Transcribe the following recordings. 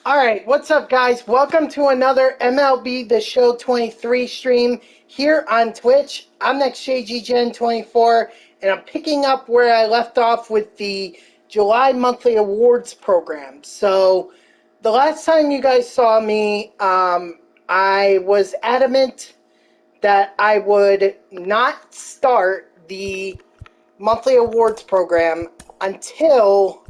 Alright, what's up guys? Welcome to another MLB The Show 23 stream here on Twitch. I'm NextJGGen24 and I'm picking up where I left off with the July monthly awards program. So, the last time you guys saw me, I was adamant that I would not start the monthly awards program until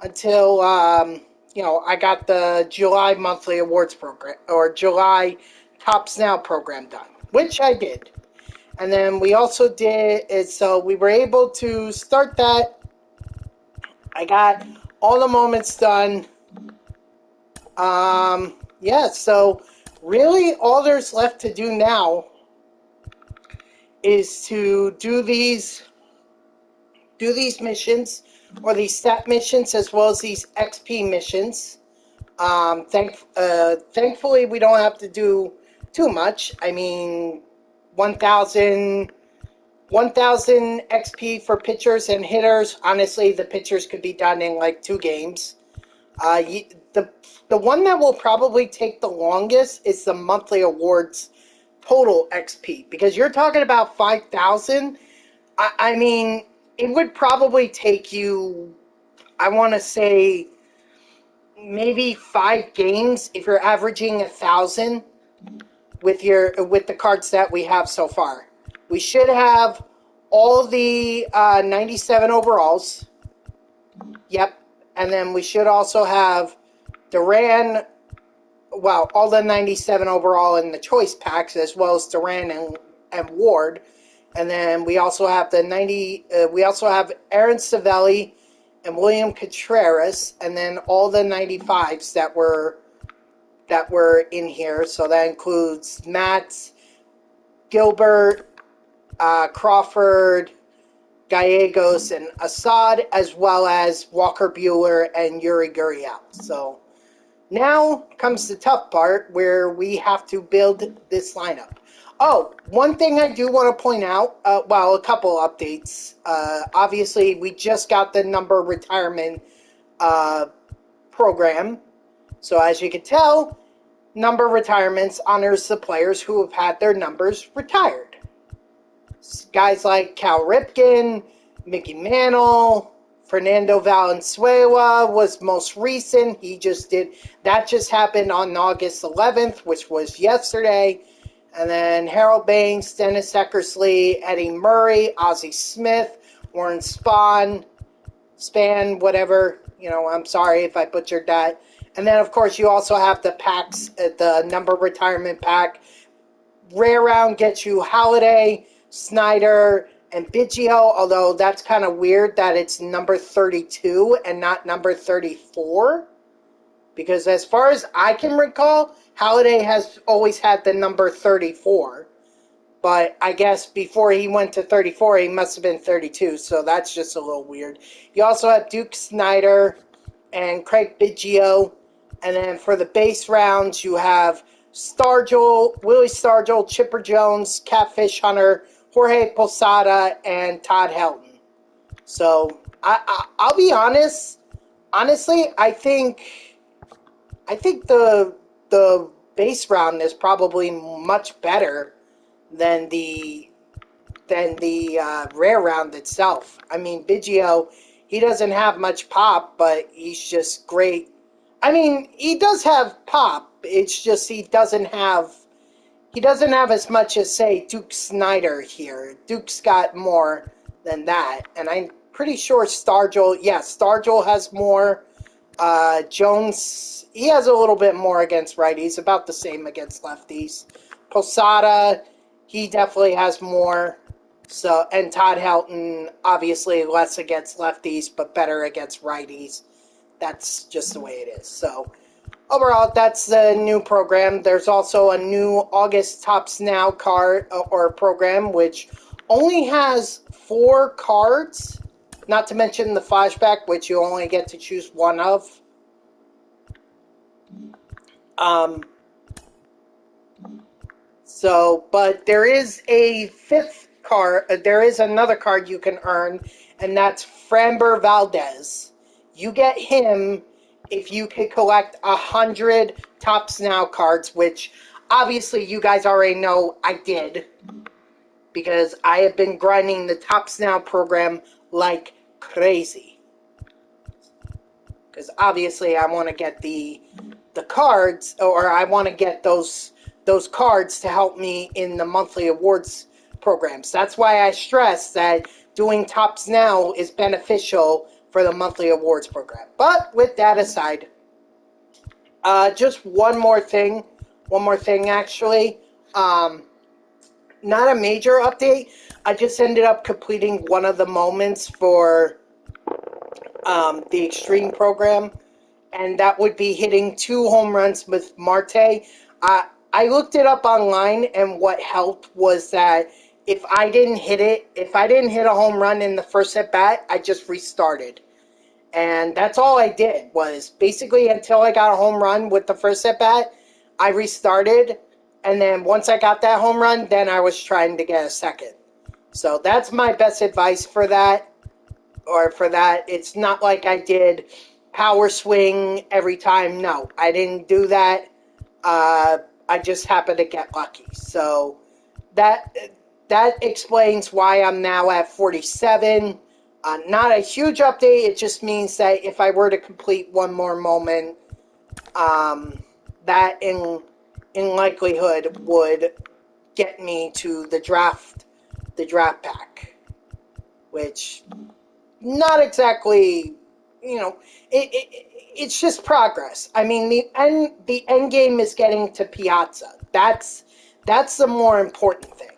I got the July monthly awards program or July Tops Now program done, which I did. And then we also did it, so we were able to start that. I got all the moments done. So really all there's left to do now is to do these missions, or these stat missions, as well as these XP missions. Thankfully, we don't have to do too much. I mean, 1,000 XP for pitchers and hitters. Honestly, the pitchers could be done in like 2 games. The one that will probably take the longest is the monthly awards total XP, because you're talking about 5,000. I mean, it would probably take you, I want to say, maybe 5 games if you're averaging 1,000 with the cards that we have so far. We should have all the 97 overalls. Yep. And then we should also have Duran, well, all the 97 overall in the choice packs, as well as Duran and Ward. And then we also have we also have Aaron Savelli and William Contreras, and then all the 95s that were in here. So that includes Matt, Gilbert, Crawford, Gallegos, and Assad, as well as Walker Buehler and Yuri Gurriel. So now comes the tough part, where we have to build this lineup. Oh, one thing I do want to point out, a couple updates. Obviously, we just got the number retirement program. So as you can tell, number retirements honors the players who have had their numbers retired. Guys like Cal Ripken, Mickey Mantle, Fernando Valenzuela was most recent. That just happened on August 11th, which was yesterday. And then Harold Banks, Dennis Eckersley, Eddie Murray, Ozzie Smith, Warren Span, whatever. I'm sorry if I butchered that. And then, of course, you also have the packs, the number retirement pack. Rare round gets you Halladay, Snyder, and Biggio, although that's kind of weird that it's number 32 and not number 34. Because as far as I can recall, Halladay has always had the number 34. But I guess before he went to 34, he must have been 32. So that's just a little weird. You also have Duke Snyder and Craig Biggio. And then for the base rounds, you have Willie Stargell, Chipper Jones, Catfish Hunter, Jorge Posada, and Todd Helton. So I'll be honest. Honestly, I think the base round is probably much better than the rare round itself. I mean, Biggio, he doesn't have much pop, but he's just great. I mean, he does have pop. It's just he doesn't have as much as, say, Duke Snyder here. Duke's got more than that, and I'm pretty sure Stargell has more. Jones, he has a little bit more against righties, about the same against lefties. Posada, he definitely has more. So, and Todd Helton, obviously less against lefties, but better against righties. That's just the way it is. So, overall, that's the new program. There's also a new August Tops Now card or program, which only has 4 cards. Not to mention the flashback, which you only get to choose one of. But there is a 5th card. There is another card you can earn, and that's Framber Valdez. You get him if you can collect 100 Tops Now cards, which obviously you guys already know I did, because I have been grinding the Tops Now program like crazy. Because obviously I want to get the cards, or I want to get those cards to help me in the monthly awards programs. That's why I stress that doing Tops Now is beneficial for the monthly awards program. But with that aside, just one more thing actually. Not a major update. I just ended up completing one of the moments for the Extreme program, and that would be hitting 2 home runs with Marte. I looked it up online, and what helped was that if I didn't hit a home run in the first at bat, I just restarted. And that's all I did, was basically until I got a home run with the first at bat, I restarted. And then once I got that home run, then I was trying to get a second. So that's my best advice for that. It's not like I did power swing every time. No, I didn't do that. I just happened to get lucky. So that explains why I'm now at 47. Not a huge update. It just means that if I were to complete one more moment, that in likelihood would get me to the draft pack, which not exactly, it's just progress. I mean, the end game is getting to Piazza. That's the more important thing.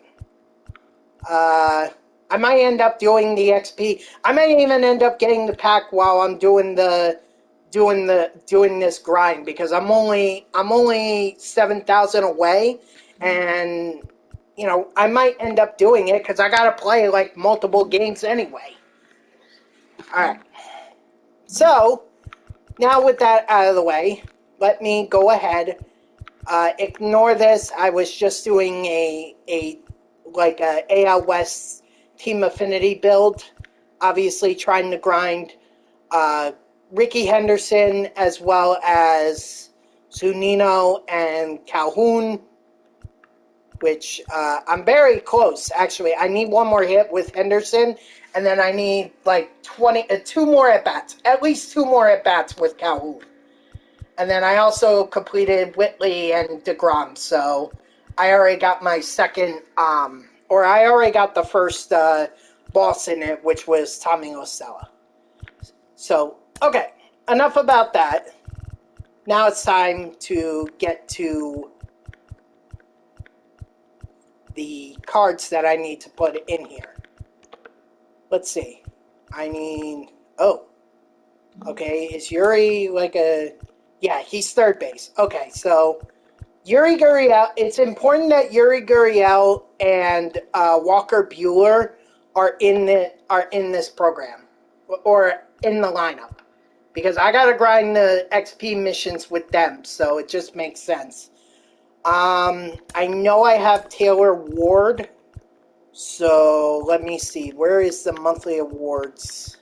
I might end up doing the XP. I might even end up getting the pack while I'm doing this grind, because I'm only 7,000 away, and I might end up doing it because I gotta play like multiple games anyway. All right. So now with that out of the way, let me go ahead. Ignore this. I was just doing a AL West Team Affinity build. Obviously trying to grind Ricky Henderson as well as Zunino and Calhoun, which I'm very close, actually. I need one more hit with Henderson, and then I need like 2 more at-bats. At least 2 more at-bats with Calhoun. And then I also completed Whitley and DeGrom, so I already got my second, or I already got the first boss in it, which was Tommy Losella. So, okay, enough about that. Now it's time to get to the cards that I need to put in here. Let's see. I need... Oh. Okay, is Yuri like a... Yeah, he's third base. Okay, so Yuri Gurriel... It's important that Yuri Gurriel and Walker Buehler are in this program. Or in the lineup. Because I gotta grind the XP missions with them, so it just makes sense. I know I have Taylor Ward, so let me see. Where is the monthly awards?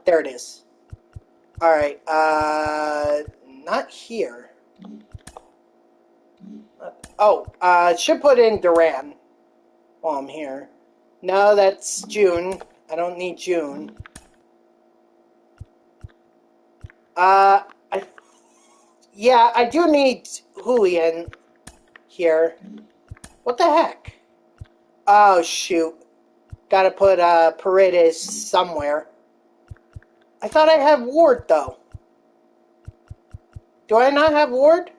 There it is. Alright, not here. Should put in Duran while I'm here. No, that's June. I don't need June. Yeah, I do need Julian here. What the heck? Oh, shoot. Gotta put Paredes somewhere. I thought I had Ward, though. Do I not have Ward?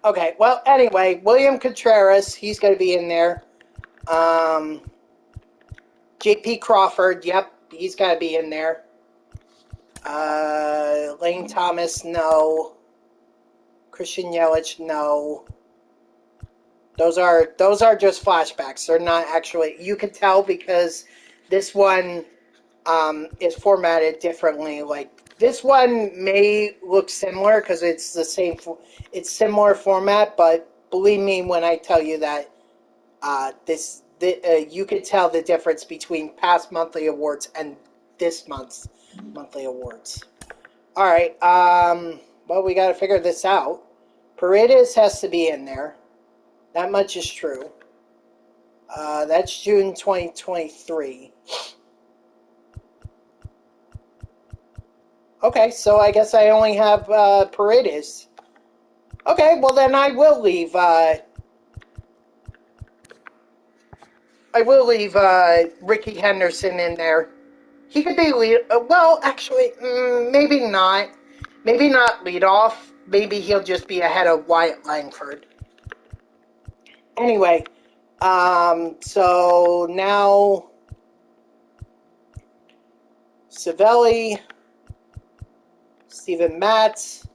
Okay, well, anyway, William Contreras, he's gonna be in there. J.P. Crawford, yep, he's gotta be in there. Lane Thomas, no. Christian Yelich, no. Those are just flashbacks. They're not actually... You can tell because this one is formatted differently. Like, this one may look similar because it's the same... It's similar format, but believe me when I tell you that you could tell the difference between past monthly awards and this month's monthly awards. All right. Well, we got to figure this out. Paredes has to be in there. That much is true. That's June 2023. Okay, so I guess I only have Paredes. Okay, well then I will leave. Ricky Henderson in there. He could be lead. Well, actually, maybe not. Maybe not lead off. Maybe he'll just be ahead of Wyatt Langford. Anyway, so now Savelli, Steven Matz,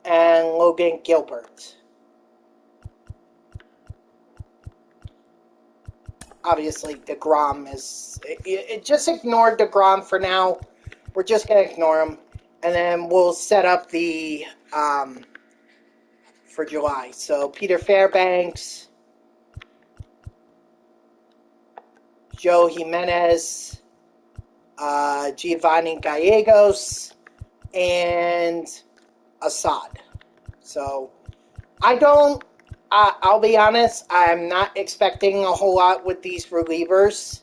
and Logan Gilbert. Obviously, DeGrom is... just ignore DeGrom for now. We're just going to ignore him. And then we'll set up the... for July. So, Peter Fairbanks, Joe Jimenez, Giovanni Gallegos, and Assad. So, I'll be honest, I'm not expecting a whole lot with these relievers,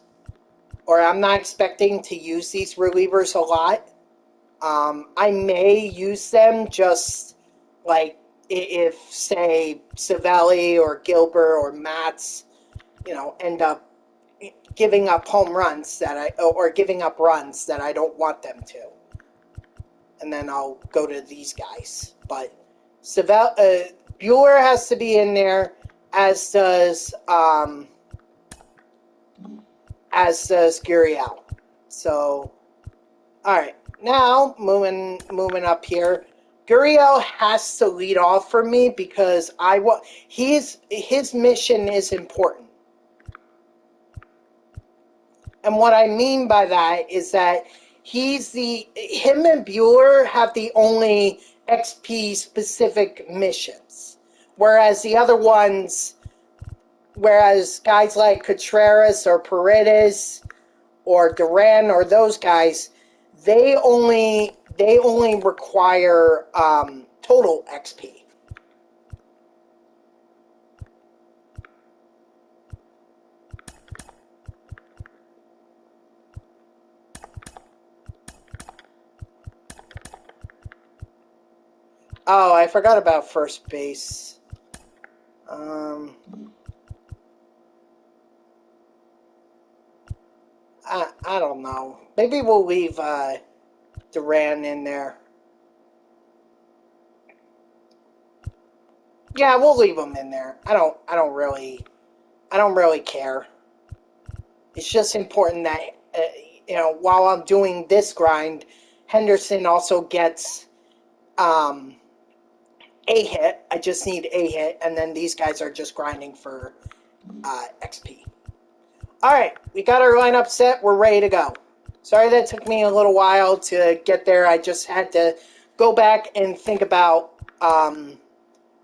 or I'm not expecting to use these relievers a lot. I may use them just like if, say, Savelli or Gilbert or Matz, end up giving up home runs or giving up runs that I don't want them to. And then I'll go to these guys. But Bueller has to be in there, as does Gurriel. So, all right, now moving up here, Gurriel has to lead off for me because his mission is important. And what I mean by that is that him and Bueller have the only XP specific missions. Whereas the other ones, guys like Contreras or Paredes or Duran or those guys, they only require total XP. Oh, I forgot about first base. I don't know. Maybe we'll leave Duran in there. Yeah, we'll leave him in there. I don't really care. It's just important that while I'm doing this grind, Henderson also gets a hit. I just need a hit, and then these guys are just grinding for XP. Alright, we got our lineup set. We're ready to go. Sorry that took me a little while to get there. I just had to go back and think about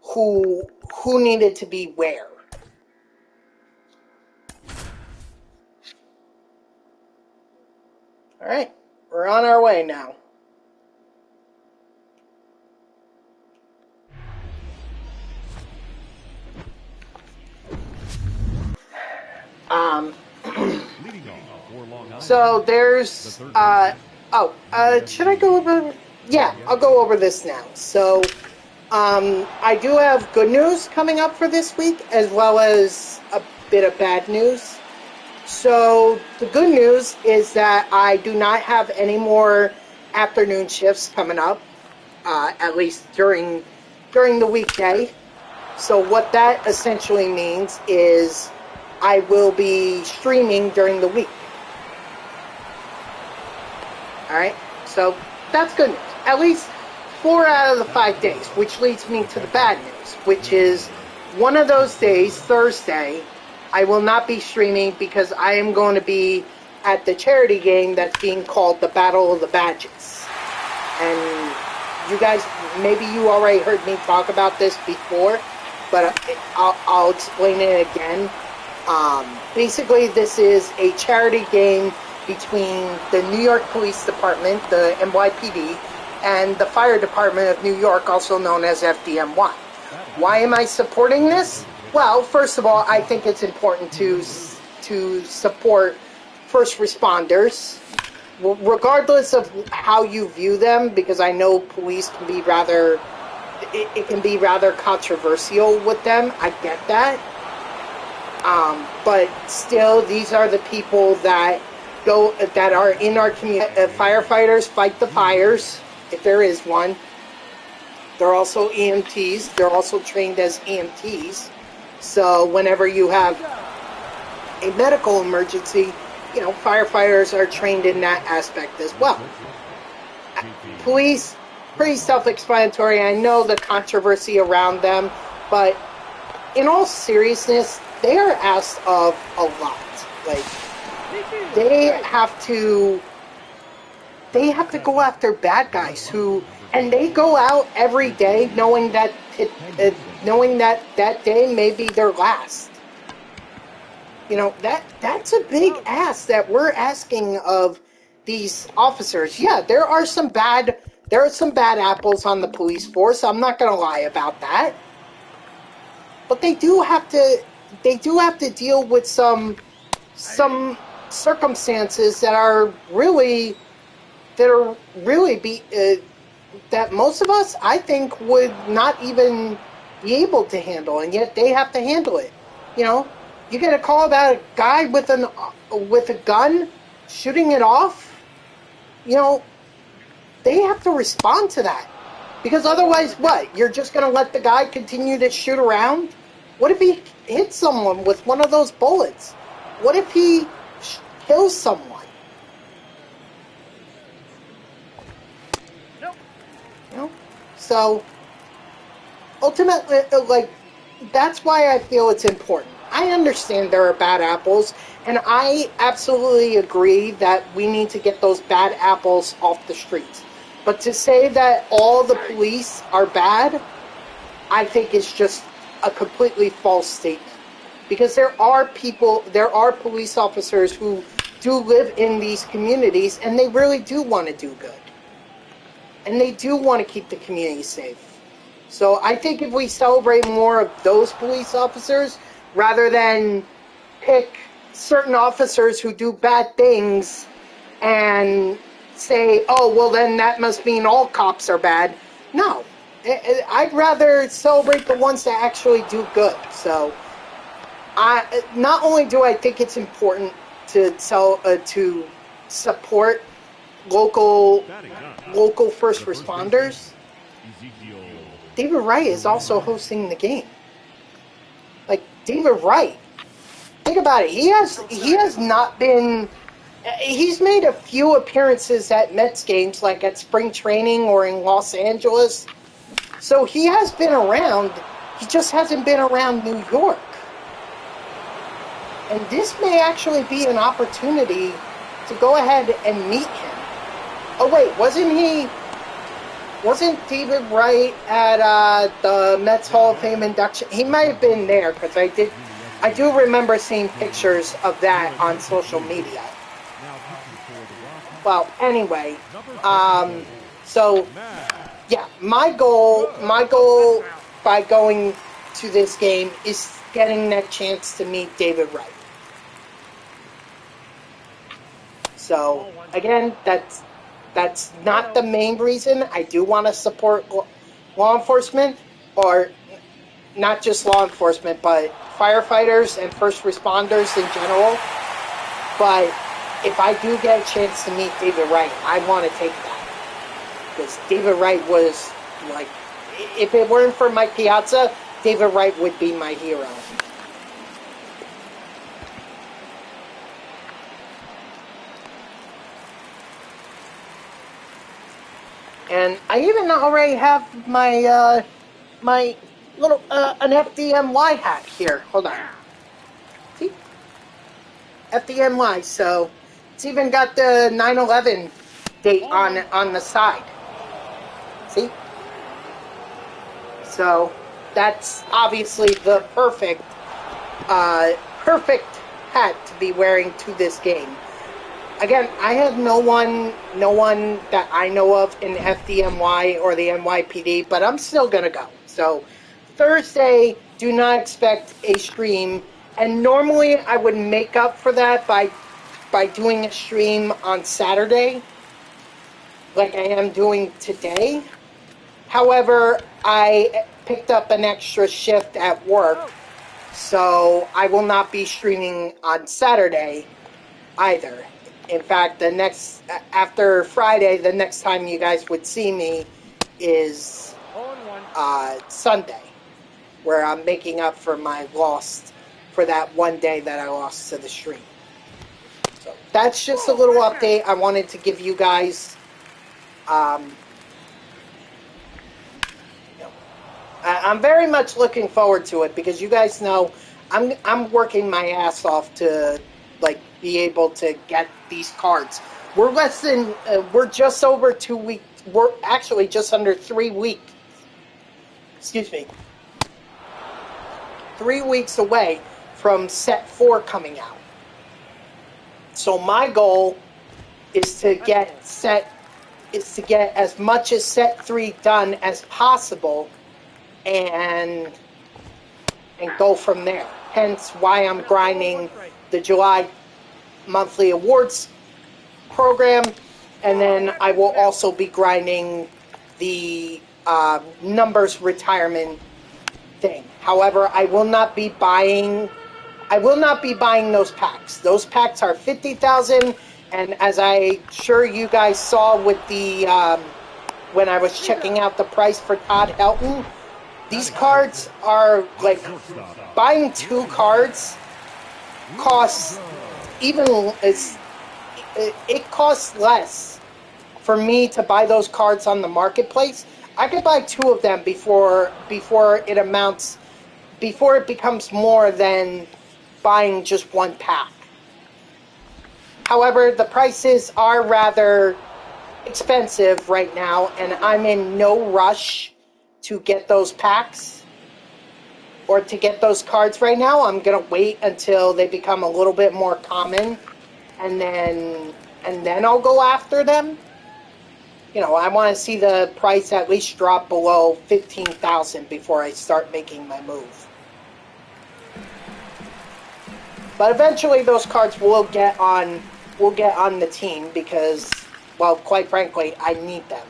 who needed to be where. Alright, we're on our way now. So there's, should I go over, yeah, I'll go over this now. So, I do have good news coming up for this week, as well as a bit of bad news. So, the good news is that I do not have any more afternoon shifts coming up, at least during the weekday. So what that essentially means is I will be streaming during the week. Alright, so that's good news. At least 4 out of the 5 days, which leads me to the bad news, which is one of those days, Thursday, I will not be streaming because I am going to be at the charity game that's being called the Battle of the Badges. And you guys, maybe you already heard me talk about this before, but I'll explain it again. Basically, this is a charity game between the New York Police Department, the NYPD, and the Fire Department of New York, also known as FDNY. Why am I supporting this? Well, first of all, I think it's important to support first responders, regardless of how you view them, because I know police can be rather, it can be rather controversial with them. I get that. But still, these are the people that are in our community. Firefighters fight the fires, if there is one. They're also EMTs. They're also trained as EMTs. So whenever you have a medical emergency, firefighters are trained in that aspect as well. Police, pretty self-explanatory. I know the controversy around them, but in all seriousness, they are asked of a lot. Like, they have to go after bad guys and they go out every day knowing that that day may be their last. That's a big ask that we're asking of these officers. Yeah, there are some bad apples on the police force. I'm not going to lie about that. But they do have to deal with some circumstances that most of us, I think, would not even be able to handle, and yet they have to handle it. You get a call about a guy with a gun shooting it off. They have to respond to that, because otherwise, what? You're just going to let the guy continue to shoot around? What if he hits someone with one of those bullets? What if he kills someone? So, ultimately, that's why I feel it's important. I understand there are bad apples, and I absolutely agree that we need to get those bad apples off the streets. But to say that all the police are bad, I think is just a completely false statement. Because there are police officers who do live in these communities, and they really do want to do good. And they do want to keep the community safe. So I think if we celebrate more of those police officers, rather than pick certain officers who do bad things and say, oh, well, then that must mean all cops are bad. No. I'd rather celebrate the ones that actually do good. So, not only do I think it's important to support local first responders, David Wright is also hosting the game. Like, David Wright, think about it. He has not been. He's made a few appearances at Mets games, like at spring training or in Los Angeles. So he has been around, he just hasn't been around New York. And this may actually be an opportunity to go ahead and meet him. Oh wait, wasn't David Wright at the Mets Hall of Fame induction? He might have been there, because I do remember seeing pictures of that on social media. Well, anyway, so yeah, my goal by going to this game is getting that chance to meet David Wright. So again, that's not the main reason. I do want to support law enforcement, or not just law enforcement, but firefighters and first responders in general. But if I do get a chance to meet David Wright, I want to take that. Because David Wright was, like, if it weren't for Mike Piazza, David Wright would be my hero. And I even already have my my little an FDNY hat here. Hold on. See? FDNY. So it's even got the 9/11 date on the side. See? So that's obviously the perfect perfect hat to be wearing to this game. Again, I have no one that I know of in FDNY or the NYPD, but I'm still gonna go. So Thursday, do not expect a stream, and normally I would make up for that by doing a stream on Saturday, like I am doing today. However, I picked up an extra shift at work, so I will not be streaming on Saturday either. In fact, after Friday, the next time you guys would see me is Sunday, where I'm making up for my loss for that one day that I lost to the stream. So that's just a little update I wanted to give you guys. I'm very much looking forward to it because you guys know I'm working my ass off to be able to get these cards. We're just over 2 weeks. We're actually just under 3 weeks. Excuse me. 3 weeks away from set 4 coming out. So my goal is to get as much as set 3 done as possible and go from there. Hence why I'm grinding the July monthly awards program, and then I will also be grinding the numbers retirement thing. However, I will not be buying those packs. Those packs are 50,000, and as I sure you guys saw with the when I was checking out the price for Todd Helton, these cards are buying 2 cards costs it costs less for me to buy those cards on the marketplace. I could buy 2 of them before it becomes more than buying just 1 pack. However, the prices are rather expensive right now, and I'm in no rush to get those packs or to get those cards right now. I'm gonna wait until they become a little bit more common, and then I'll go after them. I want to see the price at least drop below 15,000 before I start making my move. But eventually, those cards will get on the team because, well, quite frankly, I need them.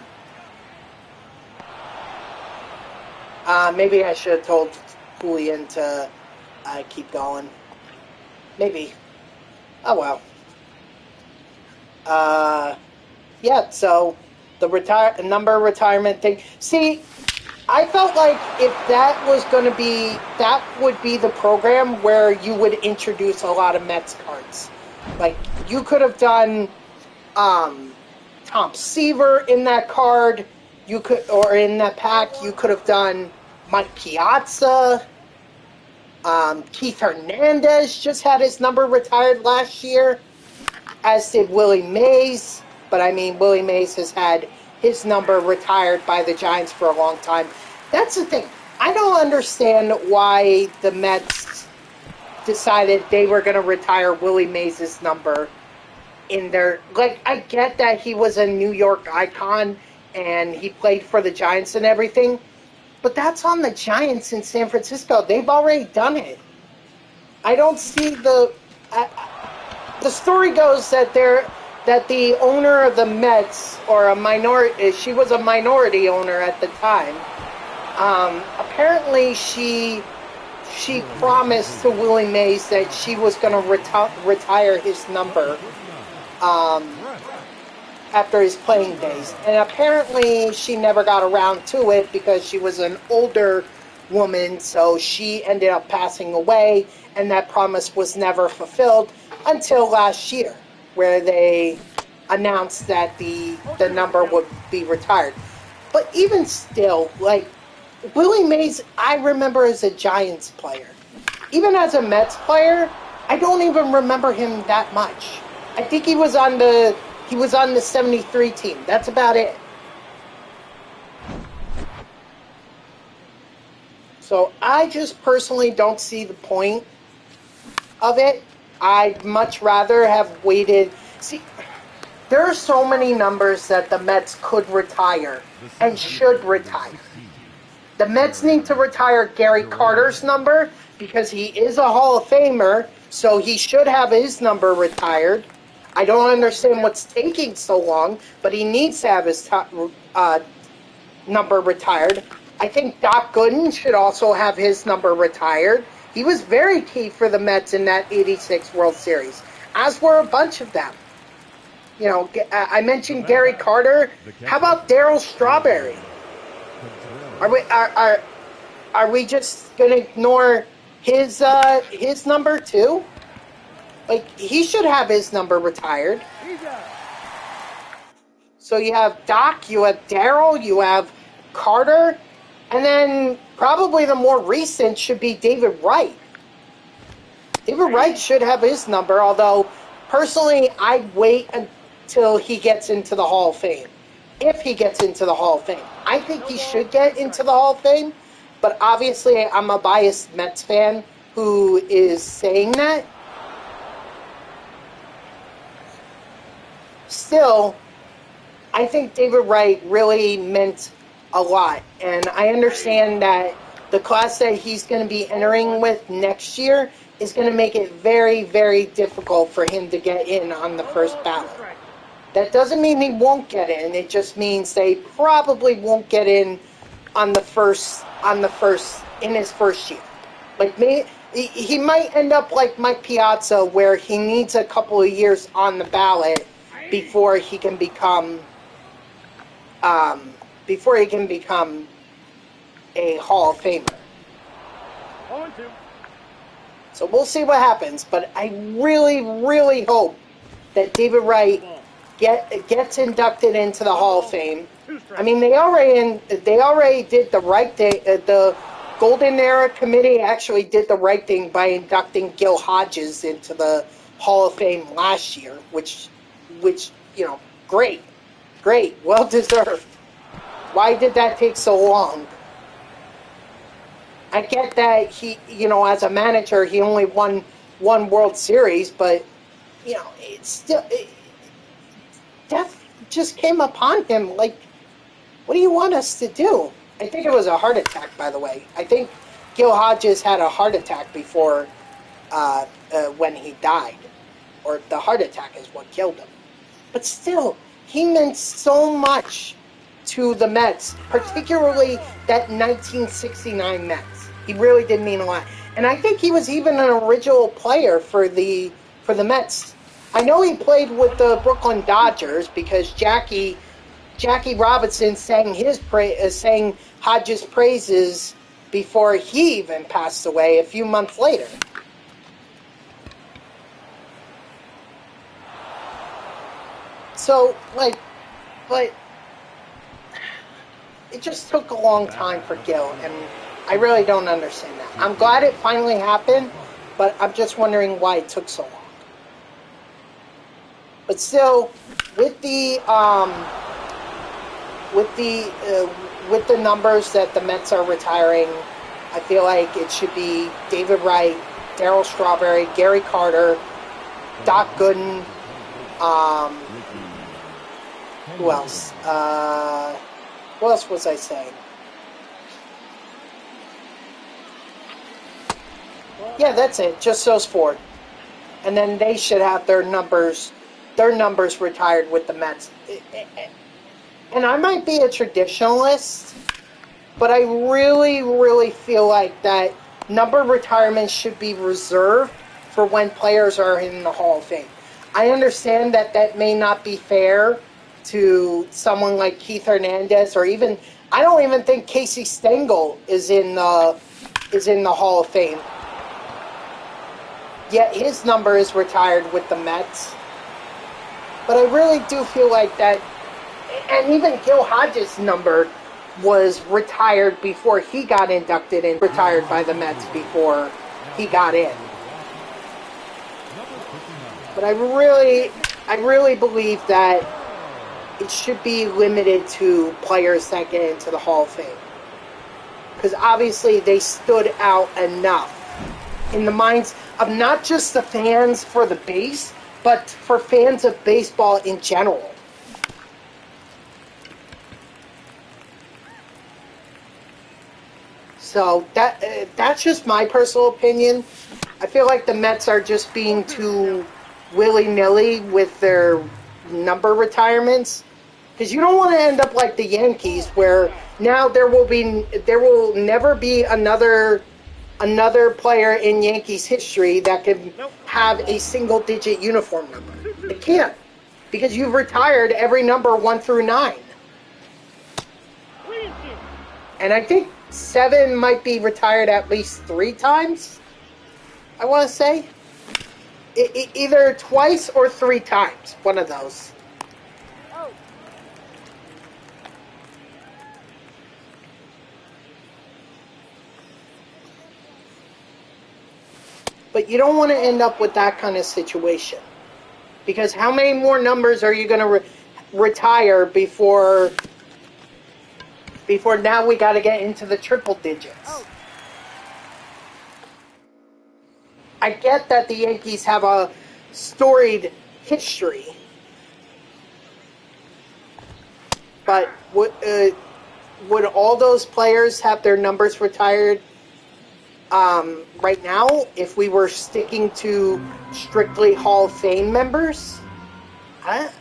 Maybe I should have told Julian to keep going. Maybe. Oh well. Yeah, so the number retirement thing. See, I felt like if that would be the program where you would introduce a lot of Mets cards. Like, you could have done Tom Seaver in that card, or in that pack. You could have done Mike Piazza. Keith Hernandez just had his number retired last year, as did Willie Mays. But I mean, Willie Mays has had his number retired by the Giants for a long time. That's the thing. I don't understand why the Mets decided they were going to retire Willie Mays' number in their... I get that he was a New York icon and he played for the Giants and everything, but that's on the Giants in San Francisco. They've already done it. I don't see the... the story goes that the owner of the Mets, or a minority, she was a minority owner at the time. Apparently, she promised to Willie Mays that she was going to retire his number after his playing days. And apparently, she never got around to it because she was an older woman, so she ended up passing away, and that promise was never fulfilled until last year, where they announced that the number would be retired. But even still, Willie Mays, I remember as a Giants player. Even as a Mets player, I don't even remember him that much. I think he was on the 73 team. That's about it. So I just personally don't see the point of it. I'd much rather have waited. See, there are so many numbers that the Mets could retire and should retire. The Mets need to retire Gary Carter's number because he is a Hall of Famer, so he should have his number retired. I don't understand what's taking so long, but he needs to have his number retired. I think Doc Gooden should also have his number retired. He was very key for the Mets in that '86 World Series, as were a bunch of them. You know, I mentioned Gary Carter. How about Darryl Strawberry? Are we just gonna ignore his number too? Like, he should have his number retired. So you have Doc, you have Darryl, you have Carter, and then probably the more recent should be David Wright. David Wright should have his number, although personally I'd wait until he gets into the Hall of Fame. If he gets into the Hall of Fame. I think he should get into the Hall of Fame, but obviously I'm a biased Mets fan who is saying that. Still, I think David Wright really meant a lot, and I understand that the class that he's going to be entering with next year is going to make it very, very difficult for him to get in on the first ballot. That doesn't mean he won't get in. It just means they probably won't get in in his first year. Like me, he might end up like Mike Piazza, where he needs a couple of years on the ballot before he can become a Hall of Famer. So we'll see what happens, but I really, really hope that David Wright gets inducted into the Hall of Fame. I mean, they already did the right thing. The Golden Era Committee actually did the right thing by inducting Gil Hodges into the Hall of Fame last year, which great, well deserved. Why did that take so long? I get that he, as a manager, he only won one World Series, but it's still. Death just came upon him. Like, what do you want us to do? I think it was a heart attack, by the way. I think Gil Hodges had a heart attack before when he died. Or the heart attack is what killed him. But still, he meant so much to the Mets, particularly that 1969 Mets. He really did mean a lot. And I think he was even an original player for the Mets. I know he played with the Brooklyn Dodgers because Jackie Robinson sang Hodges' praises before he even passed away a few months later. So, but it just took a long time for Gil, and I really don't understand that. I'm glad it finally happened, but I'm just wondering why it took so long. But still, with the numbers that the Mets are retiring, I feel like it should be David Wright, Darryl Strawberry, Gary Carter, Doc Gooden. Who else? What else was I saying? Yeah, that's it. Just those four, and then they should have their numbers retired with the Mets. And I might be a traditionalist, but I really, really feel like that number retirement should be reserved for when players are in the Hall of Fame. I understand that may not be fair to someone like Keith Hernandez, or even, I don't even think Casey Stengel is in the Hall of Fame. Yet his number is retired with the Mets. But I really do feel like that, and even Gil Hodges' number was retired before he got inducted and retired by the Mets before he got in. But I really believe that it should be limited to players that get into the Hall of Fame. Because obviously they stood out enough in the minds of not just the fans for the base, but for fans of baseball in general. So that's just my personal opinion. I feel like the Mets are just being too willy-nilly with their number retirements, because you don't want to end up like the Yankees, where now there will never be another player in Yankees history that can have a single-digit uniform number. It can't, because you've retired every number 1 through 9, and I think 7 might be retired at least 3 times. I want to say either twice or 3 times, one of those. But you don't want to end up with that kind of situation, because how many more numbers are you going to retire before now we got to get into the triple digits? I get that the Yankees have a storied history, but would all those players have their numbers retired right now if we were sticking to strictly Hall of Fame members? I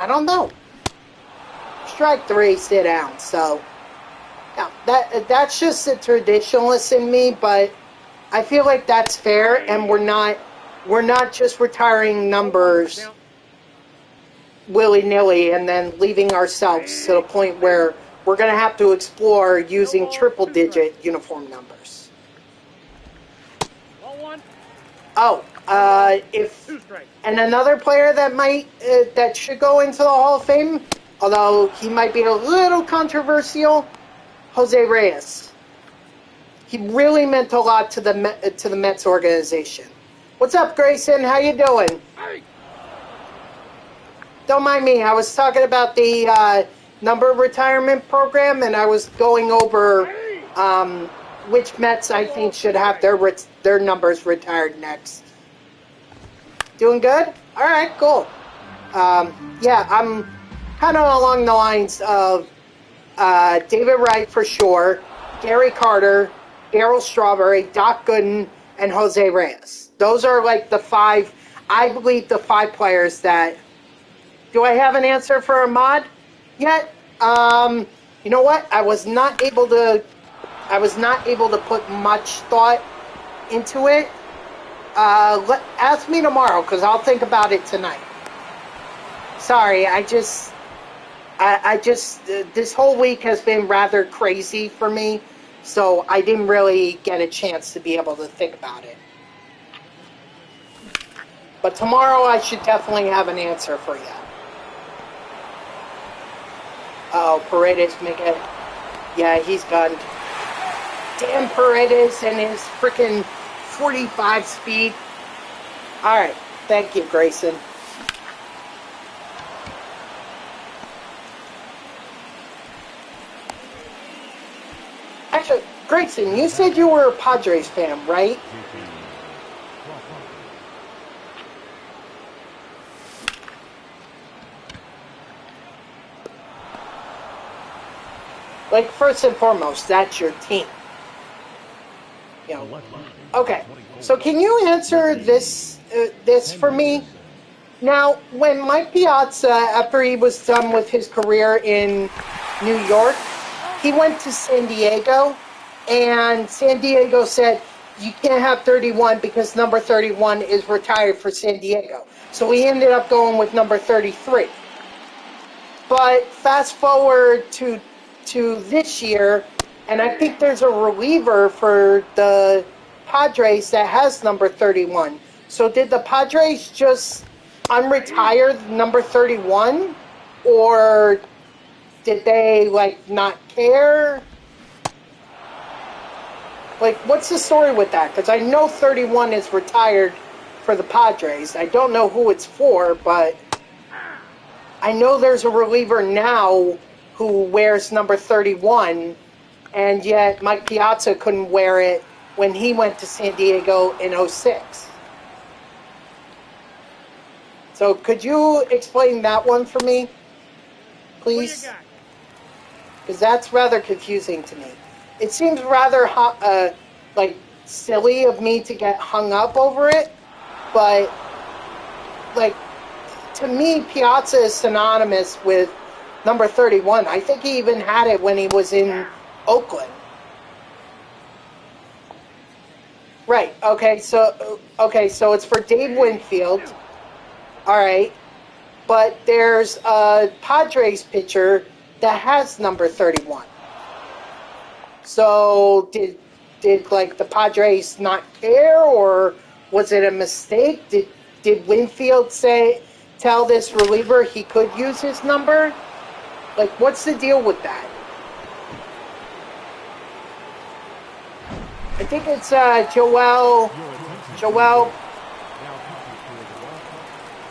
don't know. Strike 3, sit down. So yeah, that's just the traditionalist in me, but I feel like that's fair, and we're not just retiring numbers willy-nilly and then leaving ourselves to the point where we're going to have to explore using triple-digit uniform numbers. And another player that should go into the Hall of Fame, although he might be a little controversial, Jose Reyes. He really meant a lot to the Mets organization. What's up, Grayson? How you doing? Hey. Don't mind me. I was talking about the number retirement program, and I was going over which Mets I think should have their numbers retired next. Doing good? All right, cool. Yeah, I'm kind of along the lines of David Wright for sure, Gary Carter, Darryl Strawberry, Doc Gooden, and Jose Reyes. Those are like the 5, I believe, the 5 players that... Do I have an answer for Ahmad yet? You know what? I was not able to put much thought into it. Ask me tomorrow, because I'll think about it tonight. Sorry, I just this whole week has been rather crazy for me. So I didn't really get a chance to be able to think about it. But tomorrow I should definitely have an answer for you. Uh-oh, Paredes yeah, he's gone. Damn Paredes and his freaking 45 speed. Alright, thank you, Grayson. Actually, Grayson, you said you were a Padres fan, right? Like, first and foremost, that's your team. You know. Okay, so can you answer this for me? Now, when Mike Piazza, after he was done with his career in New York, he went to San Diego, and San Diego said, you can't have 31 because number 31 is retired for San Diego. So he ended up going with number 33. But fast forward to this year, and I think there's a reliever for the Padres that has number 31. So did the Padres just unretire number 31? Or did they, like, not care? Like, what's the story with that? Because I know 31 is retired for the Padres. I don't know who it's for, but I know there's a reliever now who wears number 31, and yet Mike Piazza couldn't wear it when he went to San Diego in '06. So could you explain that one for me, please? Because that's rather confusing to me. It seems rather like silly of me to get hung up over it, but like to me, Piazza is synonymous with number 31. I think he even had it when he was in Oakland. Right. Okay. So it's for Dave Winfield. All right. But there's a Padres pitcher that has number 31. So did like the Padres not care, or was it a mistake? Did Winfield tell this reliever he could use his number? Like, what's the deal with that? I think it's Joel.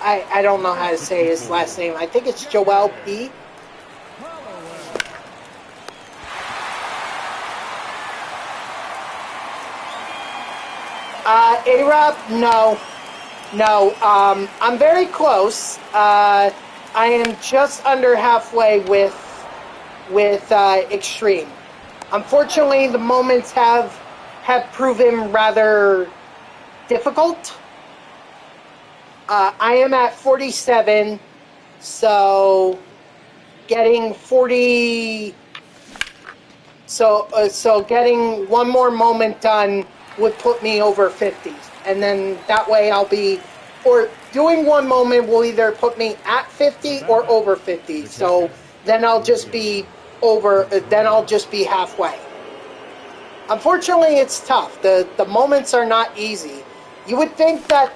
I don't know how to say his last name. I think it's Joel P. A-Rob, no. I'm very close. I am just under halfway with Extreme. Unfortunately, the moments have proven rather difficult. I am at 47, so getting 40. So getting one more moment done would put me over 50, and then that way I'll be, or doing one moment will either put me at 50 or over 50. So then I'll just be halfway. Unfortunately, it's tough. The moments are not easy. You would think that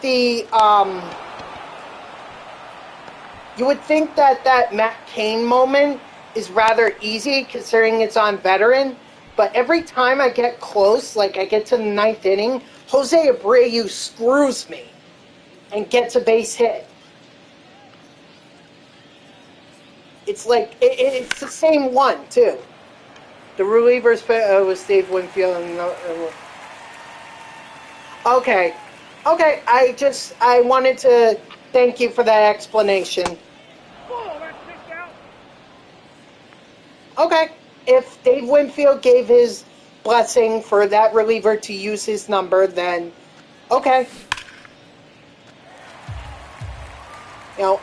that Matt Cain moment is rather easy considering it's on veteran. But every time I get close, like I get to the ninth inning, Jose Abreu screws me and gets a base hit. It's like, it's the same one, too. The relievers was Dave Winfield. Okay. I wanted to thank you for that explanation. Okay. If Dave Winfield gave his blessing for that reliever to use his number, then okay.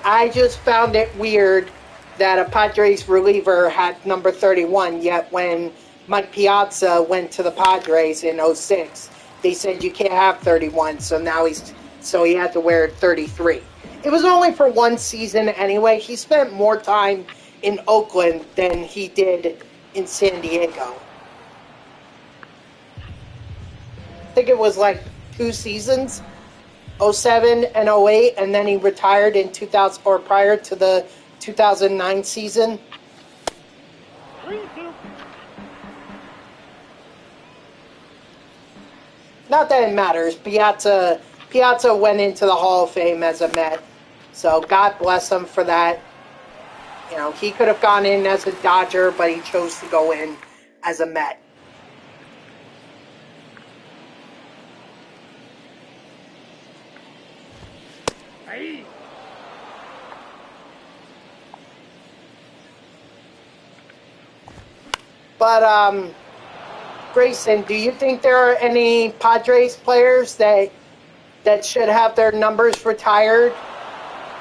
I just found it weird that a Padres reliever had number 31, yet when Mike Piazza went to the Padres in '06, they said you can't have 31, so he had to wear 33. It was only for one season anyway. He spent more time in Oakland than he did in San Diego. I think it was like 2 seasons, '07 and '08, and then he retired in 2000, or prior to the 2009 season. Not that it matters. Piazza went into the Hall of Fame as a Met, so God bless him for that. He could have gone in as a Dodger, but he chose to go in as a Met. Hey. But, Grayson, do you think there are any Padres players that should have their numbers retired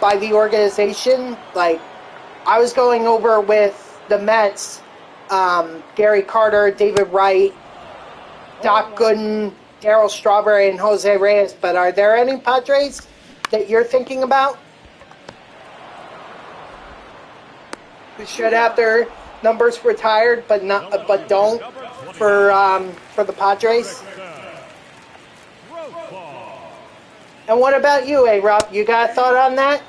by the organization? Like, I was going over with the Mets, Gary Carter, David Wright, Doc Gooden, Darryl Strawberry, and Jose Reyes, but are there any Padres that you're thinking about who should have their numbers retired but don't for the Padres? And what about you, A-Rob? You got a thought on that?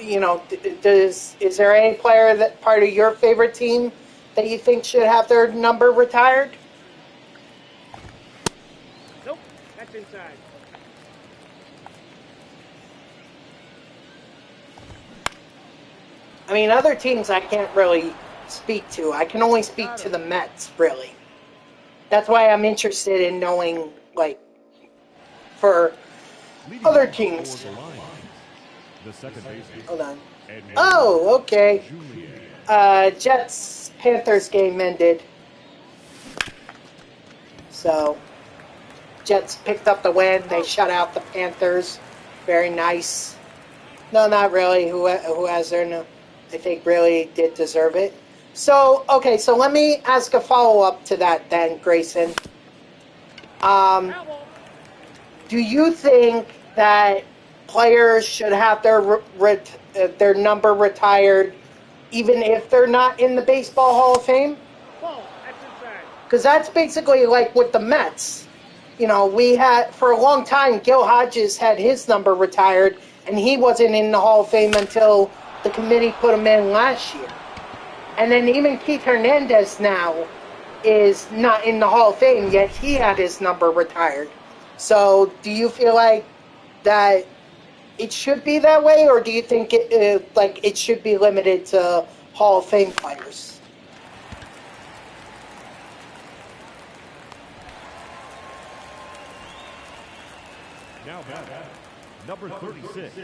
Is there any player that part of your favorite team that you think should have their number retired? Nope, that's inside. I mean, other teams I can't really speak to. I can only speak to the Mets, really. That's why I'm interested in knowing, like, for other teams. The second baseman. Hold on. Oh, okay. Jets Panthers game ended. So, Jets picked up the win. They shut out the Panthers. Very nice. No, not really. Who has their no? I think really did deserve it. So, okay, so let me ask a follow-up to that then, Grayson. Do you think that players should have their number retired even if they're not in the Baseball Hall of Fame? Ball. That's inside. Because that's basically like with the Mets. You know, we had, for a long time, Gil Hodges had his number retired, and he wasn't in the Hall of Fame until the committee put him in last year. And then even Keith Hernandez now is not in the Hall of Fame, yet he had his number retired. So do you feel like that it should be that way, or do you think it should be limited to Hall of Fame players? Now back, number 36.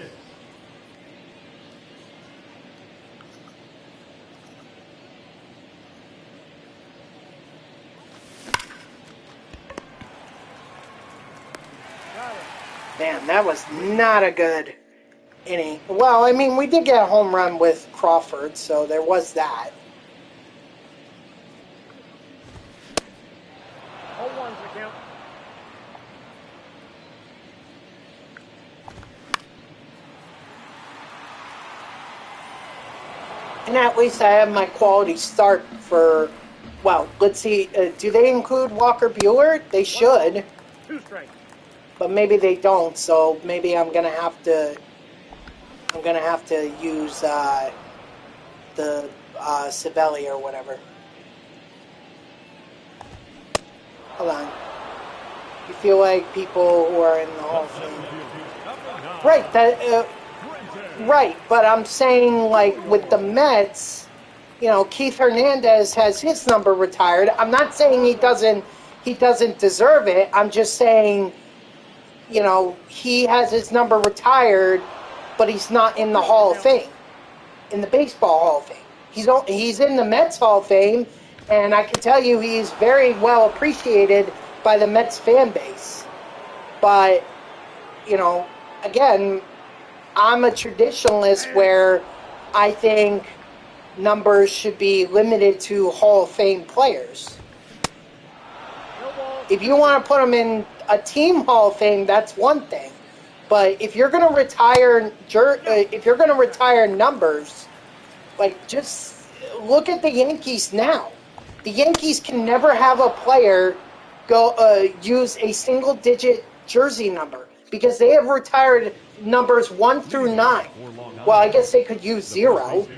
Man, that was not a good inning. Well, I mean, we did get a home run with Crawford, so there was that. 0-1's the count. And at least I have my quality start for, well, let's see, do they include Walker Buehler? They should. 2 strikes. But maybe they don't, so maybe I'm gonna have to use the Savelli or whatever. Hold on. You feel like people who are in the Hall of Fame, right? Right, but I'm saying like with the Mets, you know, Keith Hernandez has his number retired. I'm not saying he doesn't deserve it. I'm just saying, you know, he has his number retired, but he's not in the Hall of Fame, in the Baseball Hall of Fame. He's in the Mets Hall of Fame, and I can tell you he's very well appreciated by the Mets fan base. But, you know, again, I'm a traditionalist where I think numbers should be limited to Hall of Fame players. If you want to put them in a team Hall of Fame, that's one thing. But if you're going to retire numbers, like, just look at the Yankees now. The Yankees can never have a player use a single-digit jersey number because they have retired numbers 1 through 9. Well, I guess they could use 0.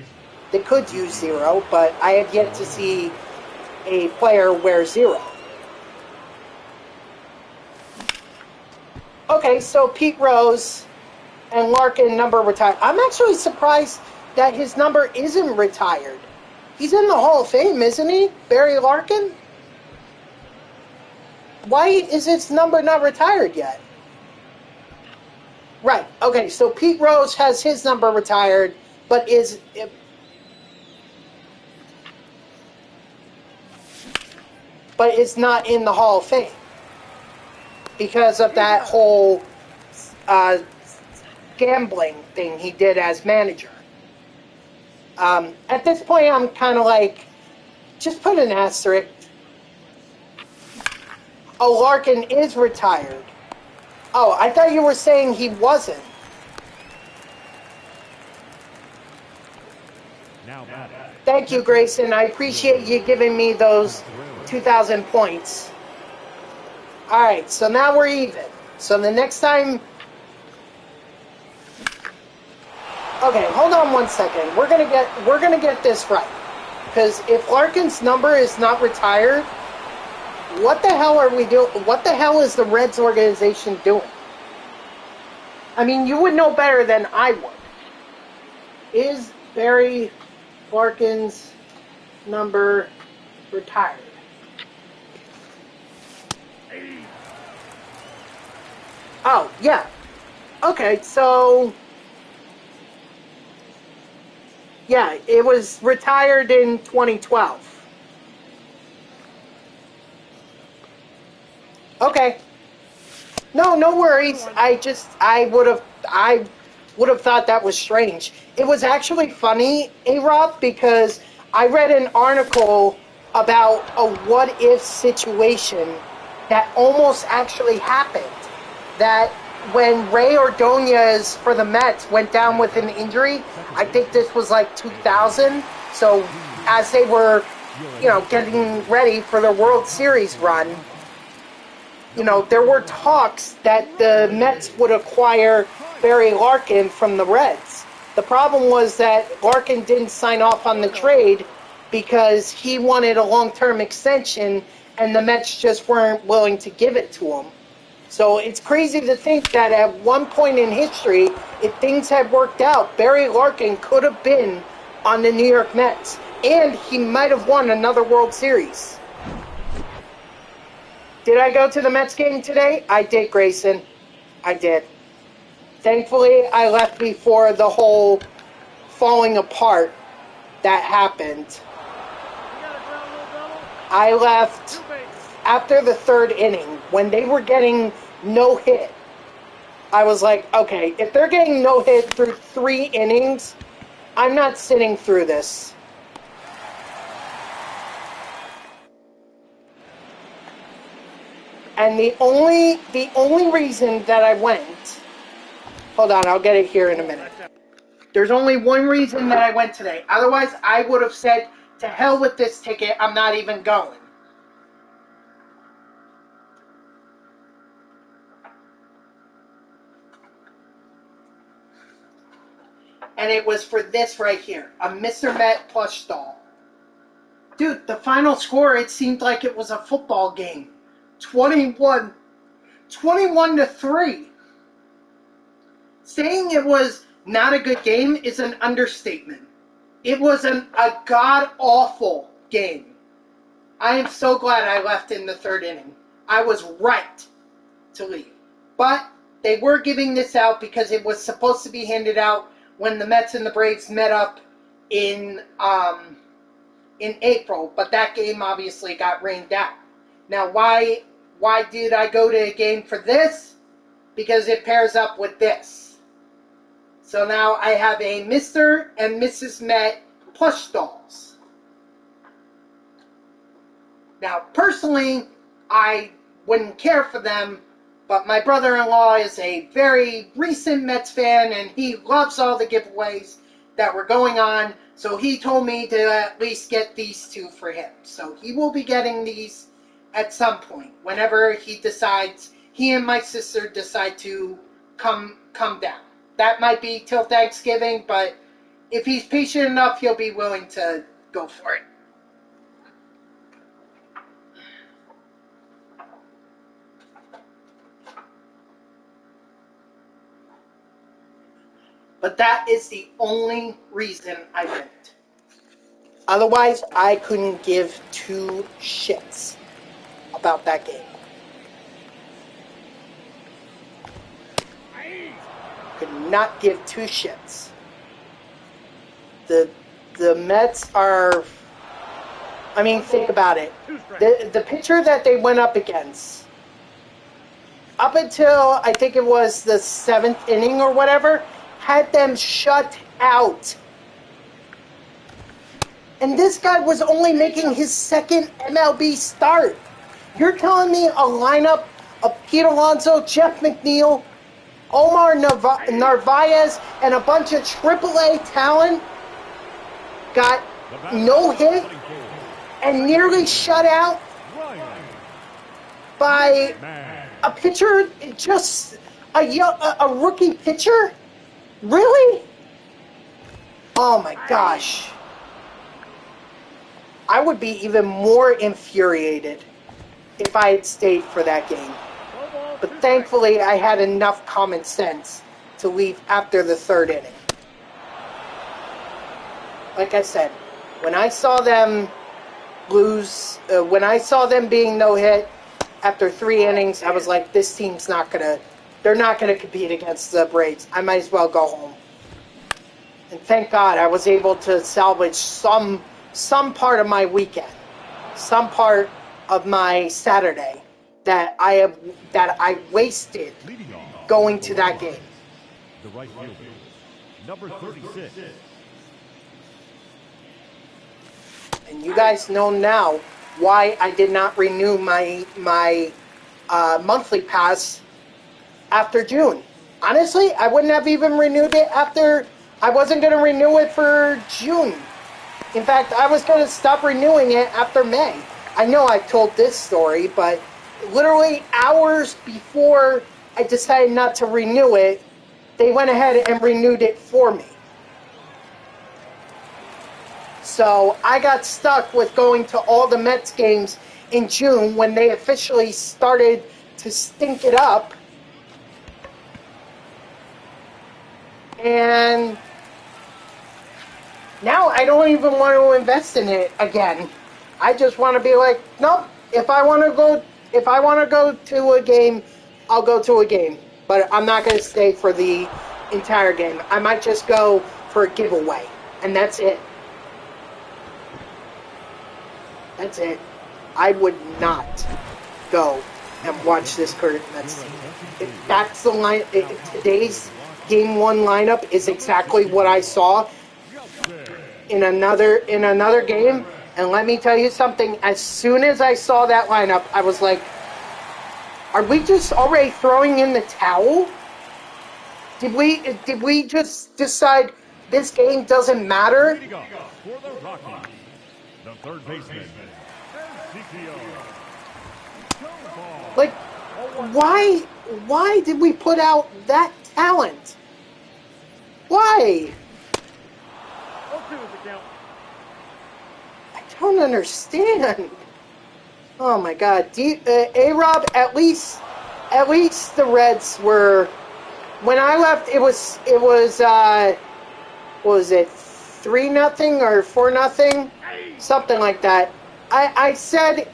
They could use 0, but I have yet to see a player wear 0. Okay, so Pete Rose and Larkin number retired. I'm actually surprised that his number isn't retired. He's in the Hall of Fame, isn't he? Barry Larkin? Why is his number not retired yet? Right, okay, so Pete Rose has his number retired, but is not in the Hall of Fame because of that whole gambling thing he did as manager. At this point, I'm kind of like, just put an asterisk. Oh, Larkin is retired. Oh, I thought you were saying he wasn't. Thank you, Grayson. I appreciate you giving me those 2,000 points. All right, so now we're even. So the next time... Okay, hold on one second. We're gonna get this right. Because if Larkin's number is not retired, what the hell are we doing? What the hell is the Reds organization doing? I mean, you would know better than I would. Is Barry Larkin's number retired? Oh, yeah. Okay, so... Yeah, it was retired in 2012. Okay. No, no worries. I would have thought that was strange. It was actually funny, A-Rob, because I read an article about a what-if situation that almost actually happened. That when Ray Ordonez for the Mets went down with an injury, I think this was like 2000. So as they were, getting ready for their World Series run, there were talks that the Mets would acquire Barry Larkin from the Reds. The problem was that Larkin didn't sign off on the trade because he wanted a long-term extension and the Mets just weren't willing to give it to him. So it's crazy to think that at one point in history, if things had worked out, Barry Larkin could have been on the New York Mets, and he might have won another World Series. Did I go to the Mets game today? I did, Grayson. I did. Thankfully, I left before the whole falling apart that happened. I left after the third inning when they were getting no hit. I was like, okay, if they're getting no hit through 3 innings, I'm not sitting through this. And the only reason that I went, hold on, I'll get it here in a minute. There's only one reason that I went today. Otherwise, I would have said, to hell with this ticket, I'm not even going. And it was for this right here, a Mr. Met plush doll. Dude, the final score, it seemed like it was a football game. 21 to 3. Saying it was not a good game is an understatement. It was a god-awful game. I am so glad I left in the third inning. I was right to leave. But they were giving this out because it was supposed to be handed out when the Mets and the Braves met up in April. But that game obviously got rained out. Now, why did I go to a game for this? Because it pairs up with this. So now I have a Mr. and Mrs. Met plush dolls. Now, personally, I wouldn't care for them, but my brother-in-law is a very recent Mets fan, and he loves all the giveaways that were going on, so he told me to at least get these 2 for him. So he will be getting these at some point, whenever he and my sister decide to come down. That might be till Thanksgiving, but if he's patient enough, he'll be willing to go for it. But that is the only reason I went. Otherwise, I couldn't give 2 shits about that game. Could not give 2 shits. The Mets are... I mean, think about it. The pitcher that they went up against, up until I think it was the 7th inning or whatever, had them shut out. And this guy was only making his 2nd MLB start. You're telling me a lineup of Pete Alonso, Jeff McNeil, Omar Narvaez, and a bunch of AAA talent got no hit and nearly shut out by a pitcher, just a rookie pitcher? Really? Oh my gosh. I would be even more infuriated if I had stayed for that game. But thankfully, I had enough common sense to leave after the 3rd inning. Like I said, when I saw them when I saw them being no-hit after 3 innings, I was like, this team's not going to they're not going to compete against the Braves. I might as well go home. And thank God I was able to salvage some part of my weekend, some part of my Saturday that I wasted going to that game. The right fielder, number 36. And you guys know now why I did not renew my monthly pass after June. Honestly, I wouldn't have even renewed it after. I wasn't going to renew it for June. In fact, I was going to stop renewing it after May. I know I've told this story, but literally hours before I decided not to renew it, they went ahead and renewed it for me. So I got stuck with going to all the Mets games in June when they officially started to stink it up. And now I don't even want to invest in it again. I just want to be like, nope, if I want to go to a game, I'll go to a game. But I'm not going to stay for the entire game. I might just go for a giveaway. And that's it. That's it. I would not go and watch this current Mets team. If that's the line, today's Game 1 lineup is exactly what I saw in another game. And let me tell you something, as soon as I saw that lineup, I was like, are we just already throwing in the towel? Did we just decide this game doesn't matter? For the Rockies, the third baseman, Like, why did we put out that talent? Why? 0-2 is the count. I don't understand. Oh my God, A-Rob, at least the Reds were. When I left, it was what was it, 3-0 or 4-0, something like that. I said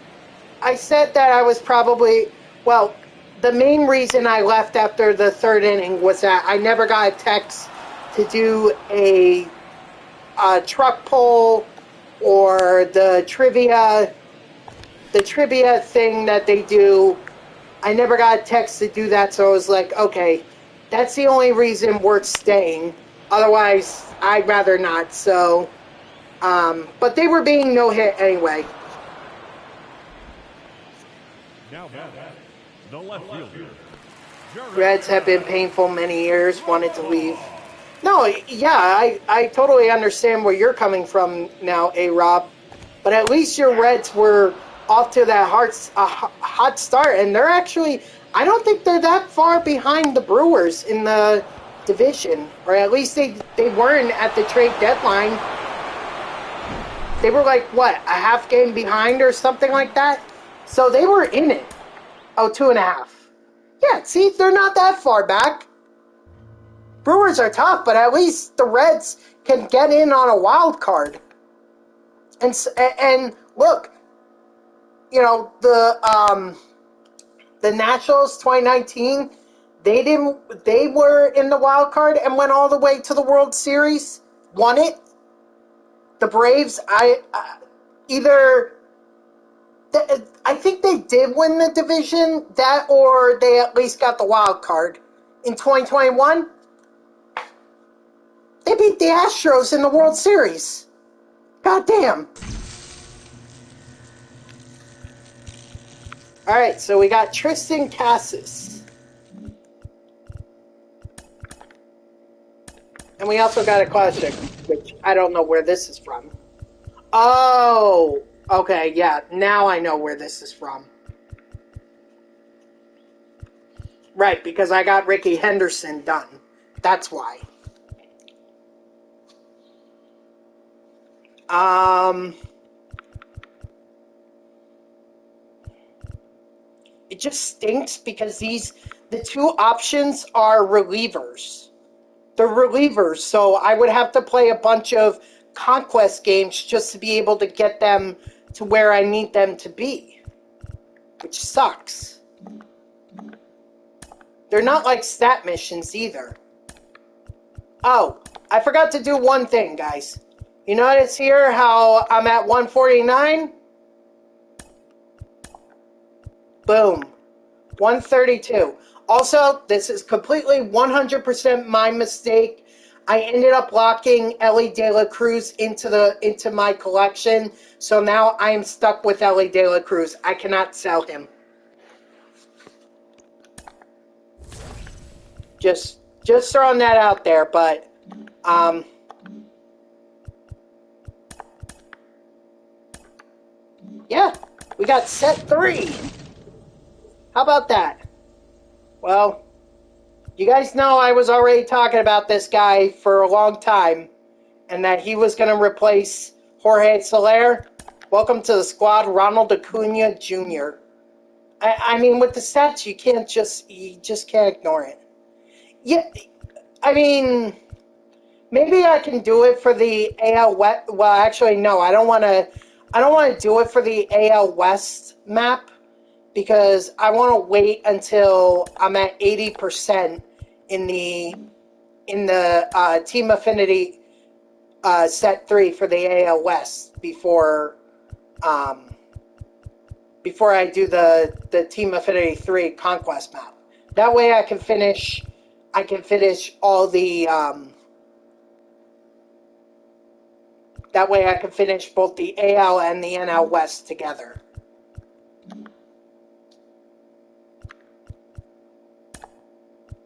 that I was probably, well, the main reason I left after the third inning was that I never got a text to do a truck poll or the trivia thing that they do. I never got a text to do that, so I was like, okay, that's the only reason worth staying. Otherwise, I'd rather not. So, but they were being no hit anyway. Now the left fielder. Reds have been painful many years, wanted to leave. No, yeah, I totally understand where you're coming from now, A-Rob. But at least your Reds were off to that hot start. And they're actually, I don't think they're that far behind the Brewers in the division. Or at least they weren't at the trade deadline. They were like, what, a half game behind or something like that? So they were in it. Oh, 2.5. Yeah, see, they're not that far back. Brewers are tough, but at least the Reds can get in on a wild card. And look, you know, the Nationals 2019, they were in the wild card and went all the way to the World Series, won it. The Braves, I think they did win the division, that or they at least got the wild card. In 2021, they beat the Astros in the World Series. God damn. All right, so we got Tristan Cassis. And we also got a classic, which I don't know where this is from. Oh, okay, yeah, now I know where this is from. Right, because I got Ricky Henderson done. That's why. It just stinks because the two options are relievers. They're relievers, so I would have to play a bunch of conquest games just to be able to get them to where I need them to be, which sucks. They're not like stat missions either. Oh, I forgot to do one thing, guys. You notice here how I'm at 149? Boom. 132. Also, this is completely 100% my mistake. I ended up locking Ellie De La Cruz into my collection, so now I am stuck with Ellie De La Cruz. I cannot sell him. Just throwing that out there, but yeah, we got set 3. How about that? Well, you guys know I was already talking about this guy for a long time, and that he was going to replace Jorge Soler. Welcome to the squad, Ronald Acuna Jr. I mean, with the stats, you just can't ignore it. Yeah, I mean, maybe I can do it for the AL West. Well, actually, no, I don't want to do it for the AL West map, because I want to wait until I'm at 80% in the Team Affinity set 3 for the AL West before I do the Team Affinity 3 Conquest map. That way I can finish all the that way I can finish both the AL and the NL West together.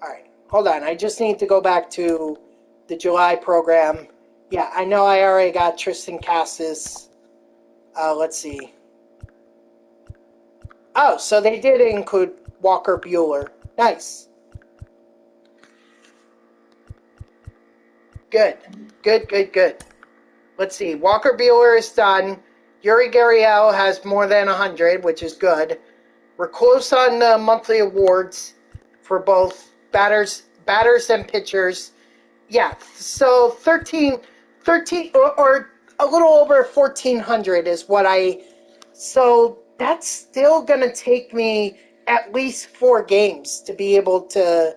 Alright, hold on. I just need to go back to the July program. Yeah, I know I already got Tristan Casas. Let's see. Oh, so they did include Walker Buehler. Nice. Good. Let's see. Walker Buehler is done. Yuri Gurriel has more than 100, which is good. We're close on the monthly awards for both batters and pitchers. Yeah, so 13 or a little over 1,400 is what so that's still going to take me at least 4 games to be able to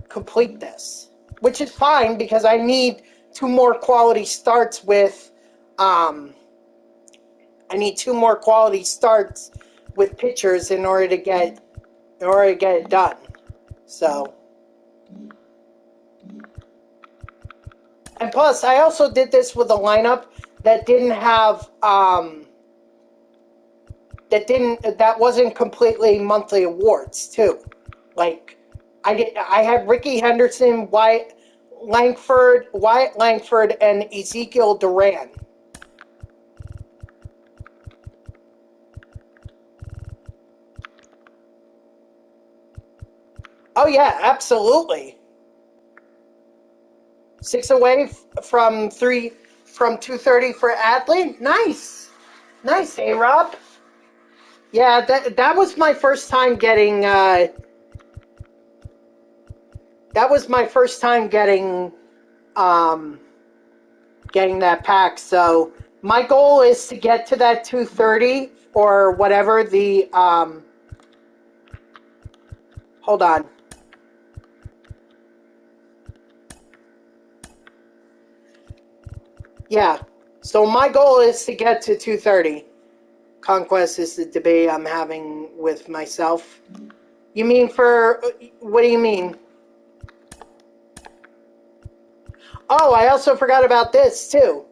complete this, which is fine because I need 2 more quality starts with pitchers in order to get it done. So, and plus I also did this with a lineup that didn't have that wasn't completely monthly awards too. Like I had Ricky Henderson, Wyatt Langford, and Ezekiel Duran. Oh yeah, absolutely. 6 away from 230 for Adley. Nice, A-Rob. Yeah, that was my first time getting. That was my first time getting that pack. So my goal is to get to that 230 or whatever the. Hold on. Yeah. So my goal is to get to 230. Conquest is the debate I'm having with myself. You mean what do you mean? Oh, I also forgot about this too.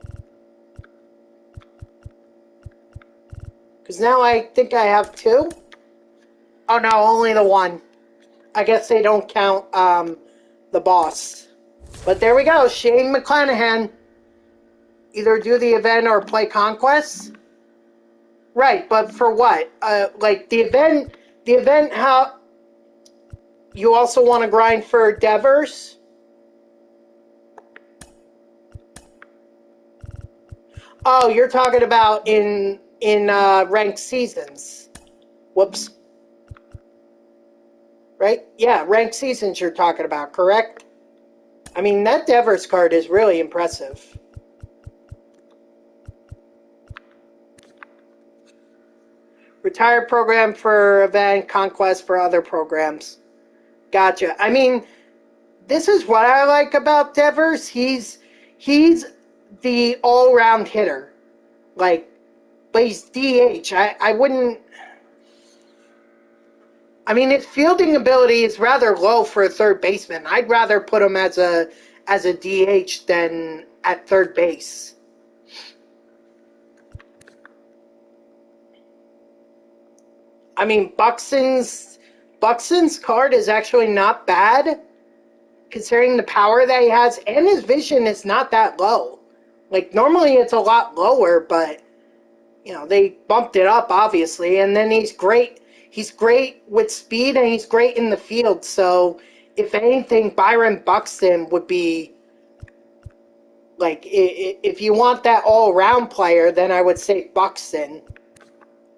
Because now I think I have 2. Oh no, only the 1. I guess they don't count the boss. But there we go, Shane McClanahan. Either do the event or play Conquest. Right, but for what? Like the event. How you also want to grind for Devers? Oh, you're talking about in ranked seasons. Whoops. Right? Yeah, ranked seasons you're talking about, correct? I mean, that Devers card is really impressive. Retired program for event, Conquest for other programs. Gotcha. I mean, this is what I like about Devers. He's the all-round hitter. Like, but he's DH. I wouldn't. I mean, his fielding ability is rather low for a third baseman. I'd rather put him as a DH than at third base. I mean, Buxton's card is actually not bad, considering the power that he has, and his vision is not that low. Like, normally it's a lot lower, but, you know, they bumped it up, obviously, and then he's great. He's great with speed, and he's great in the field, so if anything, Byron Buxton would be, like, if you want that all-around player, then I would say Buxton.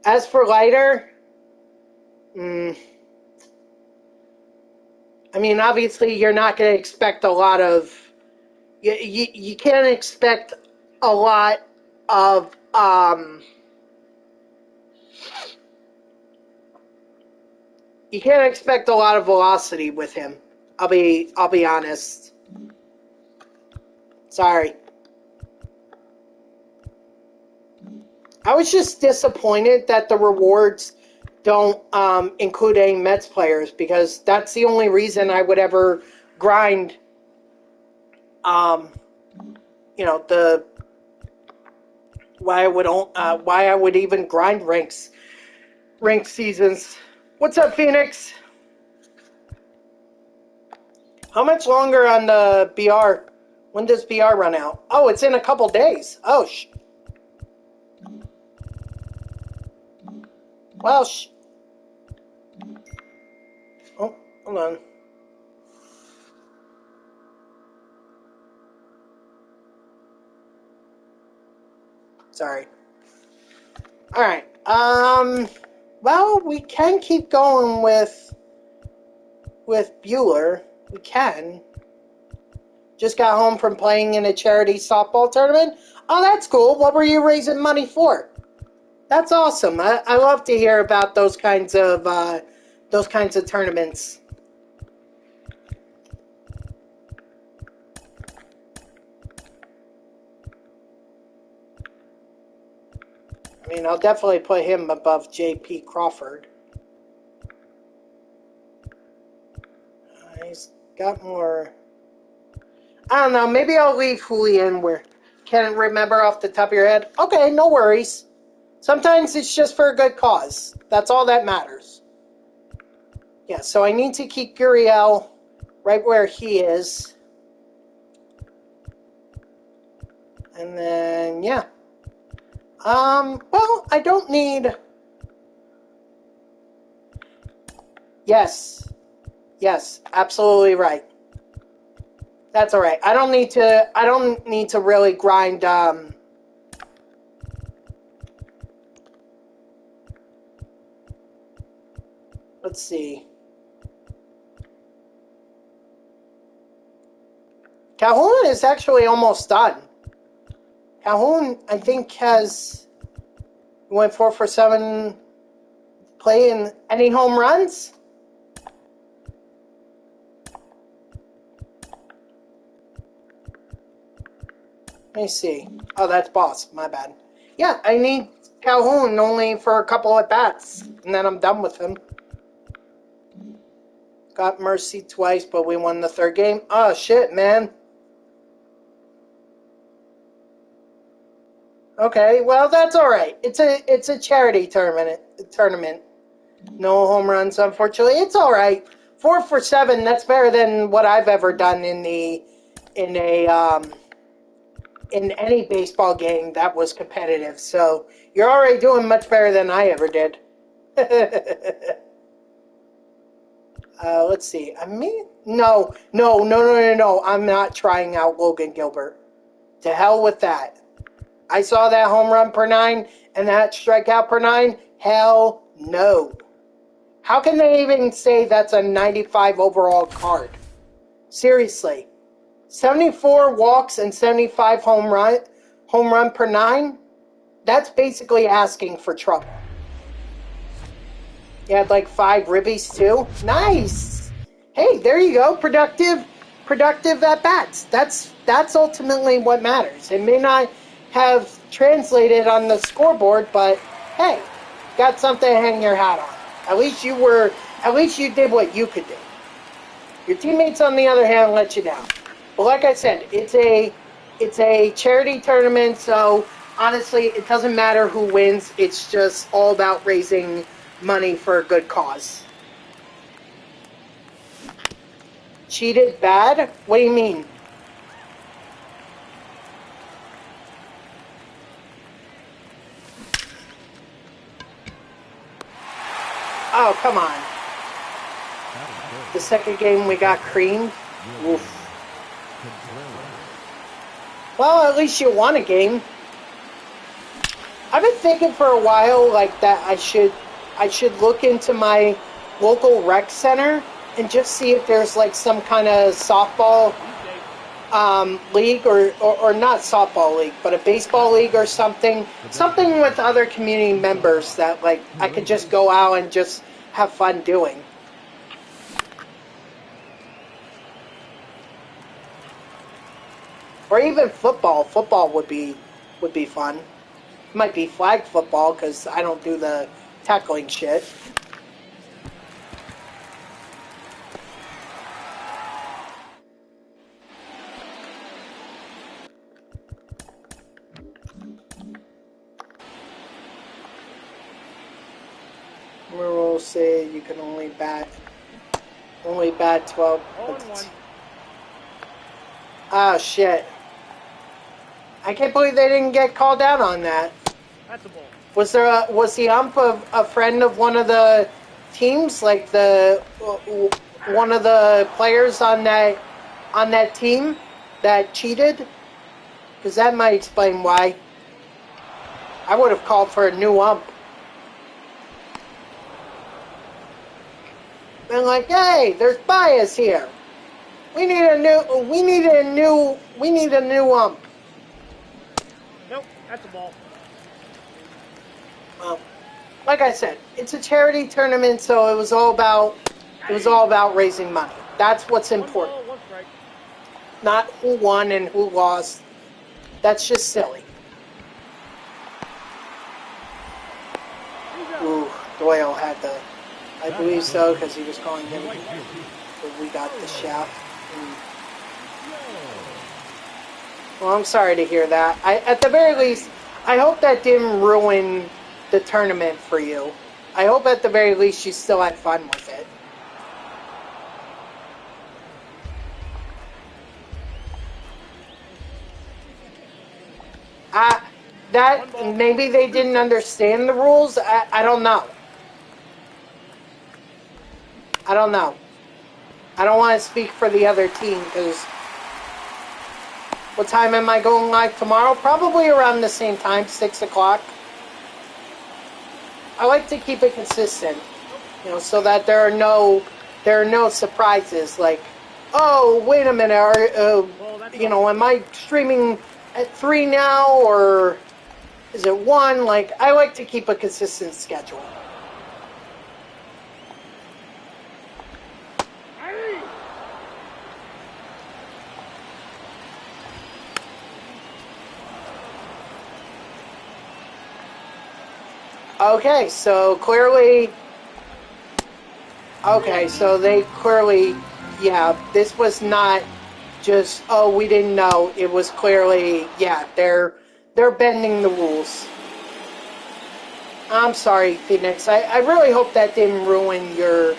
As for Leiter, I mean, obviously, you're not going to expect a lot of... You can't expect a lot of... you can't expect a lot of velocity with him. I'll be honest. Sorry. I was just disappointed that the rewards don't include any Mets players, because that's the only reason I would ever grind, you know, why I would even grind rank seasons. What's up, Phoenix? How much longer on the BR? When does BR run out? Oh, it's in a couple days. Oh, well, oh, hold on. Sorry. All right. Well, we can keep going with Bueller. We can. Just got home from playing in a charity softball tournament. Oh, that's cool. What were you raising money for? That's awesome. I love to hear about those kinds of tournaments. I mean, I'll definitely put him above J.P. Crawford. He's got more... I don't know. Maybe I'll leave Julian where... Can't remember off the top of your head. Okay, no worries. Sometimes it's just for a good cause. That's all that matters. Yeah, so I need to keep Gurriel right where he is. And then, yeah. Well, I don't need... Yes, absolutely right. That's all right. I don't need to really grind, let's see. Calhoun is actually almost done. Calhoun, I think, went 4 for 7 playing any home runs. Let me see. Oh, that's Boss. My bad. Yeah, I need Calhoun only for a couple at bats, and then I'm done with him. Got Mercy twice, but we won the third game. Oh, shit, man. Okay, well, that's all right. It's a charity tournament. No home runs, unfortunately. It's all right. 4 for 7. That's better than what I've ever done in any baseball game that was competitive. So you're already doing much better than I ever did. Let's see. No. I'm not trying out Logan Gilbert. To hell with that. I saw that home run per 9 and that strikeout per 9. Hell no. How can they even say that's a 95 overall card? Seriously. 74 walks and 75 home run per 9? That's basically asking for trouble. You had like 5 ribbies too? Nice! Hey, there you go. Productive at bats. That's ultimately what matters. It may not have translated on the scoreboard, but hey, got something to hang your hat on. At least you did what you could do. Your teammates, on the other hand, let you down. But like I said, it's a charity tournament, so honestly, it doesn't matter who wins. It's just all about raising money for a good cause. Cheated bad? What do you mean? Oh, come on. The second game we got creamed? Oof. Well, at least you won a game. I've been thinking for a while like that I should look into my local rec center and just see if there's like some kind of softball league or not softball league, but a baseball league or something with other community members that like I could just go out and just have fun doing. Or even football. Football would be fun. It might be flag football because I don't do the tackling shit. Rules say you can only bat 12. Oh shit. I can't believe they didn't get called out on that. That's a ball. Was the ump a friend of one of the teams, like the one of the players on that team that cheated? Because that might explain why. I would have called for a new ump. Been like, hey, there's bias here. We need a new ump. Nope, that's a ball. Well, like I said, it's a charity tournament, so it was all about raising money. That's what's important. 1 ball, 1 strike. Not who won and who lost. That's just silly. Ooh, Doyle had the, I believe so, because he was calling him. We got the shaft. Well, I'm sorry to hear that. At the very least, I hope that didn't ruin the tournament for you. I hope at the very least you still had fun with it. That maybe they didn't understand the rules. I don't know. I don't know. I don't want to speak for the other team because what time am I going live tomorrow? Probably around the same time, 6 o'clock. I like to keep it consistent, so that there are no surprises like, oh, wait a minute, am I streaming at 3 now or is it 1? Like, I like to keep a consistent schedule. Okay, so clearly... Okay, so they clearly... Yeah, this was not just, oh, we didn't know. It was clearly, yeah, they're bending the rules. I'm sorry, Phoenix. I really hope that didn't ruin your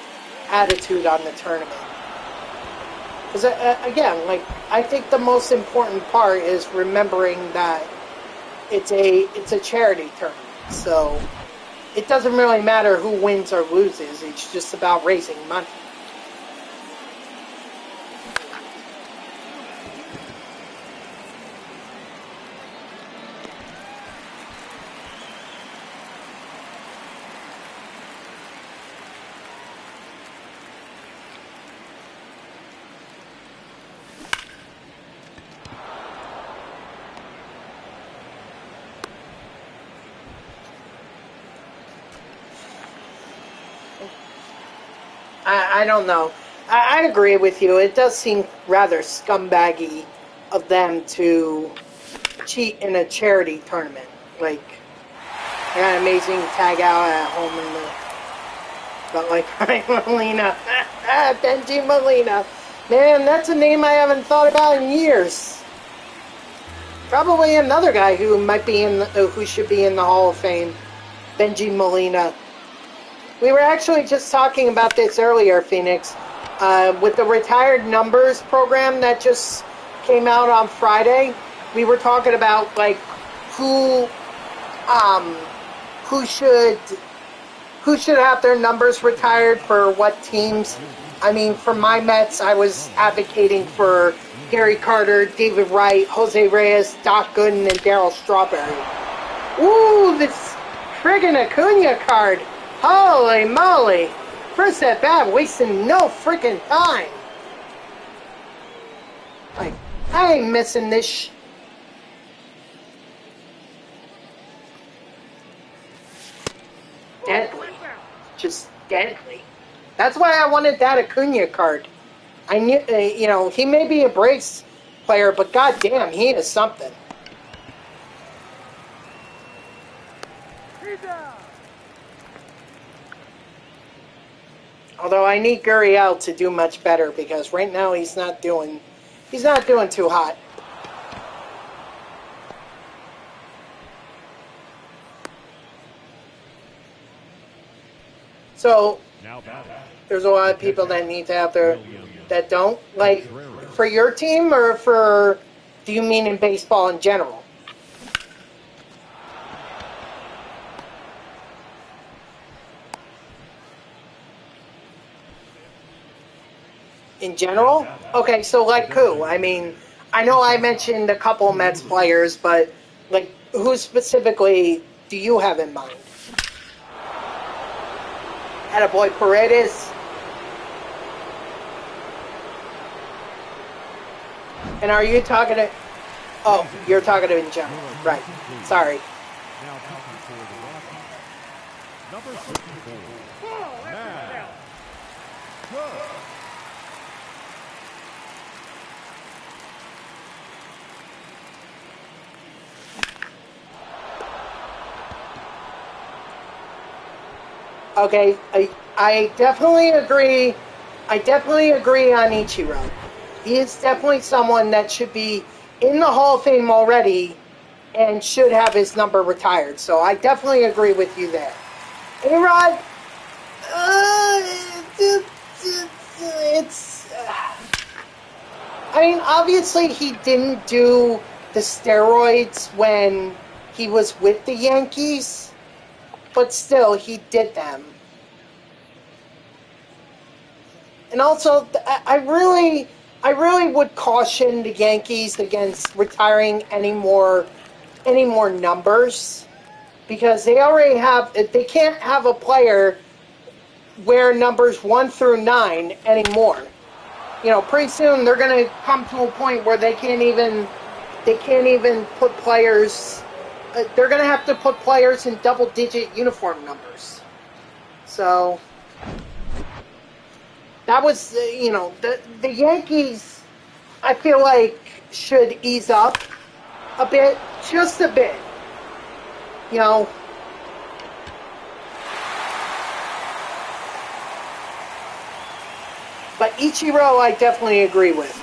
attitude on the tournament. Because, again, like, I think the most important part is remembering that it's a charity tournament, so... It doesn't really matter who wins or loses. It's just about raising money. I don't know. I agree with you. It does seem rather scumbaggy of them to cheat in a charity tournament. Like, they got an amazing tag out at home in the... But like, Molina. Benji Molina. Man, that's a name I haven't thought about in years. Probably another guy who might be who should be in the Hall of Fame. Benji Molina. We were actually just talking about this earlier, Phoenix. With the retired numbers program that just came out on Friday, we were talking about like who should have their numbers retired for what teams. I mean, for my Mets, I was advocating for Gary Carter, David Wright, Jose Reyes, Doc Gooden, and Darryl Strawberry. Ooh, this friggin' Acuna card. Holy moly. First at bat, wasting no freaking time. Like, I ain't missing this deadly. Just deadly. That's why I wanted that Acuna card. I knew, he may be a Braves player, but goddamn, he is something. Although I need Gurriel to do much better because right now he's not doing too hot. So there's a lot of people that need to have that don't like for your team or do you mean in baseball in general? In general? Okay, so like who? I mean, I know I mentioned a couple Mets players, but like who specifically do you have in mind? Attaboy Paredes. And are you talking to... Oh, you're talking to in general. Right. Sorry. Now talking for the Rockies, number 64. Okay, I definitely agree. I definitely agree on Ichiro. He is definitely someone that should be in the Hall of Fame already and should have his number retired. So I definitely agree with you there. A-Rod, I mean, obviously he didn't do the steroids when he was with the Yankees, but still, he did them. And also, I really would caution the Yankees against retiring any more numbers because they already have. They can't have a player wear numbers 1 through 9 anymore. Pretty soon they're going to come to a point where they can't even put players. They're going to have to put players in double-digit uniform numbers. So that was, the Yankees, I feel like, should ease up a bit, just a bit. But Ichiro, I definitely agree with.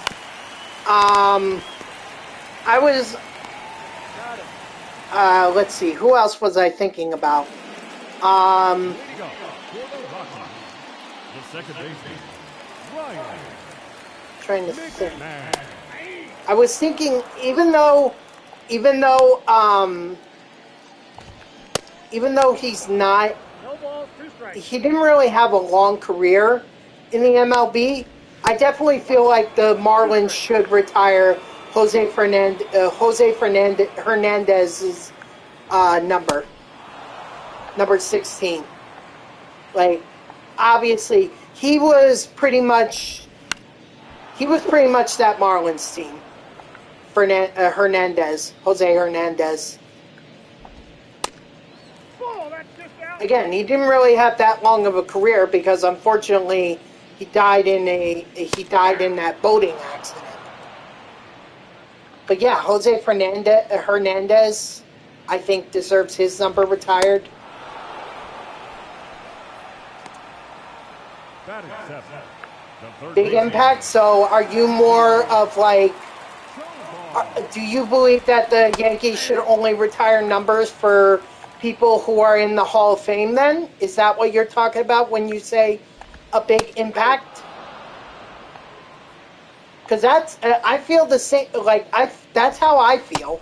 Let's see, who else was I thinking about? The second baseman, Ryan. Trying to think. I was thinking, even though he's not, No balls, 2 strikes. he didn't really have a long career in the MLB. I definitely feel like the Marlins should retire Jose Hernandez's number 16. Like, obviously, he was pretty much that Marlins team. Jose Hernandez. Oh, that's just out. Again, he didn't really have that long of a career because, unfortunately, he died in that boating accident. But yeah, Jose Hernandez, I think, deserves his number retired. Batting seventh, the third Big baseman, impact. So are you more of like, do you believe that the Yankees should only retire numbers for people who are in the Hall of Fame then? Is that what you're talking about when you say a big impact? Because I feel the same, that's how I feel.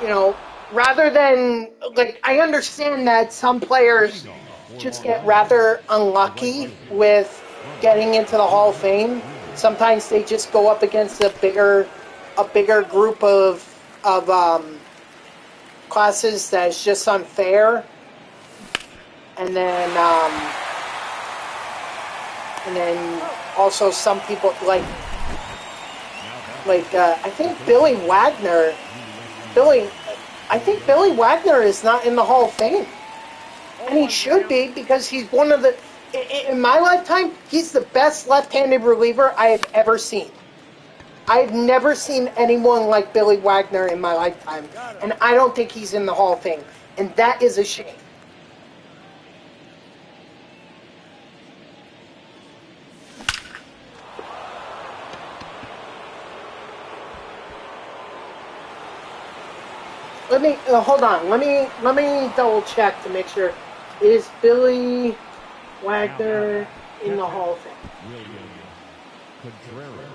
You know, rather than, like, I understand that some players just get rather unlucky with getting into the Hall of Fame. Sometimes they just go up against a bigger group of classes that's just unfair, and then also some people I think Billy Wagner is not in the Hall of Fame. And he should be, because he's one of the... In my lifetime, he's the best left-handed reliever I have ever seen. I've never seen anyone like Billy Wagner in my lifetime. And I don't think he's in the Hall of Fame. And that is a shame. Let me hold on. Let me double check to make sure. Is Billy Wagner in the Hall of Fame? William Contreras.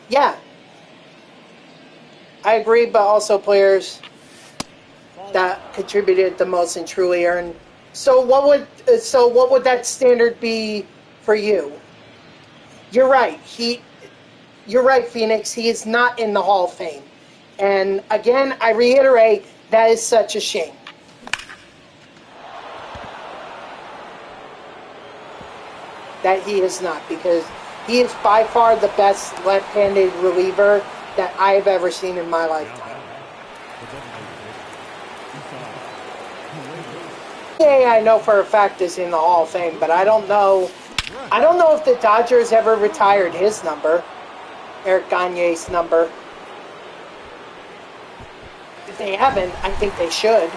Yeah, I agree. But also players that contributed the most and truly earned. So what would that standard be for you? You're right. You're right, Phoenix. He is not in the Hall of Fame. And again, I reiterate, that is such a shame. That he is not, because he is by far the best left-handed reliever that I have ever seen in my lifetime. Yeah, I know for a fact is in the Hall of Fame, but I don't know if the Dodgers ever retired his number. Eric Gagne's number. If they haven't, I think they should.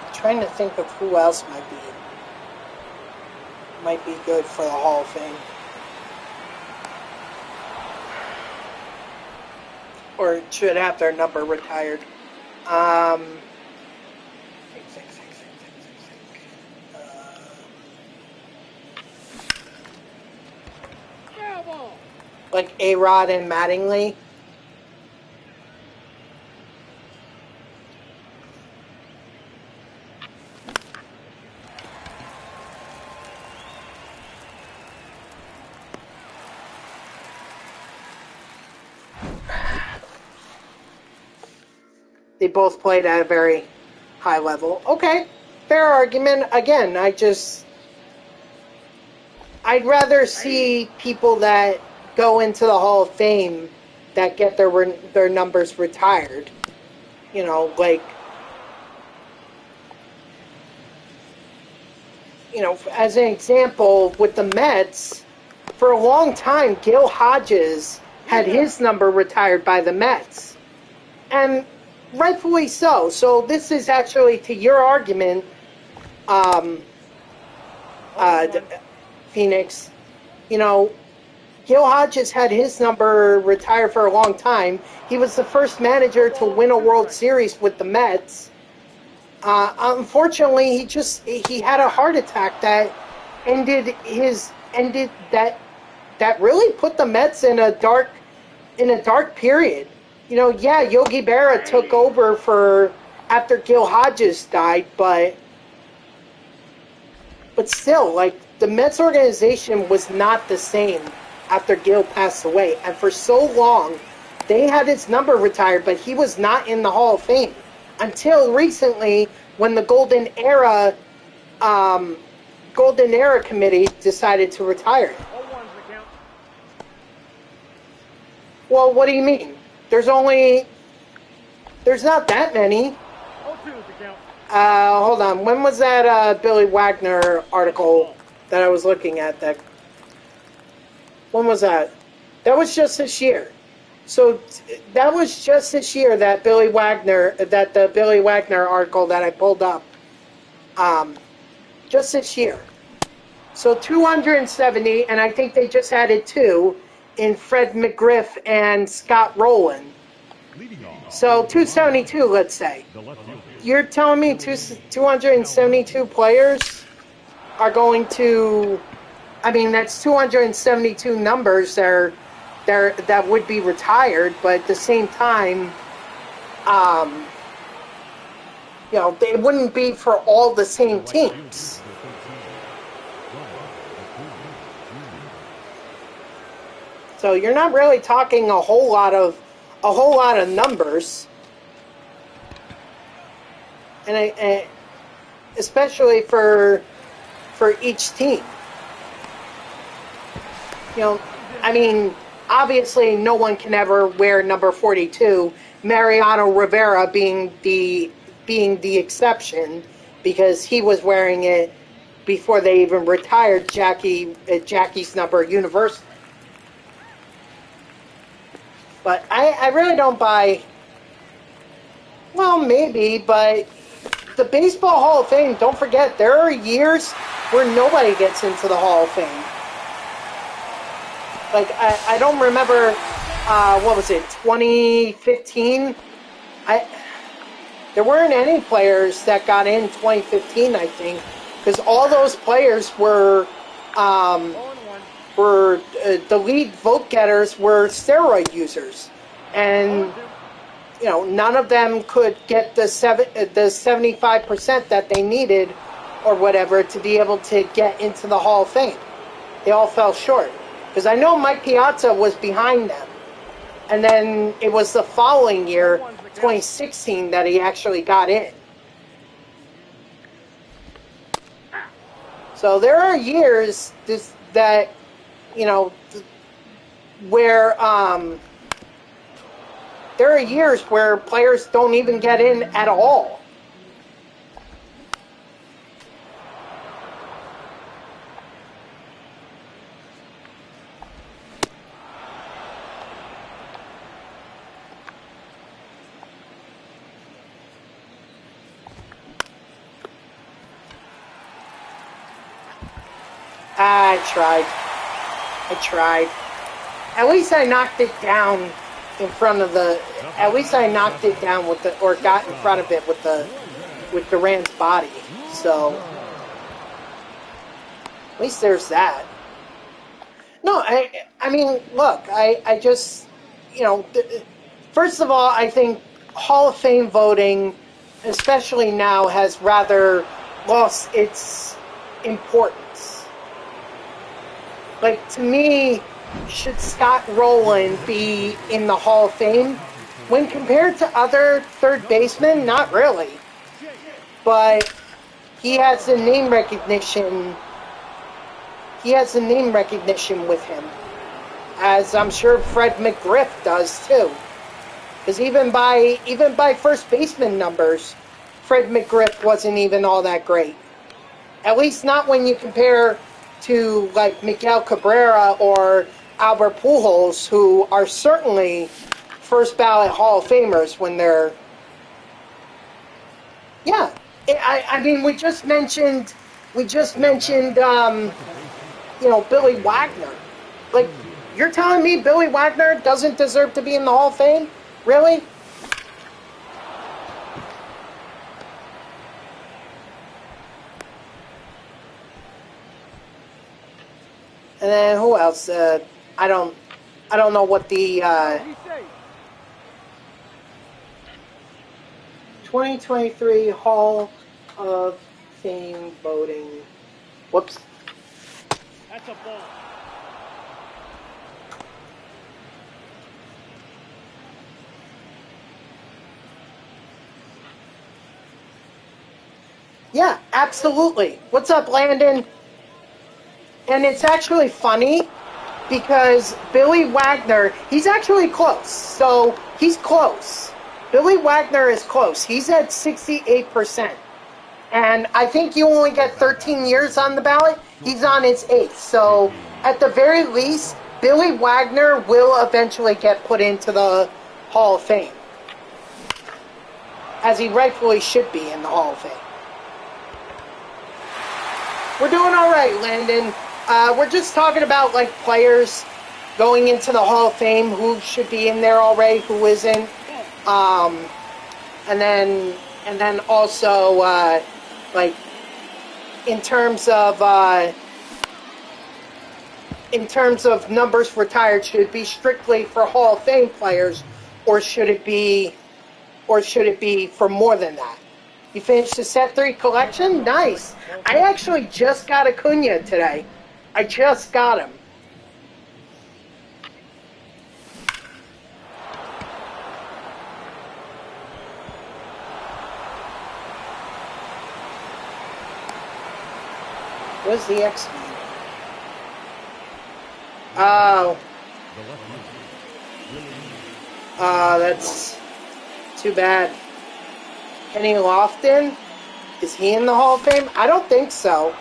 I'm trying to think of who else might be good for the Hall of Fame. Or should have their number retired. Like A-Rod and Mattingly. They both played at a very high level. Okay, fair argument. Again, I'd rather see people that go into the Hall of Fame that get their numbers retired. You know, as an example, with the Mets, for a long time, Gil Hodges had his number retired by the Mets. And rightfully so. So this is actually, to your argument, Phoenix, Gil Hodges had his number retired for a long time. He was the first manager to win a World Series with the Mets. Unfortunately, he had a heart attack that that really put the Mets in a dark period. Yogi Berra took over after Gil Hodges died, but still, the Mets organization was not the same after Gil passed away. And for so long, they had his number retired, but he was not in the Hall of Fame until recently when the Golden Era Committee decided to retire it. All ones the count. Well, what do you mean? There's not that many. All twos the count. Hold on. When was that Billy Wagner article that I was looking at? When was that? That was just this year. So that was just this year that the Billy Wagner article that I pulled up. Just this year. So 270, and I think they just added 2 in Fred McGriff and Scott Rowland. So 272, let's say. You're telling me 272 players are going to... I mean, that's 272 numbers that would be retired, but at the same time, they wouldn't be for all the same teams. So you're not really talking a whole lot of numbers, and especially for each team. I mean, obviously, no one can ever wear number 42. Mariano Rivera being the exception, because he was wearing it before they even retired Jackie's number universally. But I really don't buy... Well, maybe, but the Baseball Hall of Fame, don't forget, there are years where nobody gets into the Hall of Fame. Like, I don't remember, what was it, 2015? There weren't any players that got in 2015, I think, because all those players were the lead vote getters were steroid users, and none of them could get the 75% that they needed or whatever to be able to get into the Hall of Fame. They all fell short, because I know Mike Piazza was behind them, and then it was the following year, 2016, that he actually got in. So there are years that where there are years where players don't even get in at all. I tried. At least I knocked it down in front of the... At least I knocked it down with the... Or got in front of it with Durant's body. So... At least there's that. No, I mean, look, I just... First of all, I think Hall of Fame voting, especially now, has rather lost its importance. Like, to me, should Scott Rowland be in the Hall of Fame? When compared to other third basemen, not really. But he has the name recognition. He has the name recognition with him, as I'm sure Fred McGriff does too. Because even by first baseman numbers, Fred McGriff wasn't even all that great. At least not when you compare to like Miguel Cabrera or Albert Pujols, who are certainly first ballot Hall of Famers when they're... Yeah, I mean, we just mentioned Billy Wagner. Like, you're telling me Billy Wagner doesn't deserve to be in the Hall of Fame? Really? And then who else? I don't know what the 2023 Hall of Fame voting. Whoops. That's a ball. Yeah, absolutely. What's up, Landon? And it's actually funny because Billy Wagner, he's actually close. So he's close. Billy Wagner is close. He's at 68%. And I think you only get 13 years on the ballot. He's on his 8th. So at the very least, Billy Wagner will eventually get put into the Hall of Fame, as he rightfully should be in the Hall of Fame. We're doing all right, Landon. We're just talking about like players going into the Hall of Fame, who should be in there already, who isn't, and then also like in terms of numbers retired, should it be strictly for Hall of Fame players, or should it be for more than that? You finished the set 3 collection? Nice. I actually just got Acuna today. I just got him. What's the X mean? Oh. That's too bad. Kenny Lofton? Is he in the Hall of Fame? I don't think so.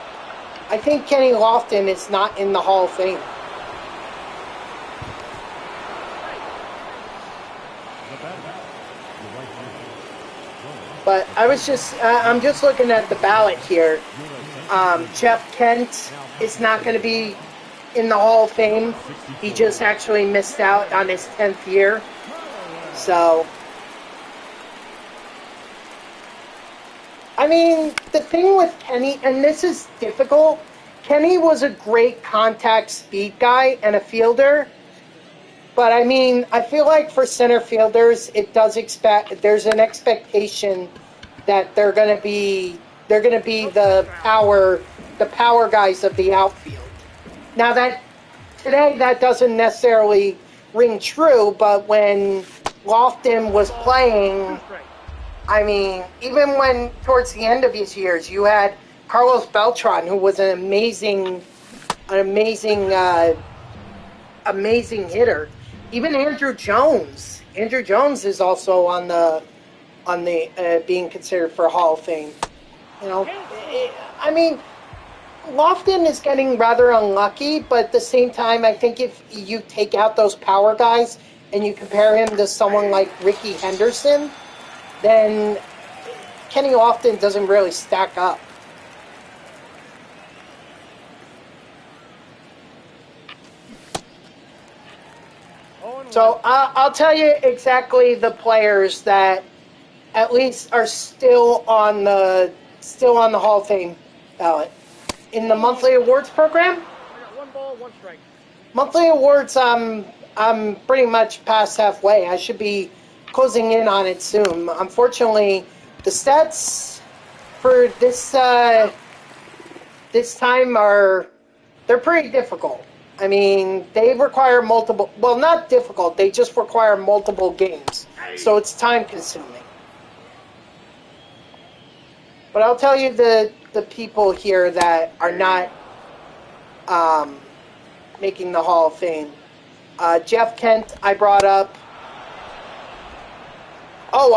I think Kenny Lofton is not in the Hall of Fame. But I'm just looking at the ballot here. Jeff Kent is not going to be in the Hall of Fame. He just actually missed out on his 10th year. So, I mean, the thing with Kenny, and this is difficult, Kenny was a great contact speed guy and a fielder. But I mean, I feel like for center fielders, there's an expectation that they're going to be the power guys of the outfield. Now today that doesn't necessarily ring true, but when Lofton was playing, I mean, even when towards the end of his years, you had Carlos Beltran, who was an amazing hitter. Even Andrew Jones. Andrew Jones is also on the being considered for Hall of Fame. You know, I mean, Lofton is getting rather unlucky, but at the same time, I think if you take out those power guys and you compare him to someone like Ricky Henderson, then Kenny Lofton doesn't really stack up. So I'll tell you exactly the players that at least are still on the Hall of Fame ballot. In the monthly awards program? I got 1 ball, 1 strike. Monthly awards, I'm pretty much past halfway. I should be closing in on it soon. Unfortunately, the stats for this time they're pretty difficult. I mean, they require multiple, well, not difficult, they just require multiple games. So it's time consuming. But I'll tell you the people here that are not making the Hall of Fame. Jeff Kent, I brought up. Oh,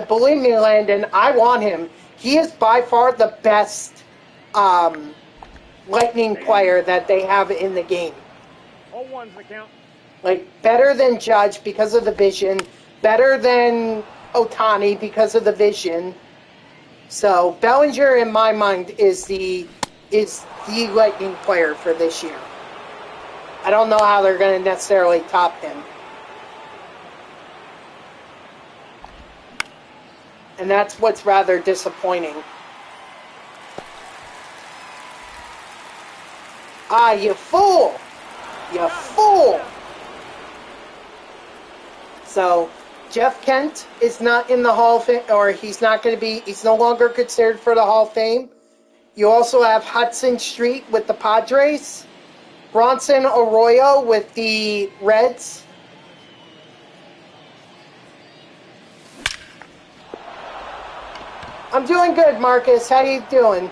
believe me, Landon, I want him. He is by far the best Lightning player that they have in the game. All ones the count. Like, better than Judge because of the vision, better than Ohtani because of the vision. So Bellinger, in my mind, is the Lightning player for this year. I don't know how they're going to necessarily top him. And that's what's rather disappointing. Ah, you fool! You fool! So, Jeff Kent is not in the Hall of Fame, or he's no longer considered for the Hall of Fame. You also have Hudson Street with the Padres, Bronson Arroyo with the Reds, I'm doing good, Marcus. How you doing?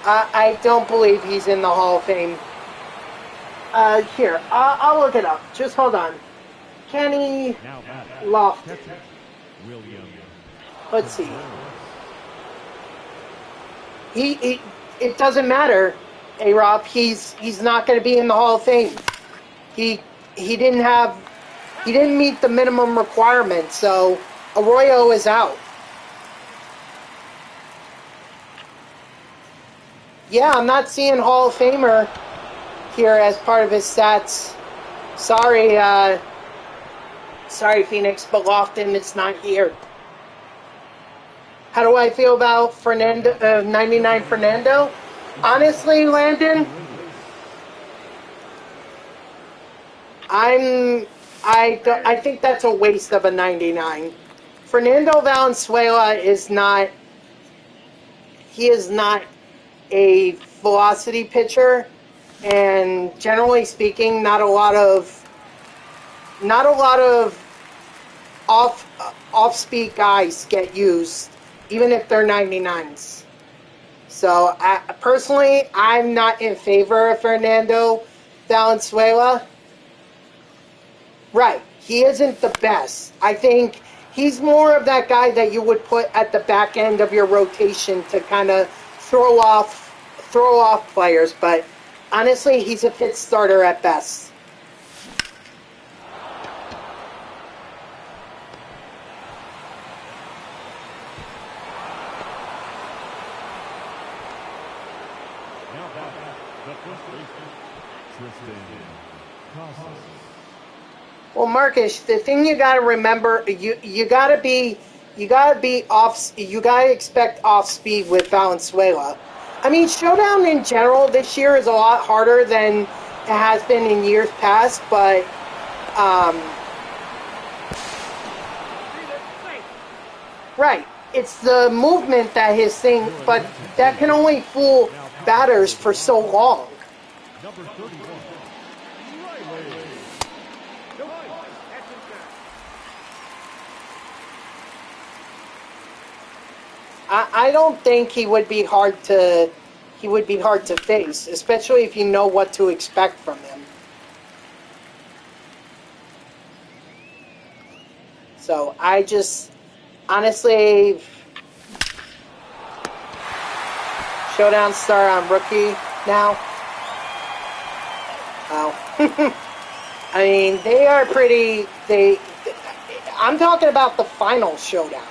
I don't believe he's in the Hall of Fame. Here, I'll look it up. Just hold on. Kenny Now batting, Lofton. catcher, William. Let's see. It doesn't matter, A-Rob. He's not going to be in the Hall of Fame. He didn't meet the minimum requirement, so Arroyo is out. Yeah, I'm not seeing Hall of Famer here as part of his stats. Sorry, Phoenix, but Lofton is not here. How do I feel about Fernando, 99 Fernando? Honestly, Landon, I think that's a waste of a 99. Fernando Valenzuela is not a velocity pitcher, and generally speaking, not a lot of off-speed guys get used, even if they're 99s. So, personally, I'm not in favor of Fernando Valenzuela. Right, he isn't the best. I think he's more of that guy that you would put at the back end of your rotation to kind of throw off players, but honestly, he's a fifth starter at best. Well, Marcus, the thing you got to remember, you got to expect off speed with Valenzuela. I mean, Showdown in general this year is a lot harder than it has been in years past, but right, it's the movement that his thing, but that can only fool batters for so long. Number 31. I don't think he would be hard to face, especially if you know what to expect from him. So I just honestly, Showdown star on rookie now. Oh. I mean, they are pretty. I'm talking about the final showdowns.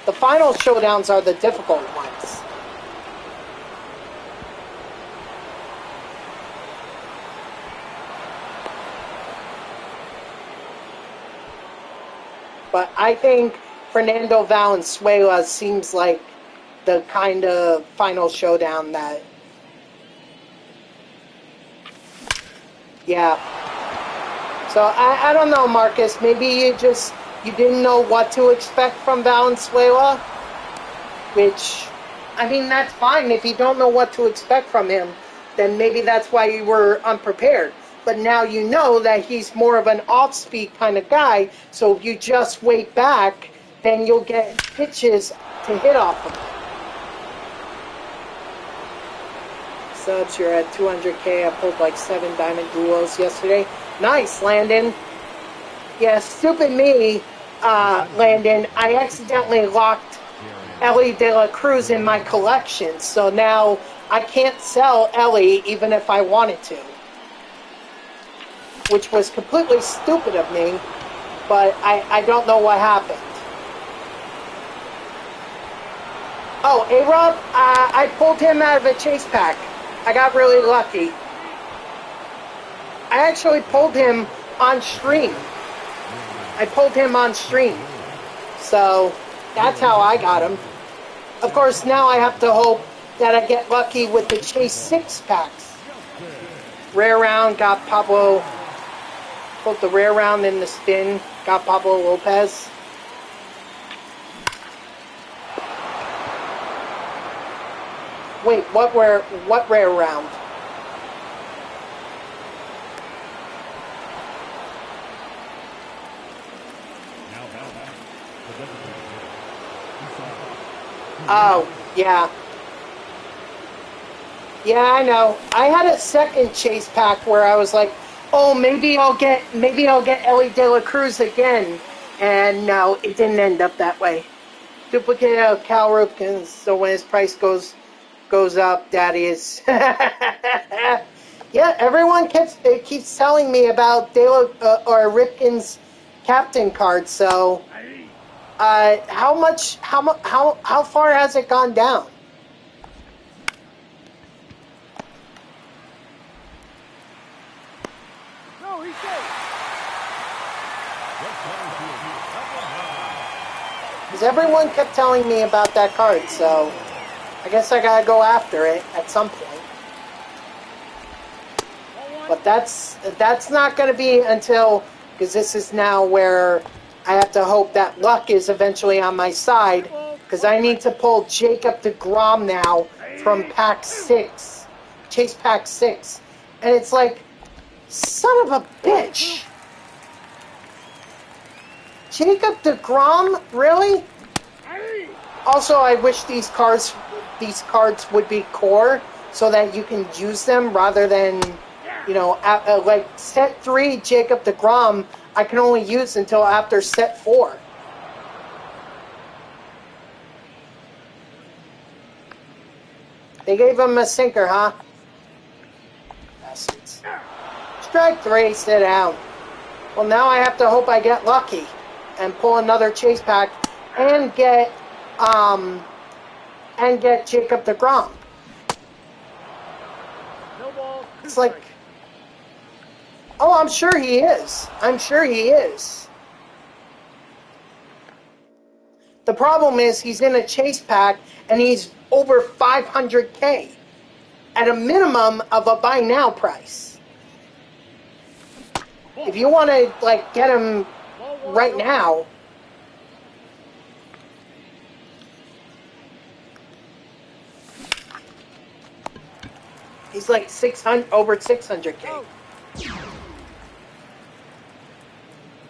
The final showdowns are the difficult ones. But I think Fernando Valenzuela seems like the kind of final showdown that... Yeah. So, I don't know, Marcus. Maybe you didn't know what to expect from Valenzuela. Which, I mean, that's fine. If you don't know what to expect from him, then maybe that's why you were unprepared. But now you know that he's more of an off-speed kind of guy, so if you just wait back, then you'll get pitches to hit off of him. Subs, you're at 200K. I pulled like 7 diamond duos yesterday. Nice, Landon. Yeah, stupid me, Landon. I accidentally locked Ellie De La Cruz in my collection, so now I can't sell Ellie even if I wanted to. Which was completely stupid of me, but I don't know what happened. Oh, A-Rob, I pulled him out of a chase pack. I got really lucky. I actually pulled him on stream. I pulled him on stream. So, that's how I got him. Of course, now I have to hope that I get lucky with the Chase 6 packs. Rare round, got Pablo. Pulled the rare round in the spin, got Pablo Lopez. Wait, what rare round? Oh, yeah. Yeah, I know. I had a second chase pack where I was like, oh, maybe I'll get Ellie De La Cruz again. And no, it didn't end up that way. Duplicate of Cal Ripken, so when his price goes up, that is. Yeah, everyone keeps telling me about or Ripken's captain card. So, how far has it gone down? No, he's safe. Because everyone kept telling me about that card, so I guess I gotta go after it at some point. But that's not gonna be until, because this is now where I have to hope that luck is eventually on my side, because I need to pull Jacob deGrom now from Pack 6, Chase Pack 6. And it's like, son of a bitch! Jacob deGrom? Really? Also, I wish these cards would be core so that you can use them rather than, like set 3 Jacob deGrom, I can only use until after set 4. They gave him a sinker, huh? Bastards. Strike 3, sit down. Well, now I have to hope I get lucky and pull another chase pack and get Jacob deGrom. No ball. It's like, oh, I'm sure he is. I'm sure he is. The problem is he's in a chase pack and he's over 500K at a minimum of a buy now price. If you want to like get him right now, he's like over 600K.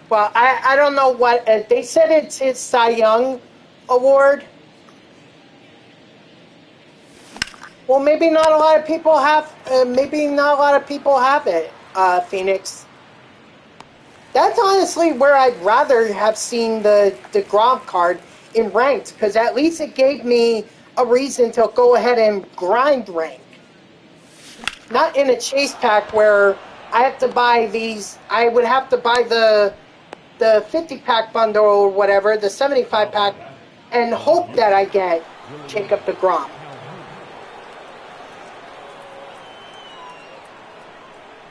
Well, I don't know what they said. It's his Cy Young award. Well, maybe not a lot of people have. Maybe not a lot of people have it. Phoenix. That's honestly where I'd rather have seen the deGrom card in ranked, because at least it gave me a reason to go ahead and grind rank. Not in a chase pack where I have to buy these. I would have to buy the 50-pack bundle or whatever, the 75-pack, and hope that I get Jacob deGrom.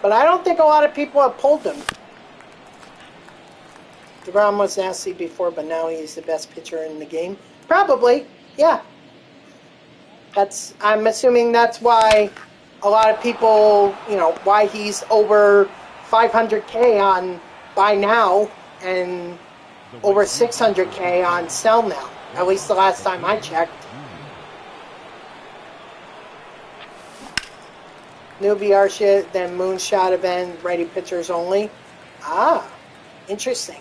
But I don't think a lot of people have pulled him. deGrom was nasty before, but now he's the best pitcher in the game. Probably, yeah. I'm assuming that's why a lot of people, why he's over 500K on buy now and over 600K on sell now. At least the last time I checked. New VR shit, then moonshot event, ready pitchers only. Ah, interesting.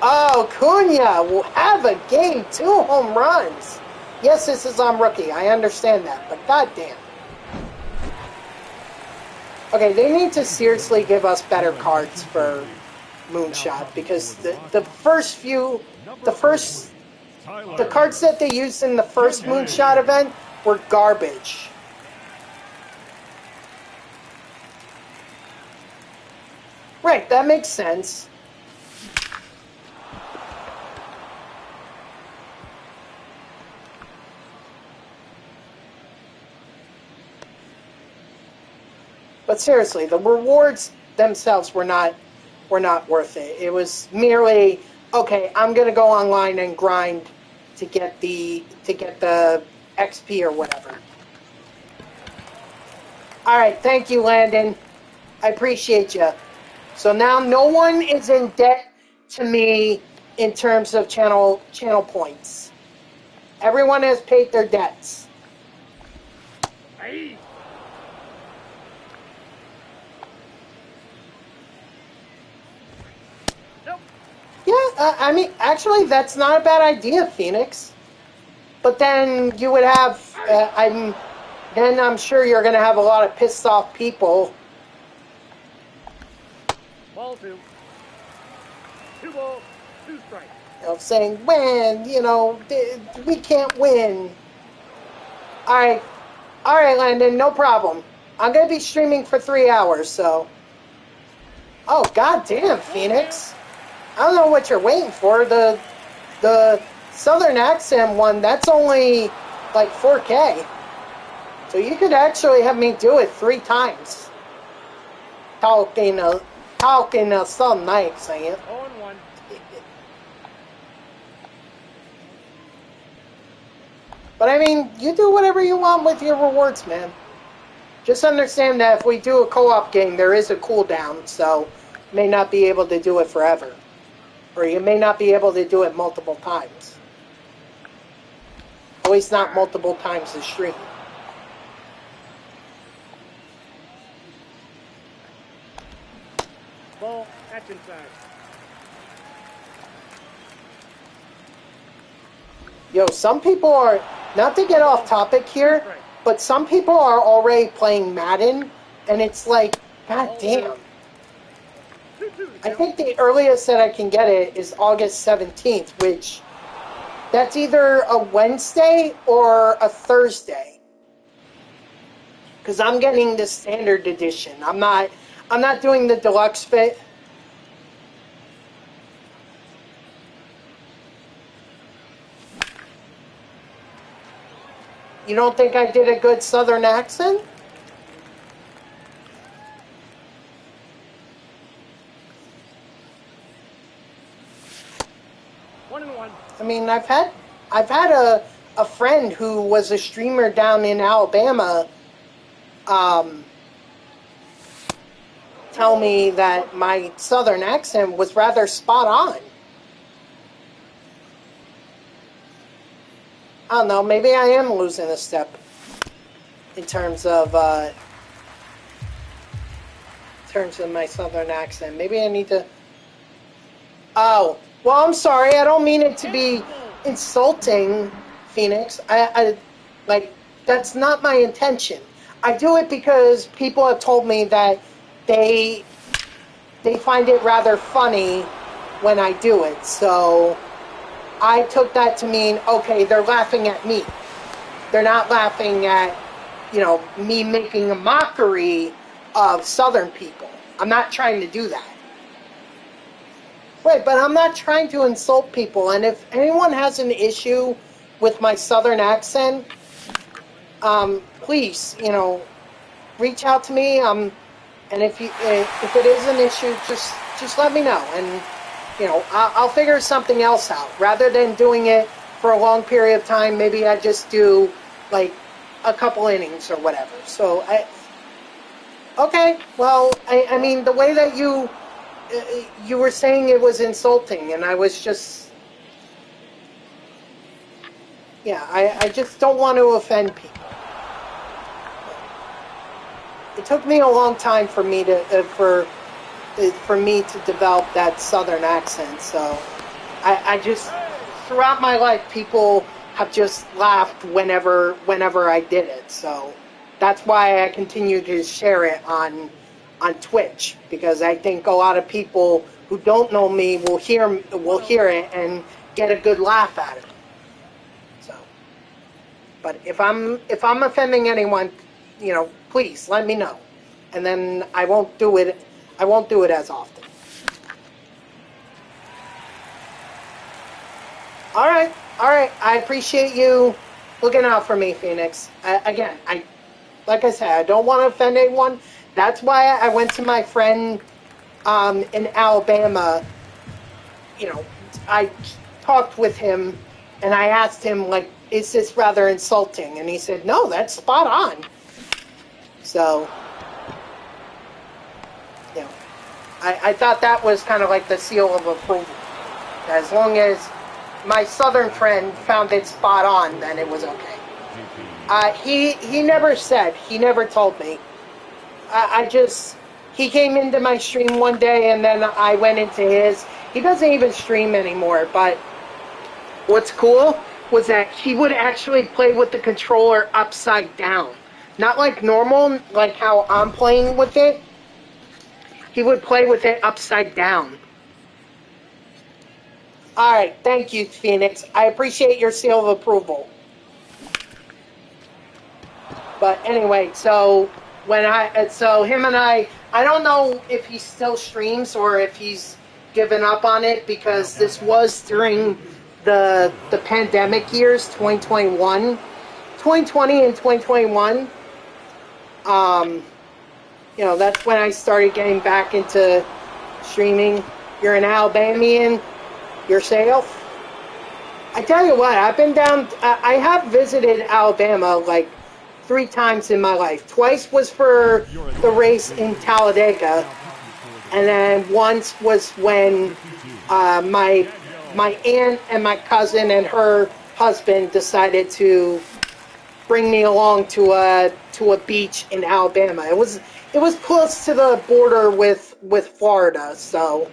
Oh, Cunha will have a game, 2 home runs. Yes, this is on rookie. I understand that, but goddamn. Okay, they need to seriously give us better cards for Moonshot, because the cards that they used in the first Moonshot event were garbage. Right, that makes sense. But seriously, the rewards themselves were not worth it. It was merely, okay, I'm gonna go online and grind to get the XP or whatever. All right, thank you, Landon. I appreciate you. So now no one is in debt to me in terms of channel points. Everyone has paid their debts. Hey. Yeah, I mean, actually, that's not a bad idea, Phoenix. But then you would have, then I'm sure you're going to have a lot of pissed off people. Ball 2. 2 balls, 2 strikes. Saying, "Win, we can't win." All right, Landon, no problem. I'm going to be streaming for 3 hours, so. Oh, goddamn, Phoenix. I don't know what you're waiting for. The Southern accent one, that's only like 4K. So you could actually have me do it 3 times. Talking a Southern accent. 0-1. But I mean, you do whatever you want with your rewards, man. Just understand that if we do a co-op game, there is a cooldown, so you may not be able to do it forever. Or you may not be able to do it multiple times. At least not multiple times a stream. Ball, that's inside. Yo, some people are, not to get off topic here, but some people are already playing Madden, and it's like, god damn. 2-2. I think the earliest that I can get it is August 17th, which, that's either a Wednesday or a Thursday. Because I'm getting the standard edition. I'm not doing the deluxe fit. You don't think I did a good Southern accent? I mean, I've had a friend who was a streamer down in Alabama tell me that my Southern accent was rather spot on. I don't know, maybe I am losing a step in terms of my Southern accent. Maybe I need to... Oh, well, I'm sorry. I don't mean it to be insulting, Phoenix. I that's not my intention. I do it because people have told me that they find it rather funny when I do it. So I took that to mean, okay, they're laughing at me. They're not laughing at, me making a mockery of Southern people. I'm not trying to do that. Right, but I'm not trying to insult people. And if anyone has an issue with my Southern accent, please, reach out to me. And if it is an issue, just let me know. And, I'll figure something else out. Rather than doing it for a long period of time, maybe I just do, like, a couple innings or whatever. So, okay, well, I mean, the way that you were saying it was insulting, and I was just... Yeah, I just don't want to offend people. It took me a long time for me to develop that Southern accent, so I just... Throughout my life, people have just laughed whenever I did it, so that's why I continue to share it on Twitch, because I think a lot of people who don't know me will hear it and get a good laugh at it. So, but if I'm offending anyone, please let me know, and then I won't do it as often. All right. I appreciate you looking out for me, Phoenix. Again, like I said, I don't want to offend anyone. That's why I went to my friend in Alabama. I talked with him, and I asked him, like, is this rather insulting? And he said, no, that's spot on. So, I thought that was kind of like the seal of approval. As long as my Southern friend found it spot on, then it was okay. He never said, he never told me. He came into my stream one day, and then I went into his, He doesn't even stream anymore, but what's cool was that he would actually play with the controller upside down. Not like normal, like how I'm playing with it. He would play with it upside down. Alright, thank you, Phoenix. I appreciate your seal of approval. But anyway, so him and I don't know if he still streams or if he's given up on it, because this was during the pandemic years, 2020 and 2021. That's when I started getting back into streaming. You're an Alabamian yourself? I tell you what, I've been down, I have visited Alabama like 3 times in my life. Twice was for the race in Talladega, and then once was when my aunt and my cousin and her husband decided to bring me along to a beach in Alabama. It was close to the border with Florida, so.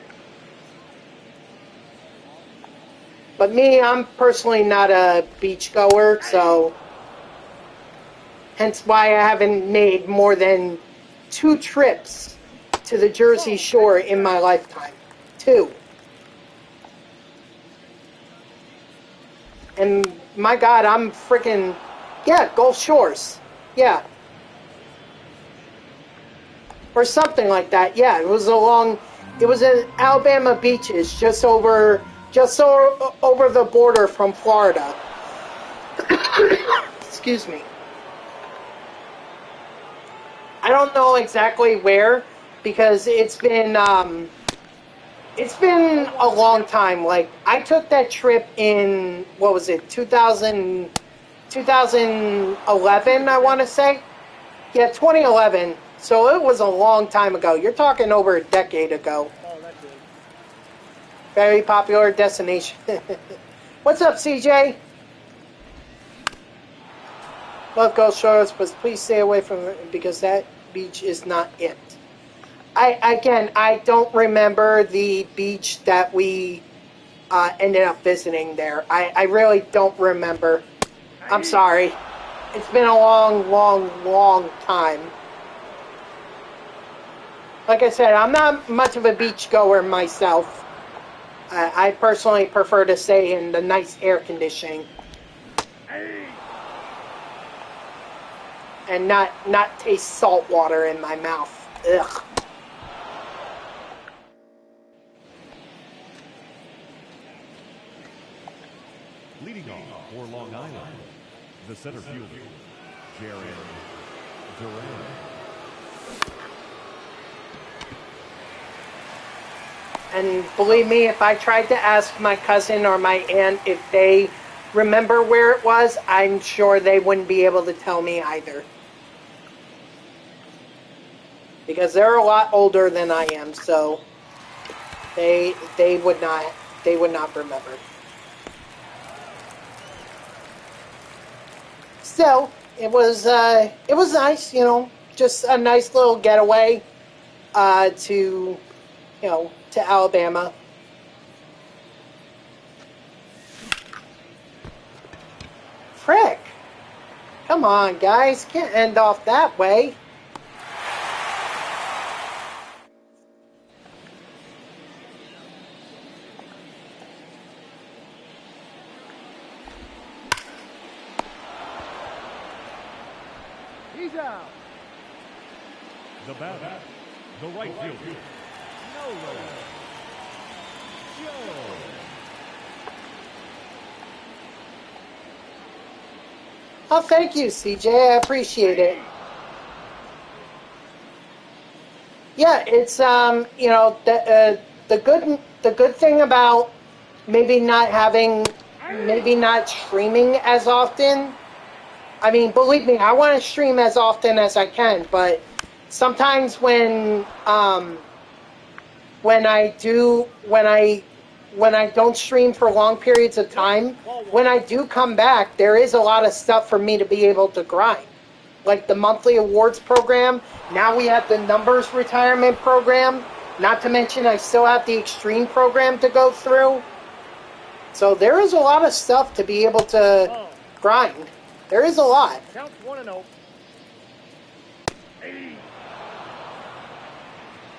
But me, I'm personally not a beach goer, so hence why I haven't made more than 2 trips to the Jersey Shore in my lifetime. 2. And my God, I'm freaking, yeah, Gulf Shores. Yeah. Or something like that. Yeah, it was in Alabama beaches, just over the border from Florida. Excuse me. I don't know exactly where, because it's been a long time. Like, I took that trip in, what was it, 2011, I want to say? Yeah, 2011. So it was a long time ago. You're talking over a decade ago. Oh, that's it. Very popular destination. What's up, CJ? Love Gulf Shores, but please stay away from it because that beach is not it. I don't remember the beach that we ended up visiting there. I really don't remember. I'm sorry. It's been a long, long, long time. Like I said, I'm not much of a beach goer myself. I personally prefer to stay in the nice air conditioning. And not taste salt water in my mouth. Ugh. Leading off for Long Island, the center fielder, Jared Duran. And believe me, if I tried to ask my cousin or my aunt if they remember where it was, I'm sure they wouldn't be able to tell me either. Because they're a lot older than I am, so they would not remember. Still, it was nice, just a nice little getaway to Alabama. Frick! Come on, guys, can't end off that way. He's out. The batter, the right fielder, Nolan Jones. Oh, thank you, CJ. I appreciate it. Yeah, it's the good thing about maybe not streaming as often. I mean, believe me, I want to stream as often as I can, but sometimes when I don't stream for long periods of time, when I do come back, there is a lot of stuff for me to be able to grind. Like the monthly awards program. Now we have the numbers retirement program. Not to mention I still have the Extreme program to go through. So there is a lot of stuff to be able to grind. There is a lot. Count 1-0.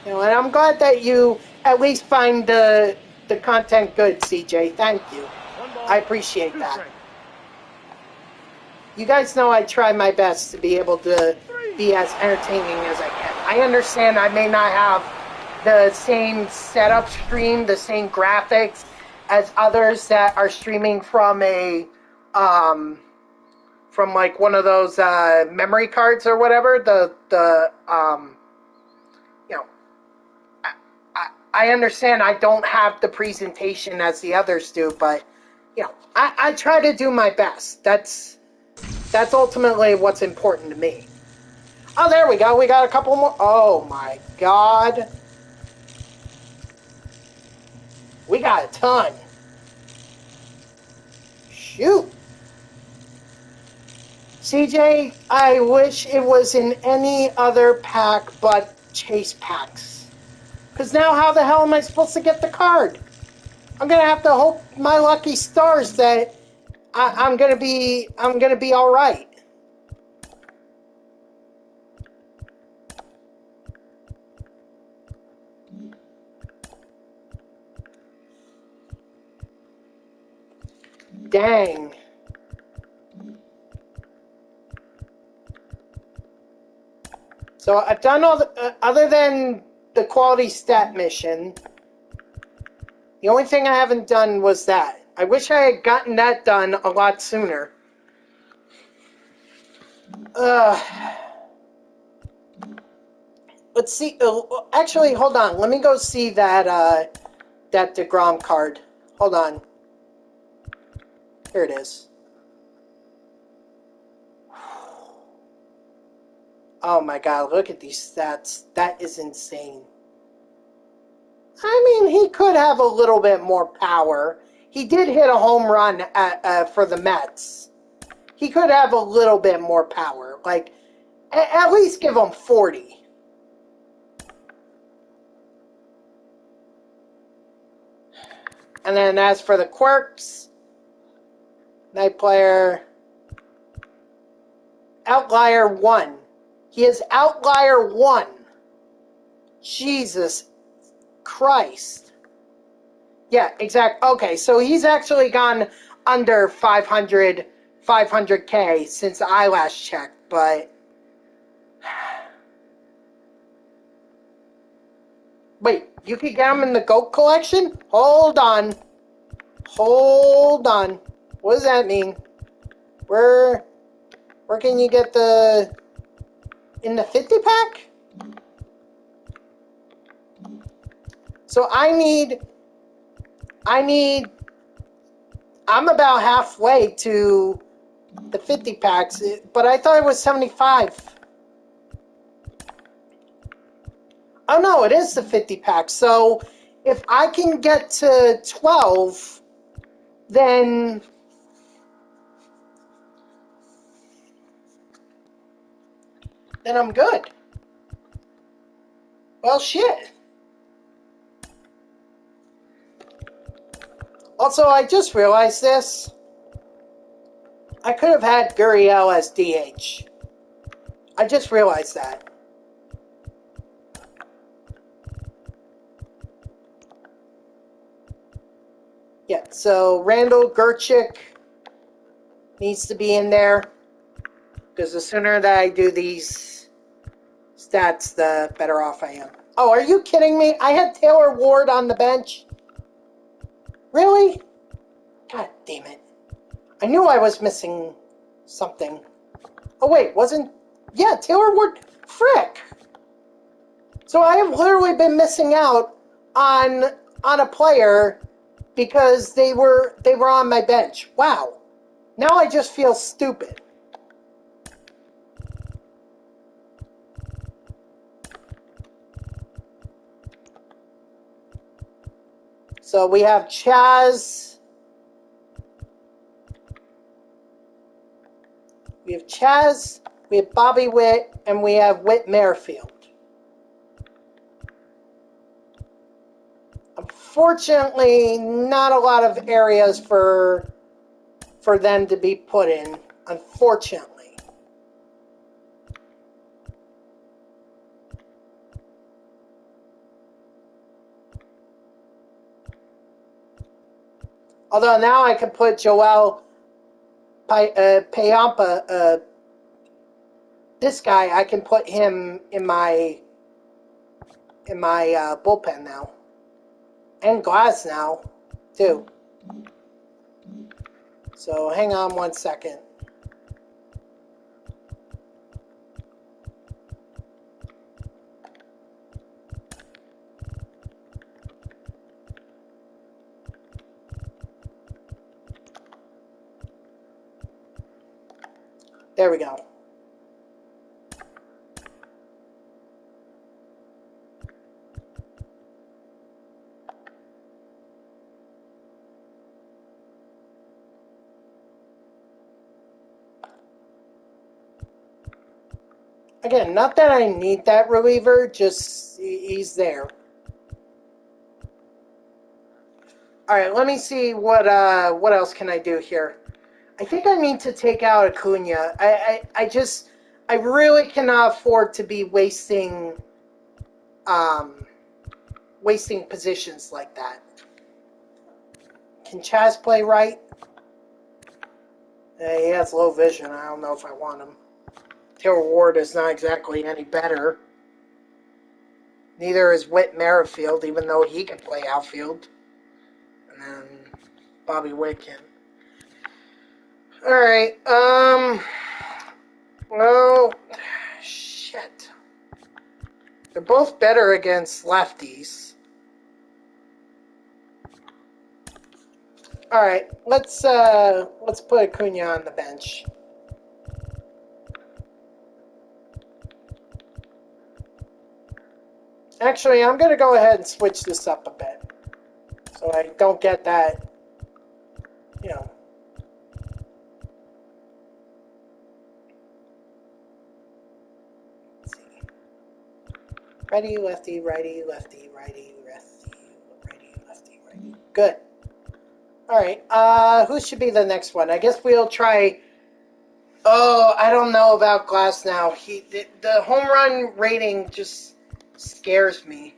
You know, and I'm glad that you at least find the content good, CJ. Thank you. I appreciate that. You guys know I try my best to be able to be as entertaining as I can. I understand I may not have the same setup stream, the same graphics as others that are streaming from a from like one of those memory cards or whatever. You know, I understand I don't have the presentation as the others do, but you know, I try to do my best. That's ultimately what's important to me. Oh, there we go. We got a couple more. Oh my God. We got a ton. Shoot. CJ, I wish it was in any other pack but chase packs. Because now how the hell am I supposed to get the card? I'm going to have to hope my lucky stars that I'm going to be all right. Dang. So I've done all the, other than the quality stat mission, the only thing I haven't done was that. I wish I had gotten that done a lot sooner. Let's see. Actually, hold on. Let me go see that that DeGrom card. Hold on. Here it is. Oh my God! Look at these stats. That is insane. I mean, he could have a little bit more power. He did hit a home run for the Mets. He could have a little bit more power. Like, at least give him 40. And then as for the quirks, Night Player, Outlier 1. He is Outlier 1. Jesus Christ. Yeah, exact. Okay, so he's actually gone under 500K since I last checked, but wait, you could get him in the GOAT collection? Hold on. Hold on. What does that mean? Where can you get in the 50 pack? So I'm about halfway to the 50 packs, but I thought it was 75. Oh no, it is the 50 pack. So if I can get to 12, then I'm good. Well, shit. Also, I just realized this. I could have had Gurriel as DH. I just realized that. Yeah, so Randall Gerchik needs to be in there. Because the sooner that I do these stats, the better off I am. Oh, are you kidding me? I had Taylor Ward on the bench. Really? God damn it. I knew I was missing something. Oh, wait, wasn't... Yeah, Taylor Ward... Frick! So I have literally been missing out on a player because they were on my bench. Wow. Now I just feel stupid. So we have Chaz. We have Chaz, we have Bobby Witt, and we have Whit Merrifield. unfortunately, not a lot of areas for them to be put in, unfortunately. Although now I can put Joel Payampa, this guy, I can put him in my bullpen now. And Glass now, too. So hang on one second. There we go. Again, not that I need that reliever, just he's there. All right, let me see what else can I do here. I think I need to take out Acuna. I really cannot afford to be wasting positions like that. Can Chaz play right? He has low vision. I don't know if I want him. Taylor Ward is not exactly any better. Neither is Whit Merrifield, even though he can play outfield. And then Bobby Witt can. Alright, well, shit. They're both better against lefties. Alright, let's put Acuna on the bench. Actually, I'm going to go ahead and switch this up a bit. So I don't get that, you know. Let's see. Righty, lefty, righty, lefty, righty, lefty, righty, lefty, righty. Good. Alright, who should be the next one? I guess we'll try... Oh, I don't know about Glass now. The home run rating just scares me.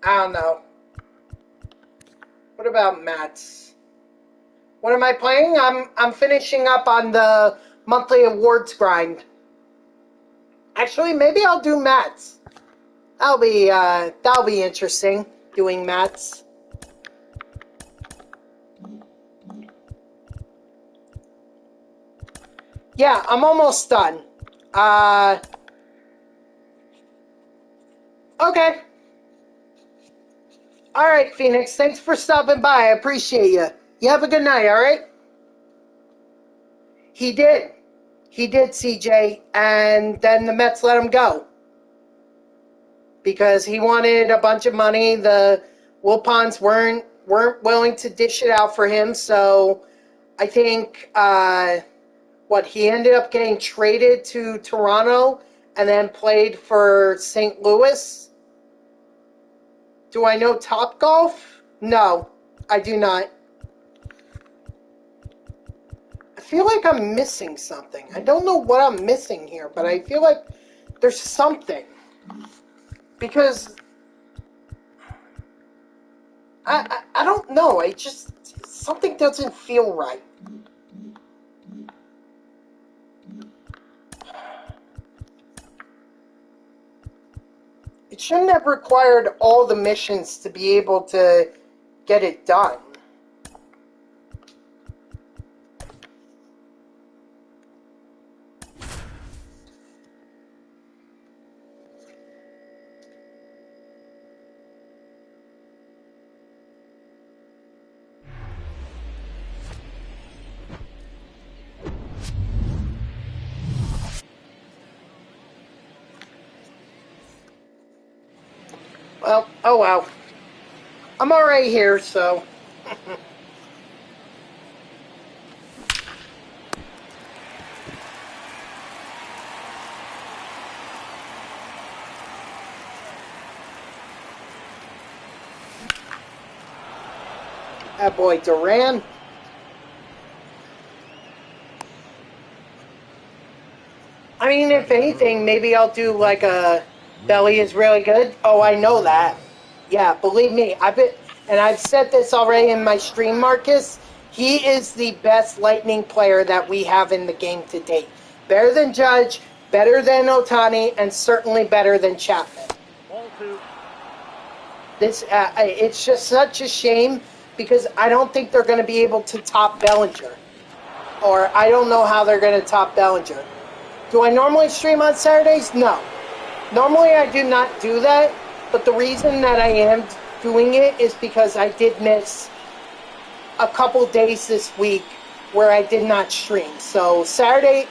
I don't know. What about Mats? What am I playing? I'm finishing up on the monthly awards grind. Actually, maybe I'll do Mats. That'll be interesting, doing Mats. Yeah, I'm almost done. Okay. Alright, Phoenix, thanks for stopping by. I appreciate you. You have a good night, alright? He did. He did, CJ, and then the Mets let him go. Because he wanted a bunch of money. The Wilpons weren't willing to dish it out for him, so I think he ended up getting traded to Toronto and then played for St. Louis. Do I know Topgolf? No, I do not. I feel like I'm missing something. I don't know what I'm missing here, but I feel like there's something. Because I don't know. Something doesn't feel right. It shouldn't have required all the missions to be able to get it done. Well, oh well. I'm already here, so... That boy Duran. I mean, if anything, maybe I'll do like a Belly is really good. Oh, I know that. Yeah, believe me, I've said this already in my stream, Marcus. He is the best Lightning player that we have in the game to date. Better than Judge, better than Otani, and certainly better than Chapman. Ball 2. It's just such a shame because I don't think they're going to be able to top Bellinger. Or I don't know how they're going to top Bellinger. Do I normally stream on Saturdays? No. Normally I do not do that, but the reason that I am doing it is because I did miss a couple days this week where I did not stream. So Saturday,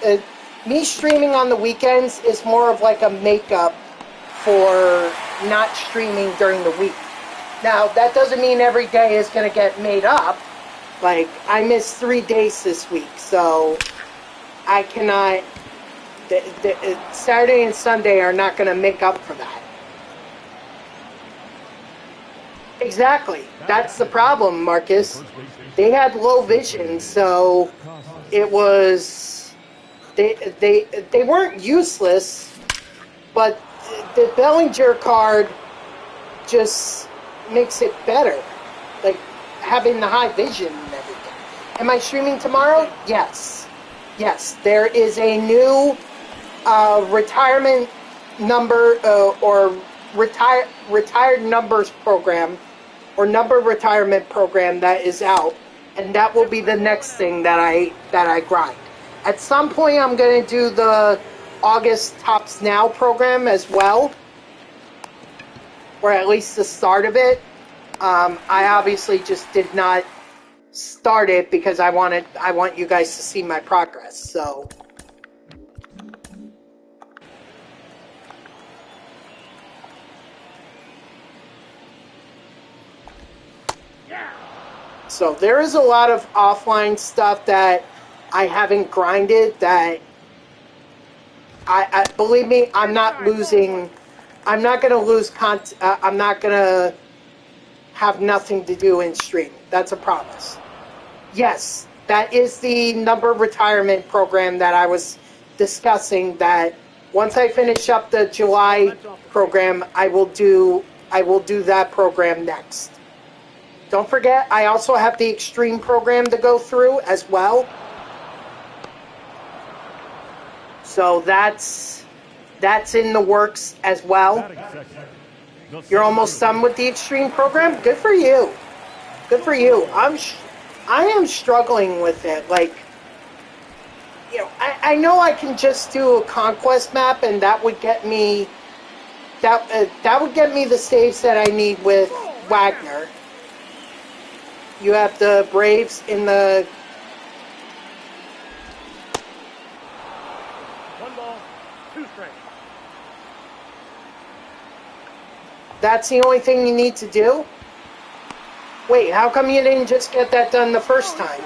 me streaming on the weekends is more of like a makeup for not streaming during the week. Now, that doesn't mean every day is going to get made up. Like, I missed 3 days this week, so I cannot... Saturday and Sunday are not going to make up for that. Exactly. That's the problem, Marcus. They had low vision, so it was... They weren't useless, but the Bellinger card just makes it better. Like, having the high vision and everything. Am I streaming tomorrow? Yes. Yes, there is a new retirement number or retired numbers program or number retirement program that is out, and that will be the next thing that I grind. At some point, I'm going to do the August Tops Now program as well, or at least the start of it. I obviously just did not start it because I want you guys to see my progress. So. So there is a lot of offline stuff that I haven't grinded that I believe me, I'm not losing. I'm not going to lose content. I'm not going to have nothing to do in stream. That's a promise. Yes, that is the number retirement program that I was discussing. That once I finish up the July program, I will do that program next. Don't forget, I also have the Extreme program to go through as well. So that's in the works as well. You're almost done with the Extreme program? Good for you. Good for you. I am struggling with it. Like, you know, I know I can just do a conquest map and that would get me that would get me the saves that I need with Wagner. You have the Braves in the... 1 ball, 2 strikes. That's the only thing you need to do? Wait, how come you didn't just get that done the first time?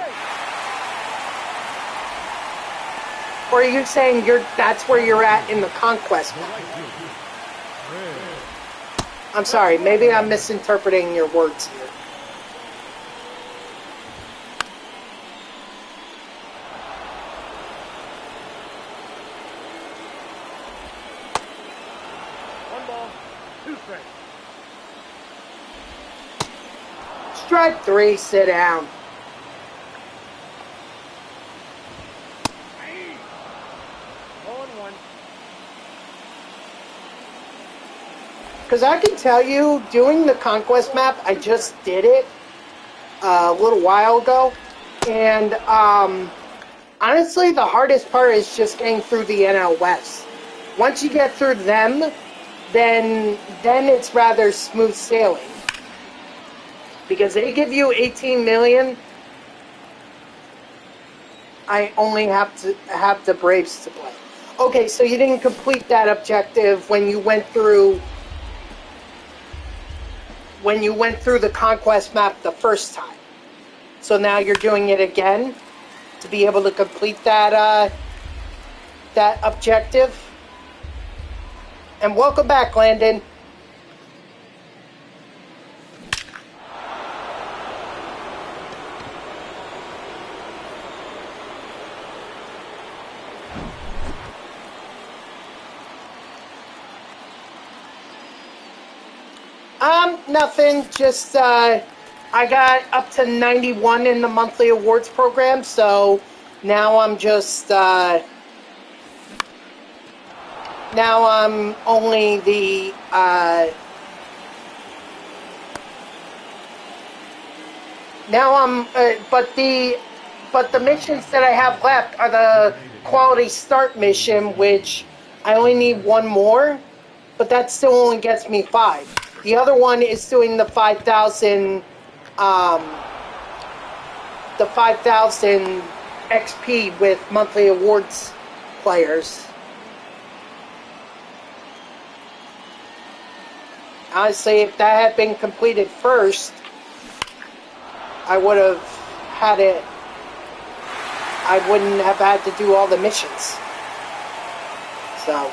Or are you saying that's where you're at in the conquest map? I'm sorry, maybe I'm misinterpreting your words here. Strike 3, sit down. Because I can tell you, doing the Conquest map, I just did it a little while ago. And honestly, the hardest part is just getting through the NL West. Once you get through them, then it's rather smooth sailing. Because they give you 18 million, I only have to have the Braves to play. Okay, so you didn't complete that objective when you went through the Conquest map the first time. So now you're doing it again to be able to complete that that objective. And welcome back, Landon. Nothing. Just, I got up to 91 in the monthly awards program, so now I'm just, now I'm only the, but the missions that I have left are the quality start mission, which I only need one more, but that still only gets me 5. The other one is doing the 5,000 XP with monthly awards players. Honestly, if that had been completed first, I would have had it. I wouldn't have had to do all the missions. So,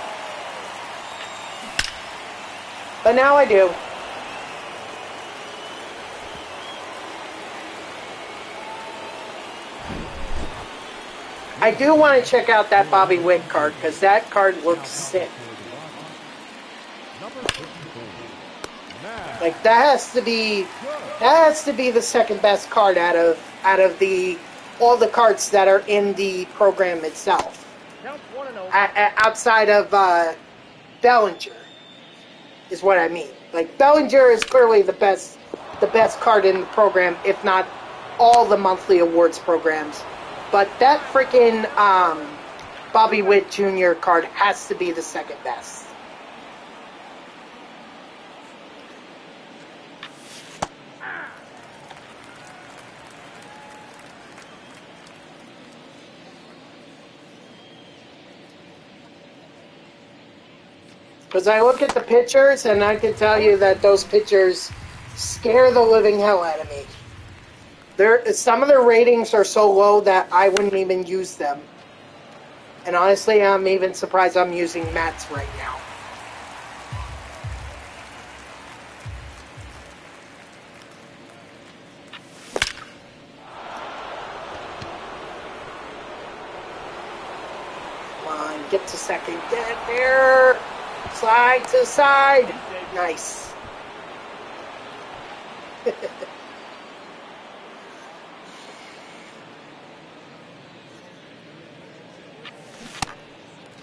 but now I do. I do want to check out that Bobby Witt card because that card looks sick. Like that has to be the second best card out of the all the cards that are in the program itself. Outside of Bellinger is what I mean. Like Bellinger is clearly the best card in the program, if not all the monthly awards programs. But that freaking Bobby Witt Jr. card has to be the second best. Because I look at the pictures, and I can tell you that those pictures scare the living hell out of me. Some of their ratings are so low that I wouldn't even use them. And honestly, I'm even surprised I'm using Matt's right now. Come on, get to second. Get there. Slide to the side. Nice.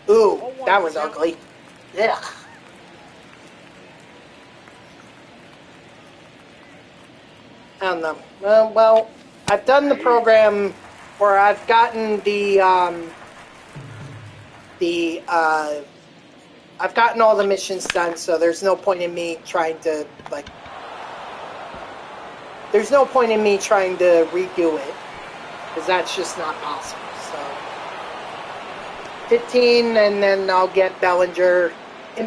Ooh, that was ugly. Yeah. I don't know. Well, I've done the program where I've gotten I've gotten all the missions done, so there's no point in me trying to there's no point in me trying to redo it, because that's just not possible. So 15, and then I'll get Bellinger. It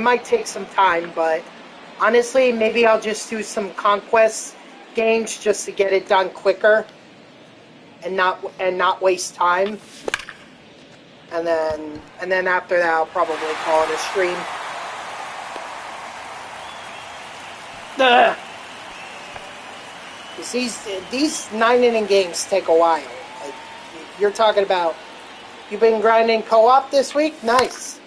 might take some time, but honestly, maybe I'll just do some conquest games just to get it done quicker and not waste time. And then after that, I'll probably call it a stream. These 9-inning games take a while. Like, you're talking about, you've been grinding co-op this week? Nice.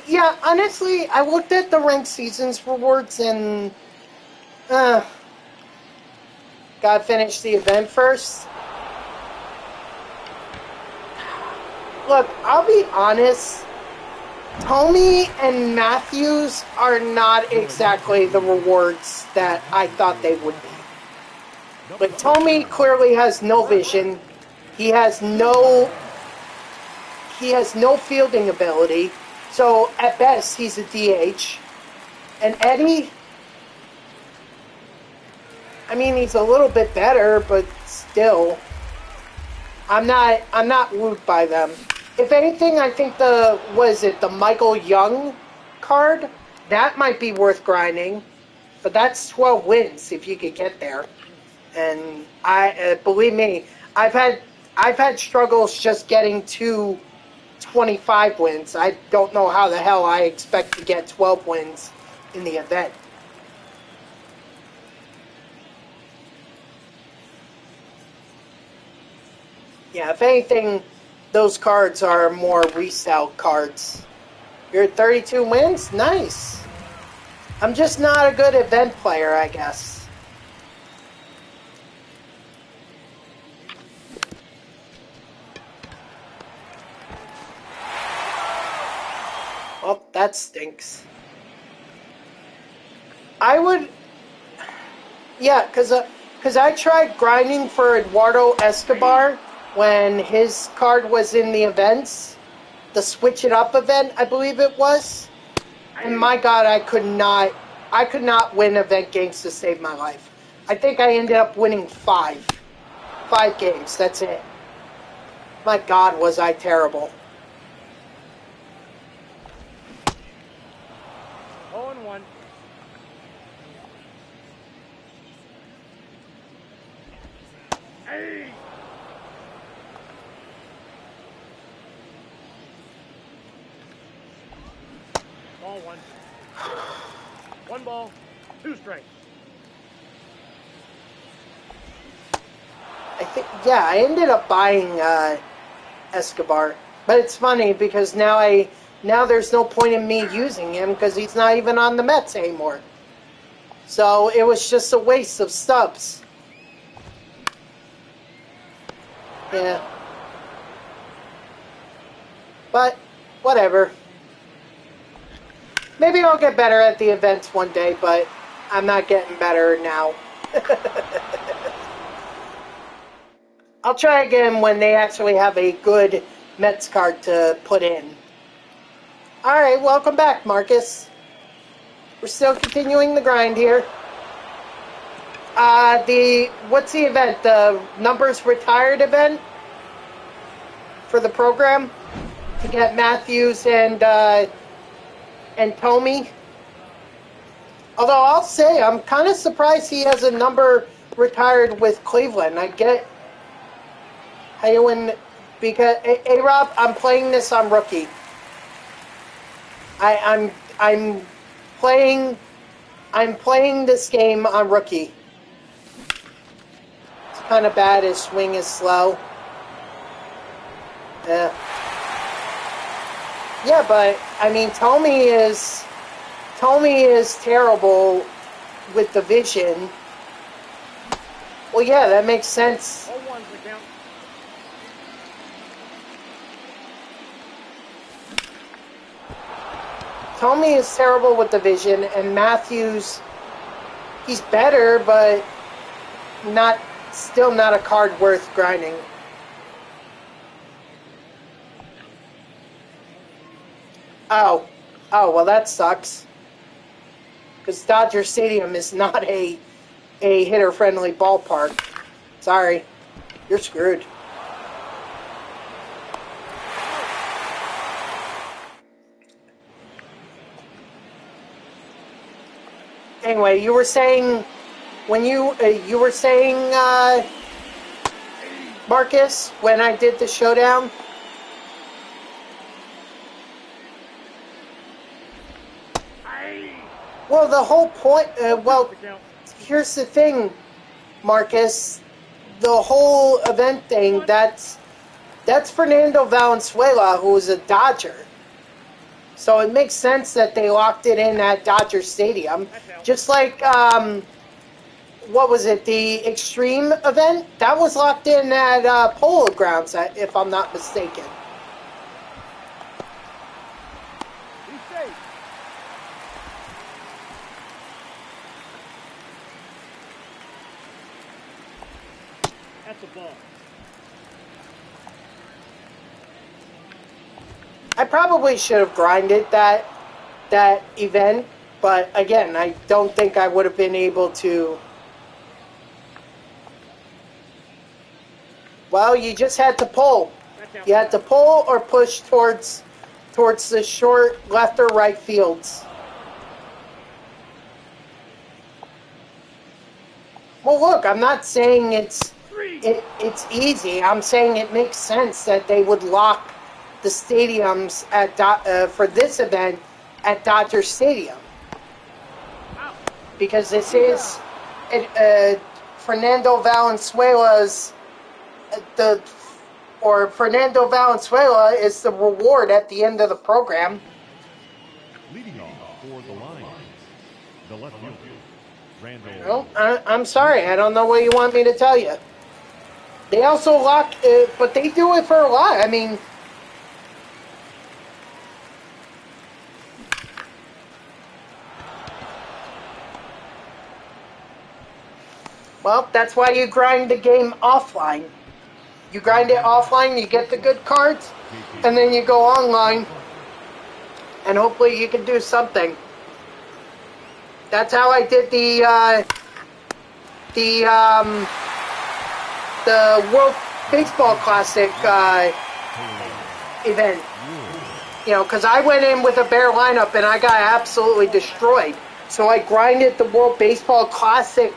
Yeah, honestly, I looked at the ranked seasons rewards and gotta finish the event first. Look, I'll be honest. Tommy and Matthews are not exactly the rewards that I thought they would be. But Tommy clearly has no vision. He has no fielding ability. So at best, he's a DH. And Eddie, I mean, he's a little bit better, but still, I'm not wooed by them. If anything, I think the Michael Young card, that might be worth grinding, but that's 12 wins if you could get there. And believe me, I've had struggles just getting to 25 wins. I don't know how the hell I expect to get 12 wins in the event. Yeah, if anything, those cards are more resale cards. You're at 32 wins? Nice. I'm just not a good event player, I guess. Well, that stinks. I would... Yeah, because I tried grinding for Eduardo Escobar when his card was in the events. The Switch It Up event, I believe it was. And my God, I could not win event games to save my life. I think I ended up winning 5 games, that's it. My God, was I terrible. 0-1. Hey! Ball 1. 1 ball, 2 strikes. I ended up buying Escobar. But it's funny because now there's no point in me using him because he's not even on the Mets anymore. So it was just a waste of stubs. Yeah. But, whatever. Maybe I'll get better at the events one day, but I'm not getting better now. I'll try again when they actually have a good Mets card to put in. Alright, welcome back, Marcus. We're still continuing the grind here. What's the event? The numbers retired event? For the program? To get Matthews and Tomey? Although I'll say, I'm kind of surprised he has a number retired with Cleveland. I get... Because A-Rob, I'm playing this on rookie. I'm playing this game on rookie. It's kind of bad. His swing is slow. Yeah, but I mean, Tomey is terrible with the vision. Well, yeah, that makes sense. 0-1's the count. Tomey is terrible with the vision, and Matthews, he's better, but still not a card worth grinding. Oh, well, that sucks. Because Dodger Stadium is not a hitter-friendly ballpark. Sorry, you're screwed. Anyway, you were saying Marcus, when I did the showdown. Well, the whole point. Here's the thing, Marcus. The whole event thing. That's Fernando Valenzuela, who is a Dodger. So it makes sense that they locked it in at Dodger Stadium. Just like, what was it, the Extreme event? That was locked in at Polo Grounds, if I'm not mistaken. That's a ball. I probably should have grinded that event, but again, I don't think I would have been able to. Well, you just had to pull. You had to pull or push towards the short left or right fields. Well, look, I'm not saying it's easy. I'm saying it makes sense that they would lock the stadiums for this event at Dodger Stadium, because this is Fernando Valenzuela's Fernando Valenzuela is the reward at the end of the program. the left fielder, Randall. Well, I'm sorry. I don't know what you want me to tell you. They also lock, but they do it for a lot. I mean, well, that's why you grind the game offline. You grind it offline, you get the good cards, and then you go online, and hopefully you can do something. That's how I did the World Baseball Classic event. You know, because I went in with a bare lineup and I got absolutely destroyed. So I grinded the World Baseball Classic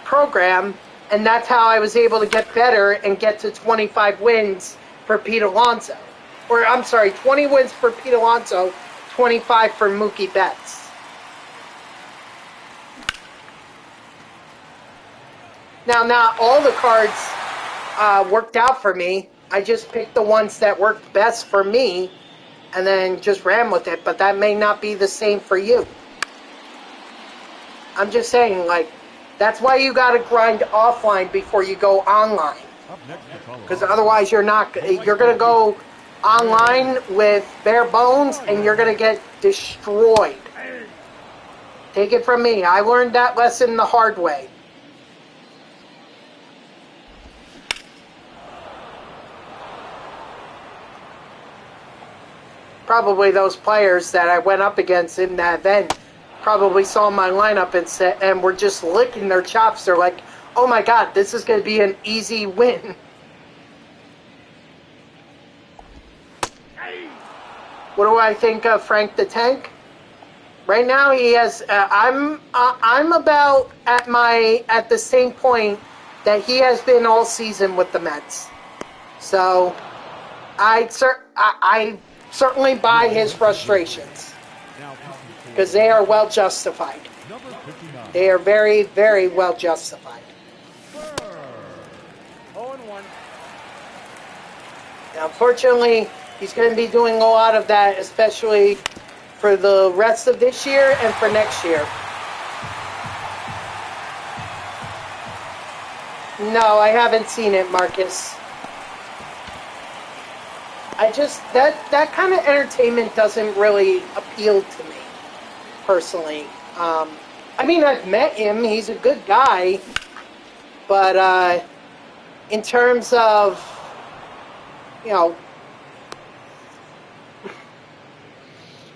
program, and that's how I was able to get better and get to 25 wins for Pete Alonso. Or, I'm sorry, 20 wins for Pete Alonso, 25 for Mookie Betts. Now, not all the cards worked out for me. I just picked the ones that worked best for me and then just ran with it. But that may not be the same for you. I'm just saying, like, that's why you got to grind offline before you go online. Because otherwise you're going to go online with bare bones and you're going to get destroyed. Take it from me. I learned that lesson the hard way. Probably those players that I went up against in that event probably saw my lineup and were just licking their chops. They're like, oh my God, this is going to be an easy win. What do I think of Frank the Tank? Right now he has, I'm about at the same point that he has been all season with the Mets. So I certainly buy his frustrations because they are well justified. They are very, very well justified. 0-1. Now, unfortunately, he's going to be doing a lot of that, especially for the rest of this year and for next year. No, I haven't seen it, Marcus. That kind of entertainment doesn't really appeal to me, personally. I mean, I've met him. He's a good guy. But in terms of, you know,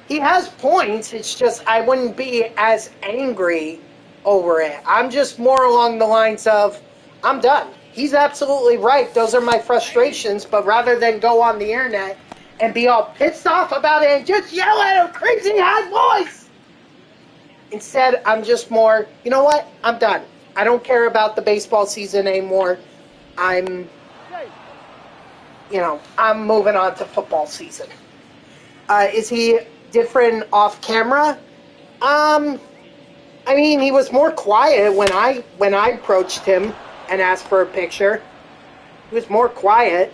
he has points. It's just I wouldn't be as angry over it. I'm just more along the lines of, I'm done. He's absolutely right. Those are my frustrations. But rather than go on the internet and be all pissed off about it and just yell at a crazy high voice, instead, I'm just more, you know what? I'm done. I don't care about the baseball season anymore. I'm moving on to football season. Is he different off camera? I mean, he was more quiet when I approached him and asked for a picture. He was more quiet.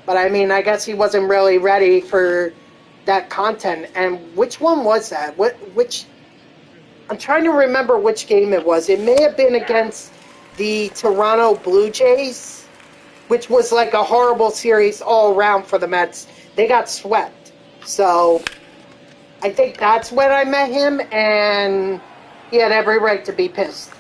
But I mean, I guess he wasn't really ready for that content. And which one was that? Which I'm trying to remember which game it was. It may have been against the Toronto Blue Jays, which was like a horrible series all around for the Mets. They got swept. So I think that's when I met him, and he had every right to be pissed.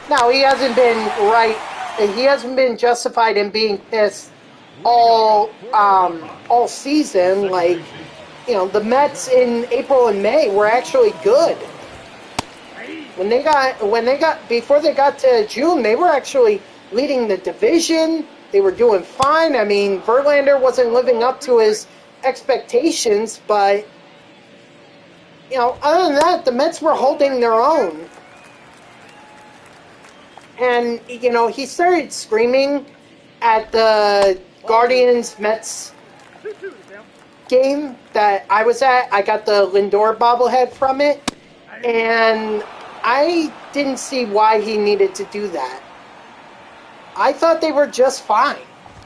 No, he hasn't been right. He hasn't been justified in being pissed all season. Like, you know, the Mets in April and May were actually good. Before they got to June, they were actually leading the division. They were doing fine. I mean, Verlander wasn't living up to his expectations, but, you know, other than that, the Mets were holding their own. And, you know, he started screaming at the Guardians-Mets game that I was at. I got the Lindor bobblehead from it, and I didn't see why he needed to do that. I thought they were just fine.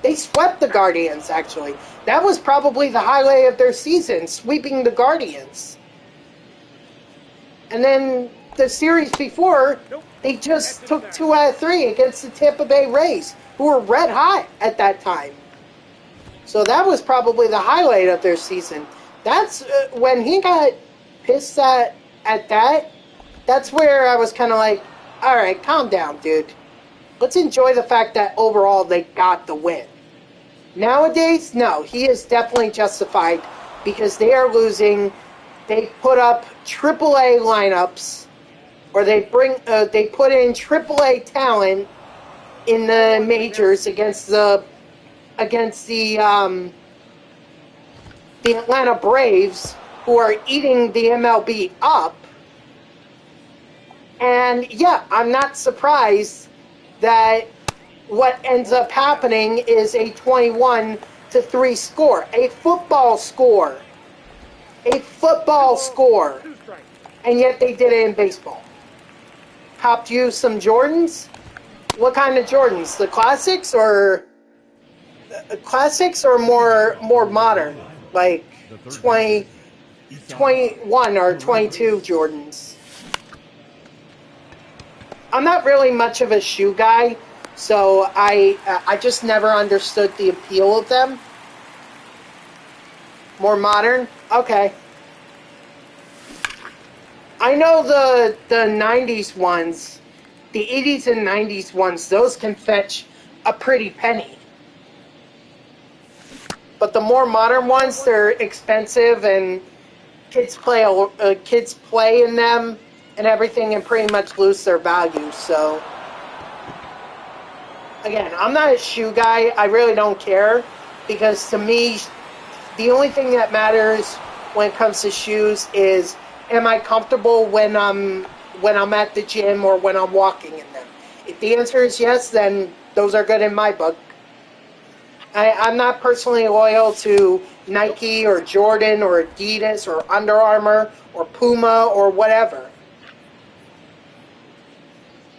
They swept the Guardians, actually. That was probably the highlight of their season, sweeping the Guardians. And then the series before, they just took 2 out of 3 against the Tampa Bay Rays, who were red hot at that time. So that was probably the highlight of their season. That's when he got pissed at that. That's where I was kind of like, all right, calm down, dude. Let's enjoy the fact that overall they got the win. Nowadays, no, he is definitely justified because they are losing. They put up AAA lineups, or they put in AAA talent in the majors against the Atlanta Braves, who are eating the MLB up. And yeah, I'm not surprised that what ends up happening is a 21-3 score, a football score. A football score. And yet they did it in baseball. Copped you some Jordans? What kind of Jordans? The classics or more modern? Like 21 or 22 Jordans. I'm not really much of a shoe guy, so I just never understood the appeal of them. More modern? Okay. I know the 90s ones, the 80s and 90s ones, those can fetch a pretty penny. But the more modern ones, they're expensive, and kids play in them and everything and pretty much lose their value. So, again, I'm not a shoe guy. I really don't care, because to me, the only thing that matters when it comes to shoes is, am I comfortable when I'm at the gym or when I'm walking in them? If the answer is yes, then those are good in my book. I'm not personally loyal to Nike or Jordan or Adidas or Under Armour or Puma or whatever.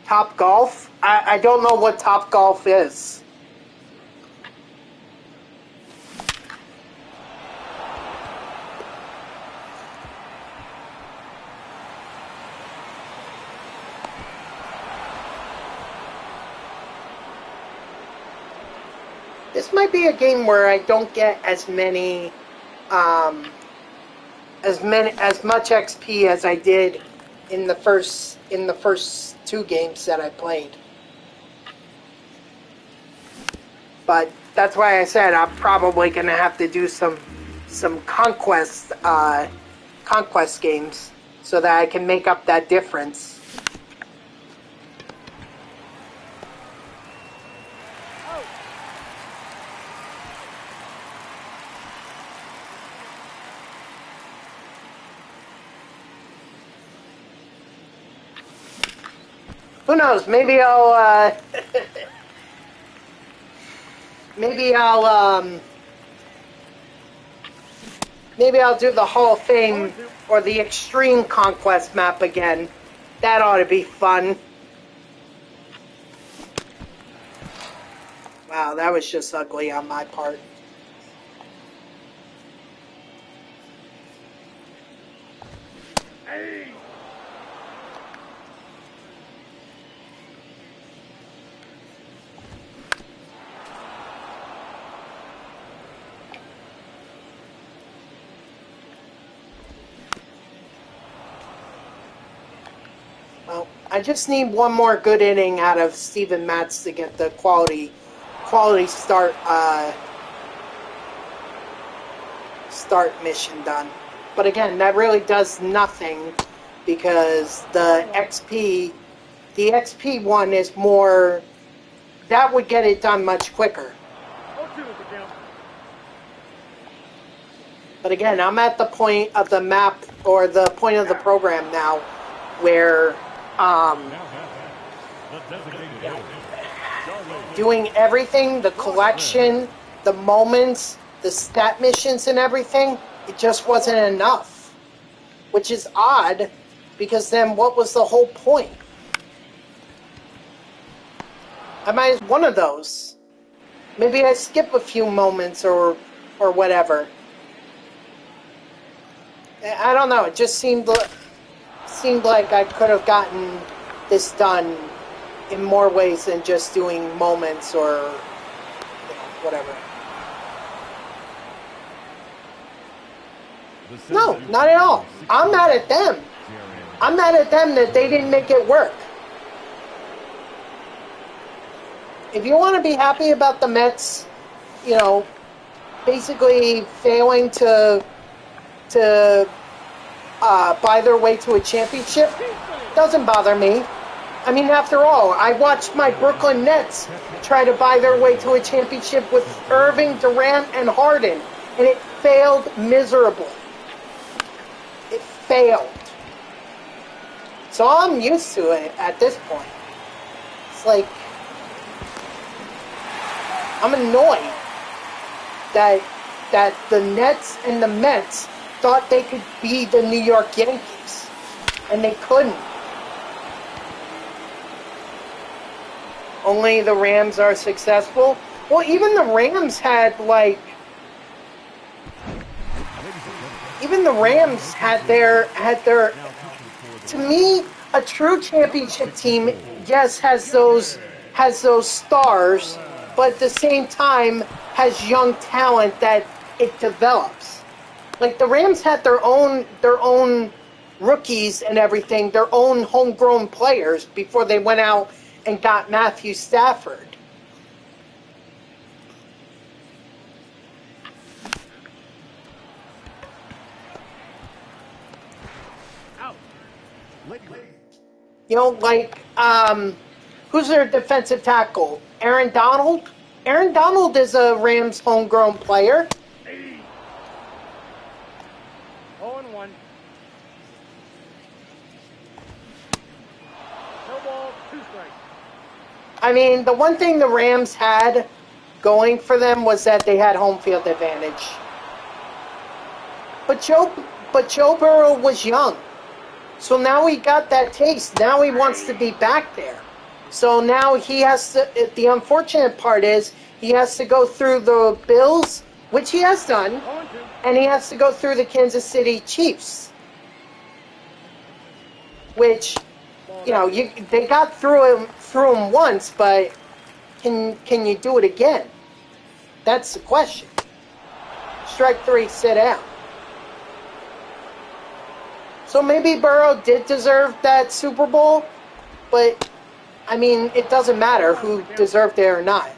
Top Golf? I don't know what Top Golf is. This might be a game where I don't get as much XP as I did in the first 2 games that I played. But that's why I said I'm probably gonna have to do some conquest games so that I can make up that difference. Who knows? Maybe I'll maybe I'll do the Hall of Fame or the Extreme Conquest map again. That ought to be fun. Wow, that was just ugly on my part. Hey. Well, I just need one more good inning out of Steven Matz to get the quality start mission done. But again, that really does nothing because the XP one is more, that would get it done much quicker. But again, I'm at the point of the map or the point of the program now where doing everything, the collection, the moments, the stat missions and everything, it just wasn't enough. Which is odd, because then what was the whole point? I might as one of those. Maybe I skip a few moments or whatever. I don't know. It just seemed like I could have gotten this done in more ways than just doing moments or whatever. No, not at all. I'm mad at them. I'm mad at them that they didn't make it work. If you want to be happy about the Mets, basically failing to buy their way to a championship, doesn't bother me. I mean, after all, I watched my Brooklyn Nets try to buy their way to a championship with Irving, Durant, and Harden, and it failed miserably. It failed. So I'm used to it at this point. It's like, I'm annoyed that the Nets and the Mets thought they could be the New York Yankees, and they couldn't. Only the Rams are successful. Well, even the Rams had their. To me, a true championship team, yes, has those stars, but at the same time has young talent that it develops. Like the Rams had their own rookies and everything, their own homegrown players before they went out and got Matthew Stafford. Who's their defensive tackle? Aaron Donald? Aaron Donald is a Rams homegrown player. 0-1. No ball, 2 strikes. I mean, the one thing the Rams had going for them was that they had home field advantage. But Joe Burrow was young. So now he got that taste. Now he wants to be back there. So now he has to, the unfortunate part is, he has to go through the Bills, which he has done, and he has to go through the Kansas City Chiefs. Which, they got through him once, but can you do it again? That's the question. Strike 3, sit down. So maybe Burrow did deserve that Super Bowl, but, I mean, it doesn't matter who deserved it or not.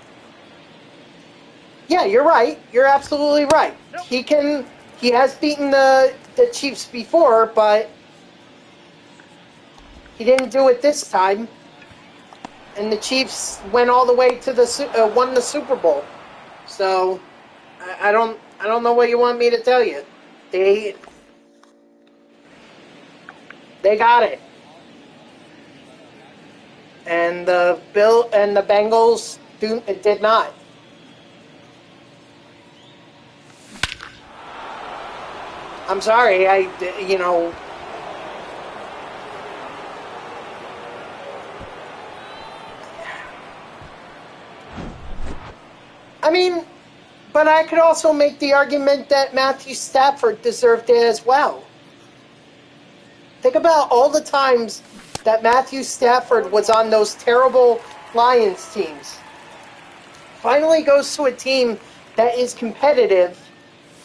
Yeah, you're right. You're absolutely right. He has beaten the Chiefs before, but he didn't do it this time. And the Chiefs went all the way to won the Super Bowl. So I don't know what you want me to tell you. They got it. And the Bengals did not. I'm sorry, I mean, but I could also make the argument that Matthew Stafford deserved it as well. Think about all the times that Matthew Stafford was on those terrible Lions teams. Finally goes to a team that is competitive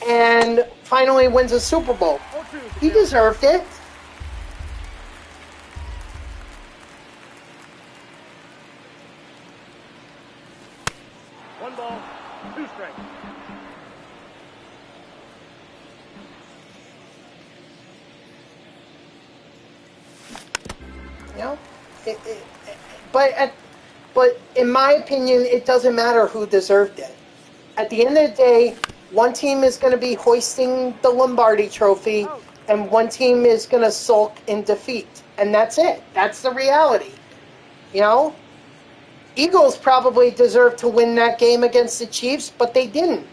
and finally wins a Super Bowl. He deserved it. One ball, 2 strikes. But in my opinion, it doesn't matter who deserved it. At the end of the day, one team is going to be hoisting the Lombardi Trophy, and one team is going to sulk in defeat. And that's it. That's the reality. Eagles probably deserved to win that game against the Chiefs, but they didn't.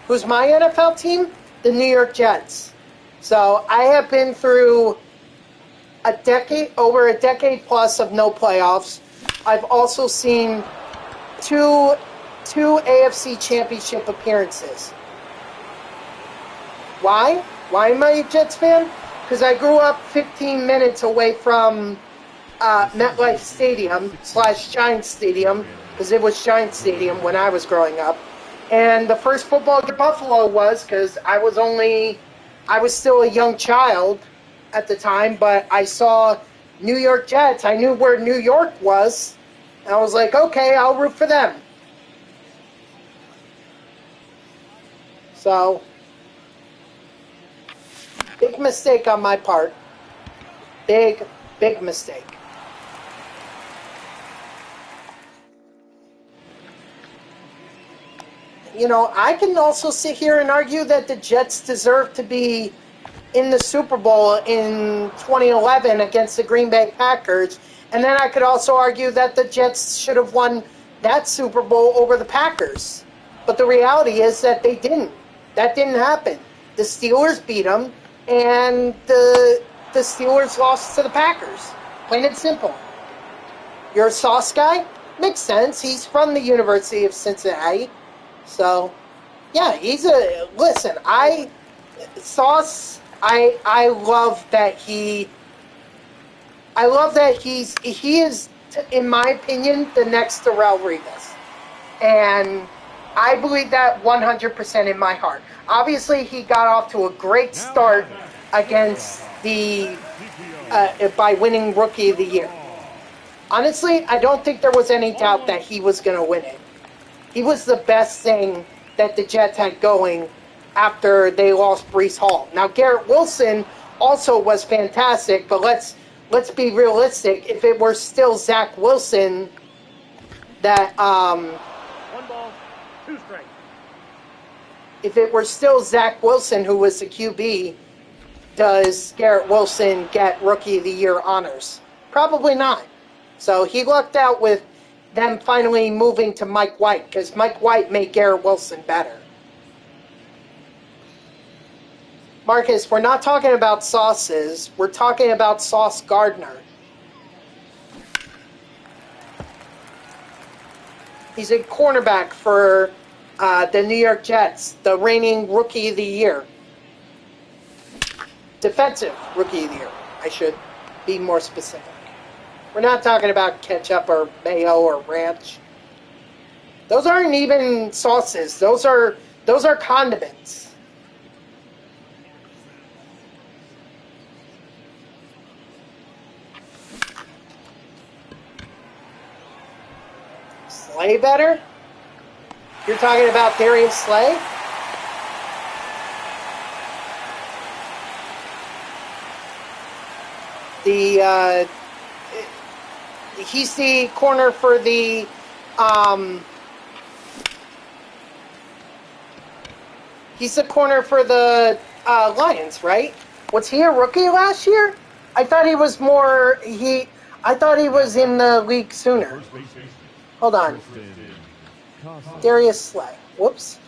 Who's my NFL team? The New York Jets. So I have been through over a decade plus of no playoffs. I've also seen two AFC Championship appearances. Why? Why am I a Jets fan? Because I grew up 15 minutes away from MetLife Stadium / Giants Stadium, because it was Giants Stadium when I was growing up. And the first football game in Buffalo was, because I was still a young child at the time, but I saw New York Jets. I knew where New York was, and I was like, okay, I'll root for them. So, big mistake on my part. Big mistake. You know, I can also sit here and argue that the Jets deserve to be in the Super Bowl in 2011 against the Green Bay Packers. And then I could also argue that the Jets should have won that Super Bowl over the Packers. But the reality is that they didn't. That didn't happen. The Steelers beat them, and the Steelers lost to the Packers. Plain and simple. You're a Sauce guy? Makes sense. He's from the University of Cincinnati. So, yeah, listen, Sauce, I love that he is, in my opinion, the next Darrelle Revis. And I believe that 100% in my heart. Obviously, he got off to a great start against by winning Rookie of the Year. Honestly, I don't think there was any doubt that he was going to win it. He was the best thing that the Jets had going after they lost Breece Hall. Now, Garrett Wilson also was fantastic, but let's be realistic. If it were still Zach Wilson, that 1 ball, 2 strikes. If it were still Zach Wilson who was the QB, does Garrett Wilson get Rookie of the Year honors? Probably not. So he lucked out with them finally moving to Mike White, because Mike White made Garrett Wilson better. Marcus, we're not talking about Sauces. We're talking about Sauce Gardner. He's a cornerback for the New York Jets, the reigning Rookie of the Year. Defensive Rookie of the Year, I should be more specific. We're not talking about ketchup or mayo or ranch. Those aren't even sauces. Those are condiments. Slay better? You're talking about Darius Slay? He's the corner for the Lions, right? Was he a rookie last year? I thought he was I thought he was in the league sooner. Hold on. Darius Slay. Whoops.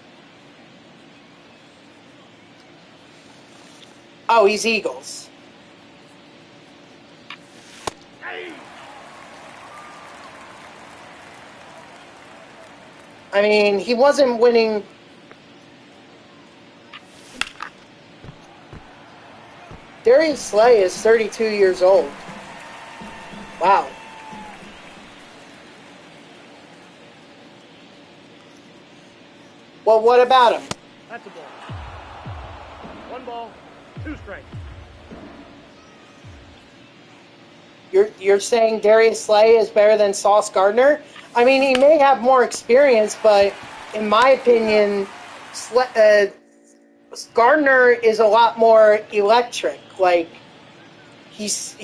Oh, he's Eagles. I mean, he wasn't winning. Darius Slay is 32 years old. Wow. Well, what about him? That's a ball. 1 ball, 2 strikes. You're saying Darius Slay is better than Sauce Gardner? I mean, he may have more experience, but in my opinion, Gardner is a lot more electric. Like, he's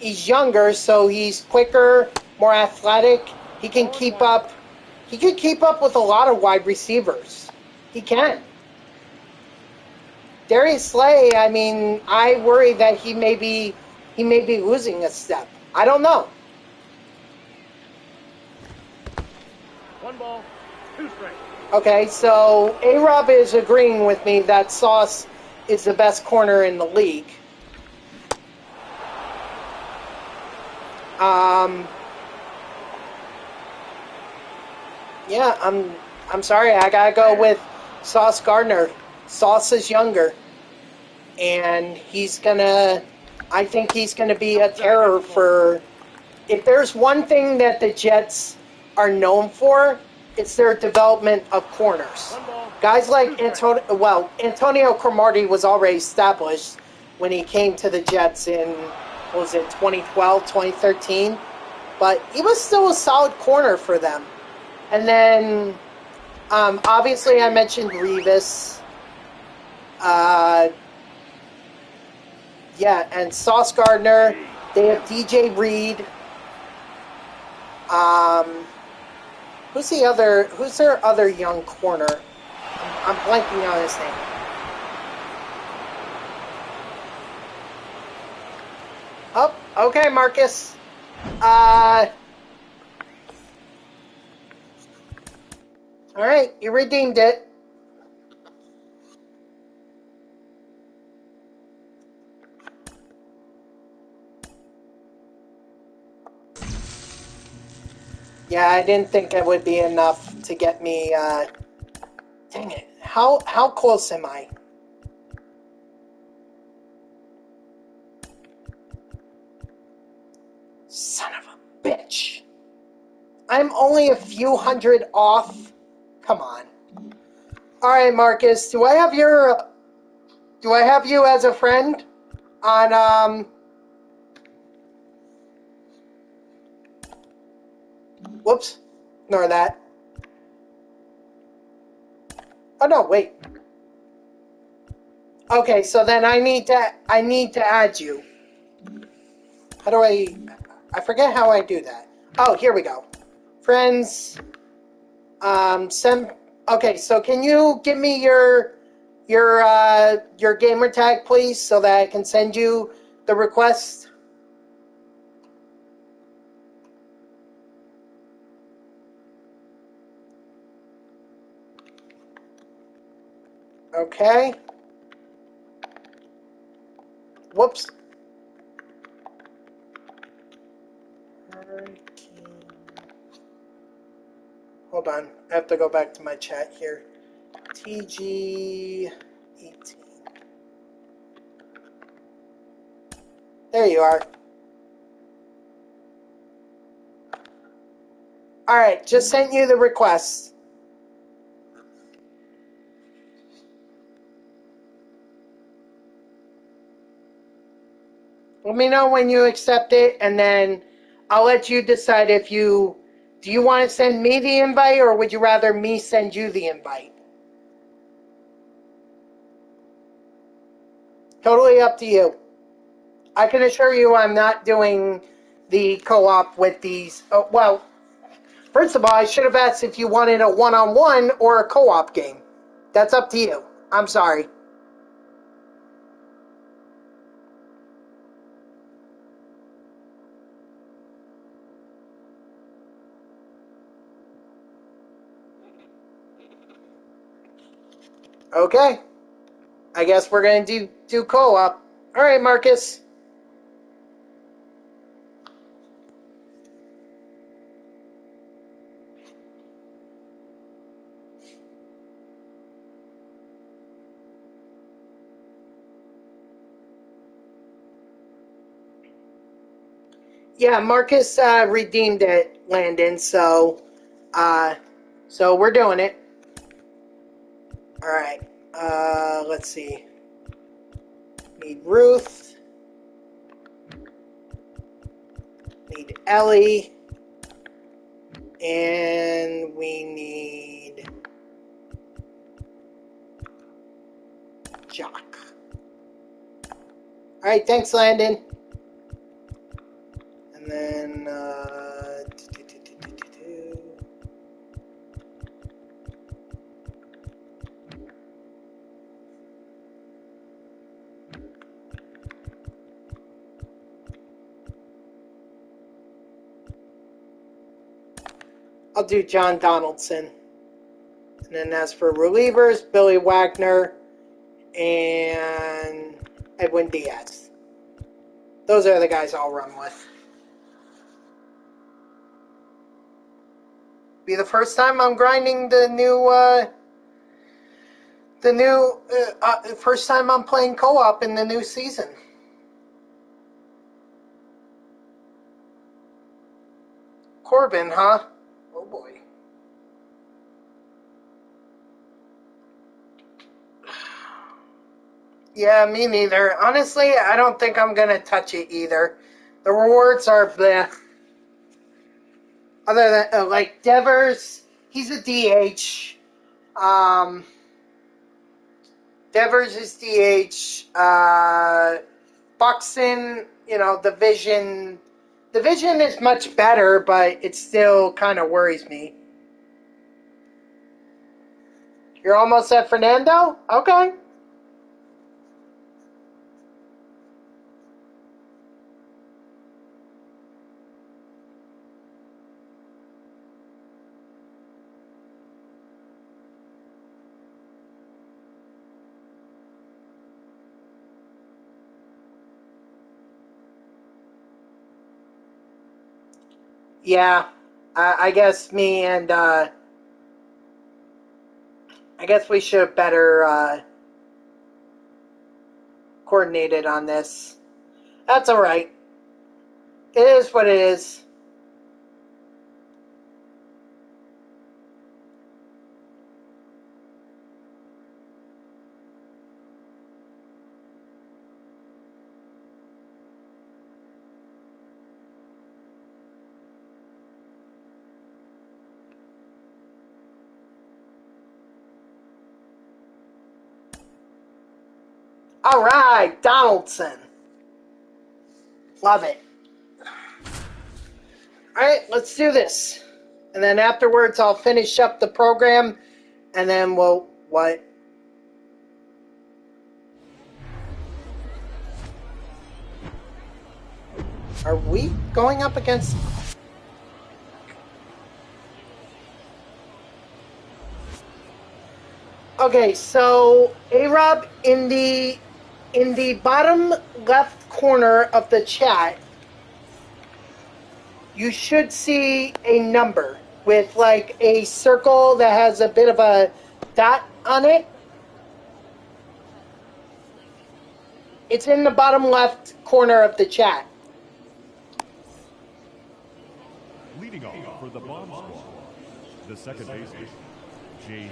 younger, so he's quicker, more athletic. He can keep up. He could keep up with a lot of wide receivers. He can. Darius Slay, I mean, I worry that he may be losing a step. I don't know. 1 ball, 2 strikes. Okay, so A-Rob is agreeing with me that Sauce is the best corner in the league. Um, yeah, I'm sorry. I gotta go with Sauce Gardner. Sauce is younger, and he's gonna. I think he's gonna be a terror for. If there's one thing that the Jets are known for, it's their development of corners. Guys like Antonio Cromartie was already established when he came to the Jets in, what was it, 2012, 2013? But he was still a solid corner for them. And then, obviously, I mentioned Revis. Yeah, and Sauce Gardner. They have DJ Reed. Who's their other young corner? I'm blanking on his name. Oh, okay, Marcus. All right, you redeemed it. Yeah, I didn't think it would be enough to get me. Dang it! How close am I? Son of a bitch! I'm only a few hundred off. Come on. All right, Marcus. Do I have you as a friend on Whoops. Ignore that. Oh no, wait. Okay, so then I need to add you. How do I forget how I do that. Oh, here we go. Friends, send. Okay, so can you give me your gamer tag, please, so that I can send you the request? Okay. Whoops. Hold on. I have to go back to my chat here. TG18. There you are. All right, just sent you the request. Let me know when you accept it, and then I'll let you decide if do you want to send me the invite, or would you rather me send you the invite? Totally up to you. I can assure you I'm not doing the co-op with these. Well, first of all, I should have asked if you wanted a one-on-one or a co-op game. That's up to you. I'm sorry. Okay. I guess we're going to do co-op. All right, Marcus. Yeah, Marcus redeemed it, Landon. So we're doing it. All right. Let's see. Need Ruth. Need Ellie. And we need Jock. All right. Thanks, Landon. And then I'll do John Donaldson. And then as for relievers, Billy Wagner and Edwin Diaz. Those are the guys I'll run with. Be the first time I'm grinding the new, first time I'm playing co-op in the new season. Corbin, huh? Oh boy. Yeah, me neither. Honestly, I don't think I'm gonna touch it either. The rewards are bleh. Other than, like, Devers, he's a DH. Devers is DH. Buxton, the vision. The vision is much better, but it still kind of worries me. You're almost at Fernando? Okay. Yeah, I guess me and I guess we should have better coordinated on this. That's all right. It is what it is. All right, Donaldson. Love it. All right, let's do this. And then afterwards, I'll finish up the program, and then we'll, what? Are we going up against... Okay, so A-Rob, in the bottom left corner of the chat, you should see a number with like a circle that has a bit of a dot on it. It's in the bottom left corner of the chat. Leading off for the bomb squad, the second baseman, Jace.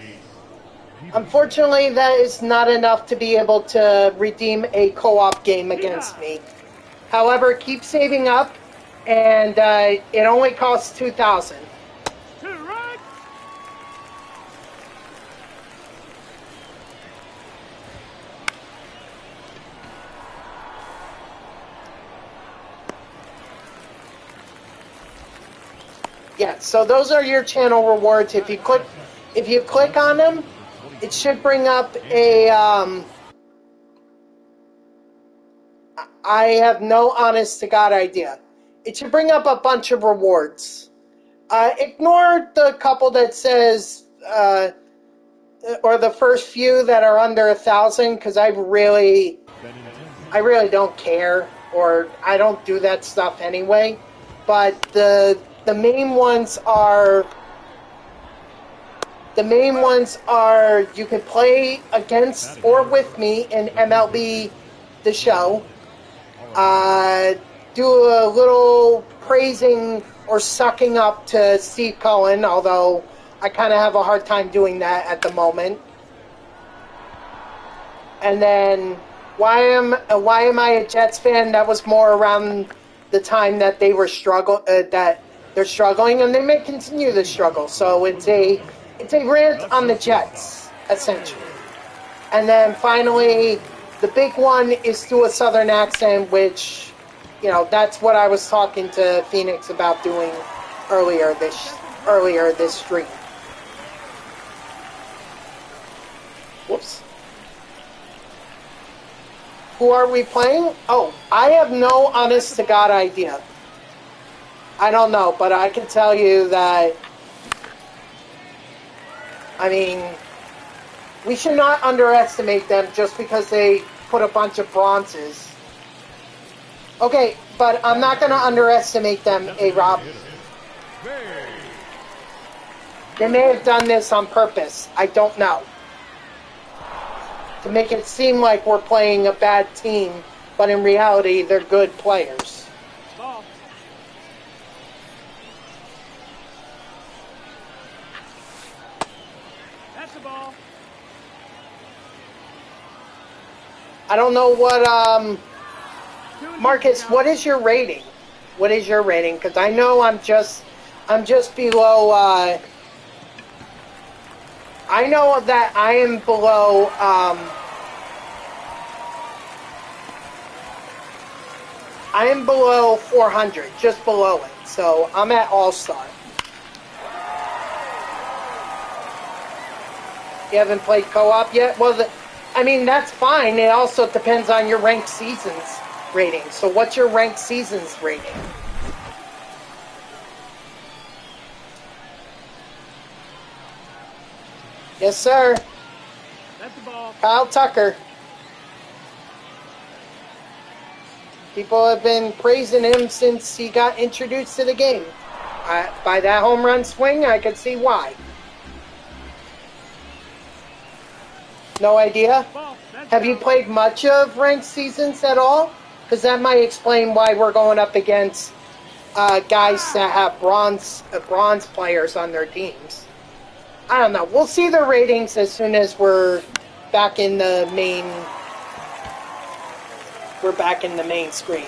Unfortunately, that is not enough to be able to redeem a co-op game against me. However, keep saving up, and it only costs 2,000. Yeah, so those are your channel rewards. If you click on them, it should bring up a, I have no honest to God idea. It should bring up a bunch of rewards. Ignore the couple that says, or the first few that are under 1,000, because I really don't care, or I don't do that stuff anyway. But the main ones are... The main ones are you can play against or with me in MLB The Show. Do a little praising or sucking up to Steve Cohen, although I kind of have a hard time doing that at the moment. And then why am I a Jets fan? That was more around the time that they were that they're struggling, and they may continue to struggle. So it's a rant on the Jets, essentially. And then finally, the big one is through a Southern accent, which, that's what I was talking to Phoenix about doing earlier this stream. Whoops. Who are we playing? Oh, I have no honest to God idea. I don't know, but I can tell you that, I mean, we should not underestimate them just because they put a bunch of bronzes. Okay, but I'm not going to underestimate them, A-Rob. They may have done this on purpose. I don't know. To make it seem like we're playing a bad team, but in reality, they're good players. Ball. That's the ball. I don't know what, Marcus, what is your rating? What is your rating? Because I know I'm just below, I know that I am below, I am below 400, just below it. So I'm at All-Star. You haven't played co-op yet? Well, I mean, that's fine. It also depends on your ranked seasons rating. So what's your ranked seasons rating? Yes, sir. That's the ball. Kyle Tucker. People have been praising him since he got introduced to the game. By that home run swing, I could see why. No idea? Ball. That's Have you down. played much of ranked seasons at all? Because that might explain why we're going up against guys that have bronze players on their teams. I don't know. We'll see the ratings as soon as we're back in the main. We're back in the main screen.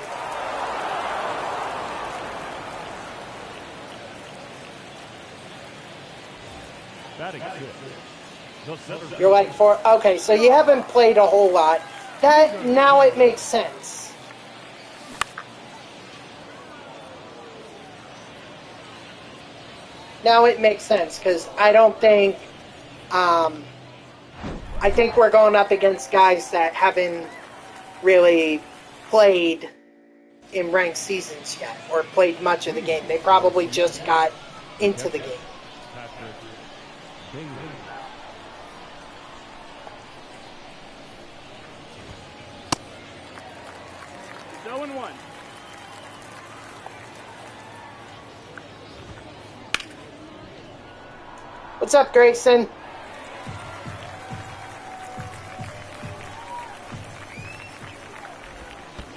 Batting fifth. The center You're like okay, so you haven't played a whole lot. That now it makes sense. Now it makes sense because I don't think. I think we're going up against guys that haven't really played in ranked seasons yet or played much of the game. They probably just got into the game. Patrick Bailey. It's 0-1. What's up, Grayson?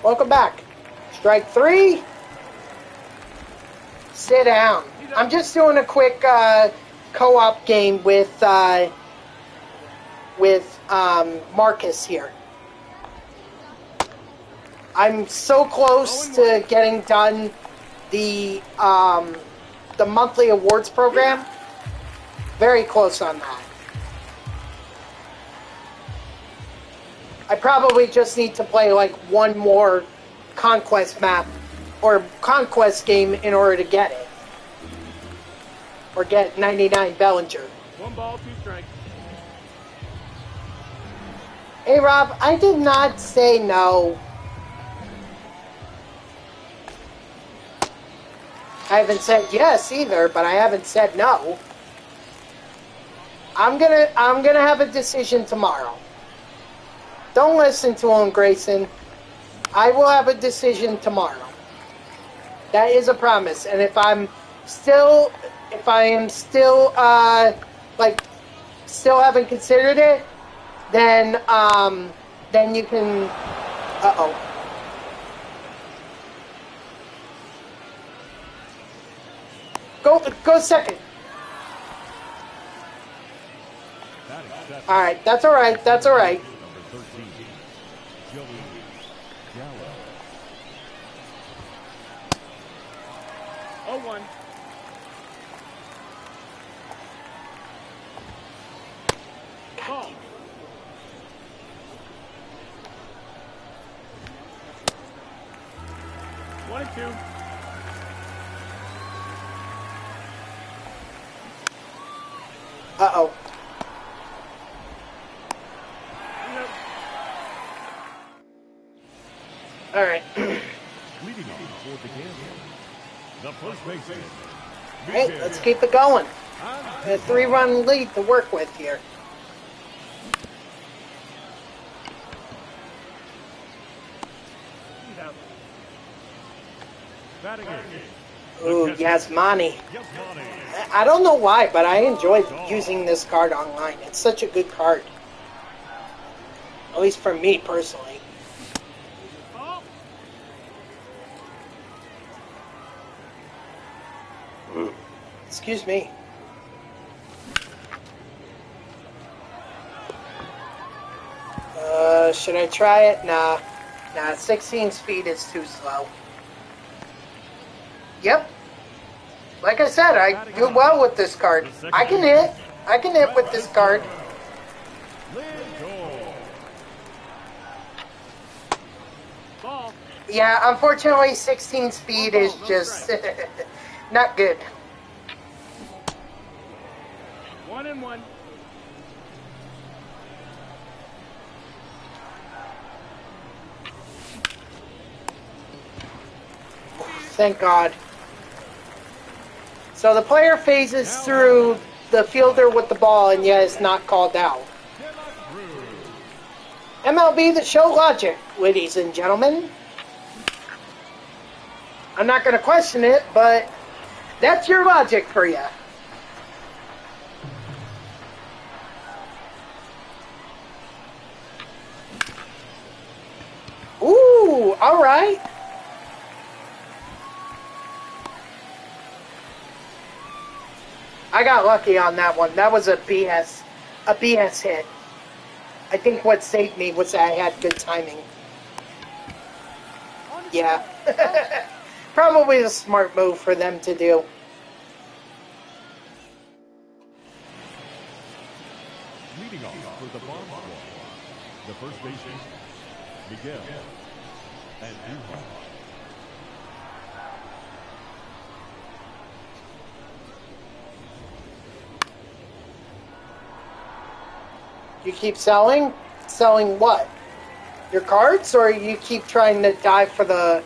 Welcome back. Strike three. Sit down. I'm just doing a quick co-op game with Marcus here. I'm so close to getting done the monthly awards program. Very close on that. I probably just need to play like one more conquest map or conquest game in order to get it. Or get 99 Bellinger. 1 ball, 2 strikes. Hey Rob, I did not say no. I haven't said yes either, but I haven't said no. I'm gonna have a decision tomorrow. Don't listen to him, Grayson. I will have a decision tomorrow. That is a promise. And if I am still still haven't considered it, then you can. Go second. Batting seventh. All right, that's all right. That's all right. Number 13. Joey Gallo. 0-1. Ball. One and 2. Uh-oh. Nope. All right. Leading off for the game. The first baseman. Hey, let's keep it going. A 3-run lead to work with here. He's out. Batting eighth. Ooh, Yasmani. Yasmani. I don't know why, but I enjoy using this card online. It's such a good card. At least for me, personally. Ball. Excuse me. Should I try it? Nah. Nah, 16 speed is too slow. Yep. Like I said, I do well with this card. I can hit. I can hit with this card. Ball. Yeah, unfortunately, 16 speed is just not good. 1-1. Thank God. So the player phases through the fielder with the ball and yet is not called out. MLB The Show logic, ladies and gentlemen. I'm not going to question it, but that's your logic for you. Ooh, all right. I got lucky on that one. That was a BS hit. I think what saved me was that I had good timing. Yeah. Probably a smart move for them to do. Leading off for the bomb squad, the first baseman, Miguel and Duhon. You keep selling? Selling what? Your cards? Or you keep trying to dive for the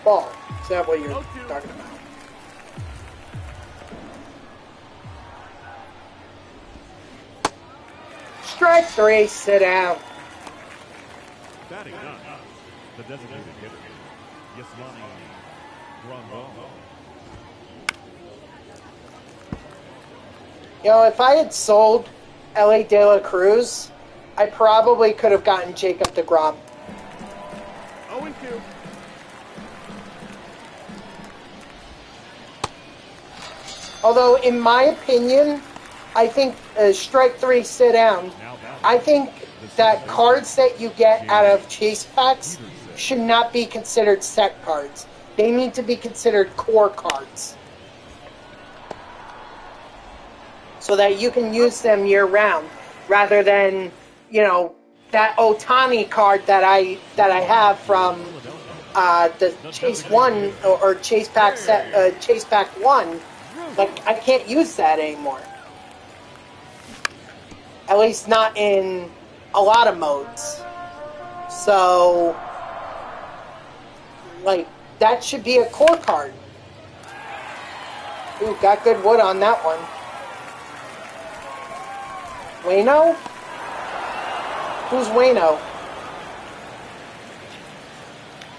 ball? Is that what you're talking about? Strike 3, sit down. Batting ninth, the designated hitter, Yasmani Grandal. You know, if I had sold L.A. De La Cruz, I probably could have gotten Jacob deGrom. 0-2. Although, in my opinion, I think strike 3, sit down. I think that cards that you get out of chase packs should not be considered set cards. They need to be considered core cards. So that you can use them year round, rather than, you know, that Otani card that I have from the Chase 1 or Chase Pack set Chase Pack 1. Like, I can't use that anymore. At least not in a lot of modes. So, like, that should be a core card. Ooh, got good wood on that one. Wayno? Who's Wayno?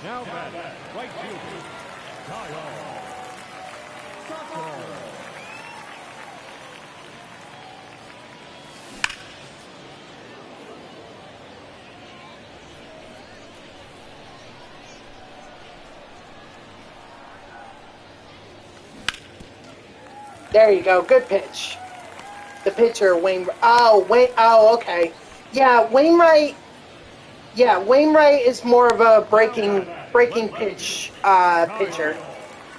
Now batting, right fielder, Kyle. There you go, good pitch. The pitcher, Wayne. Oh, okay. Yeah, Wainwright. Yeah, Wainwright is more of a breaking pitch pitcher.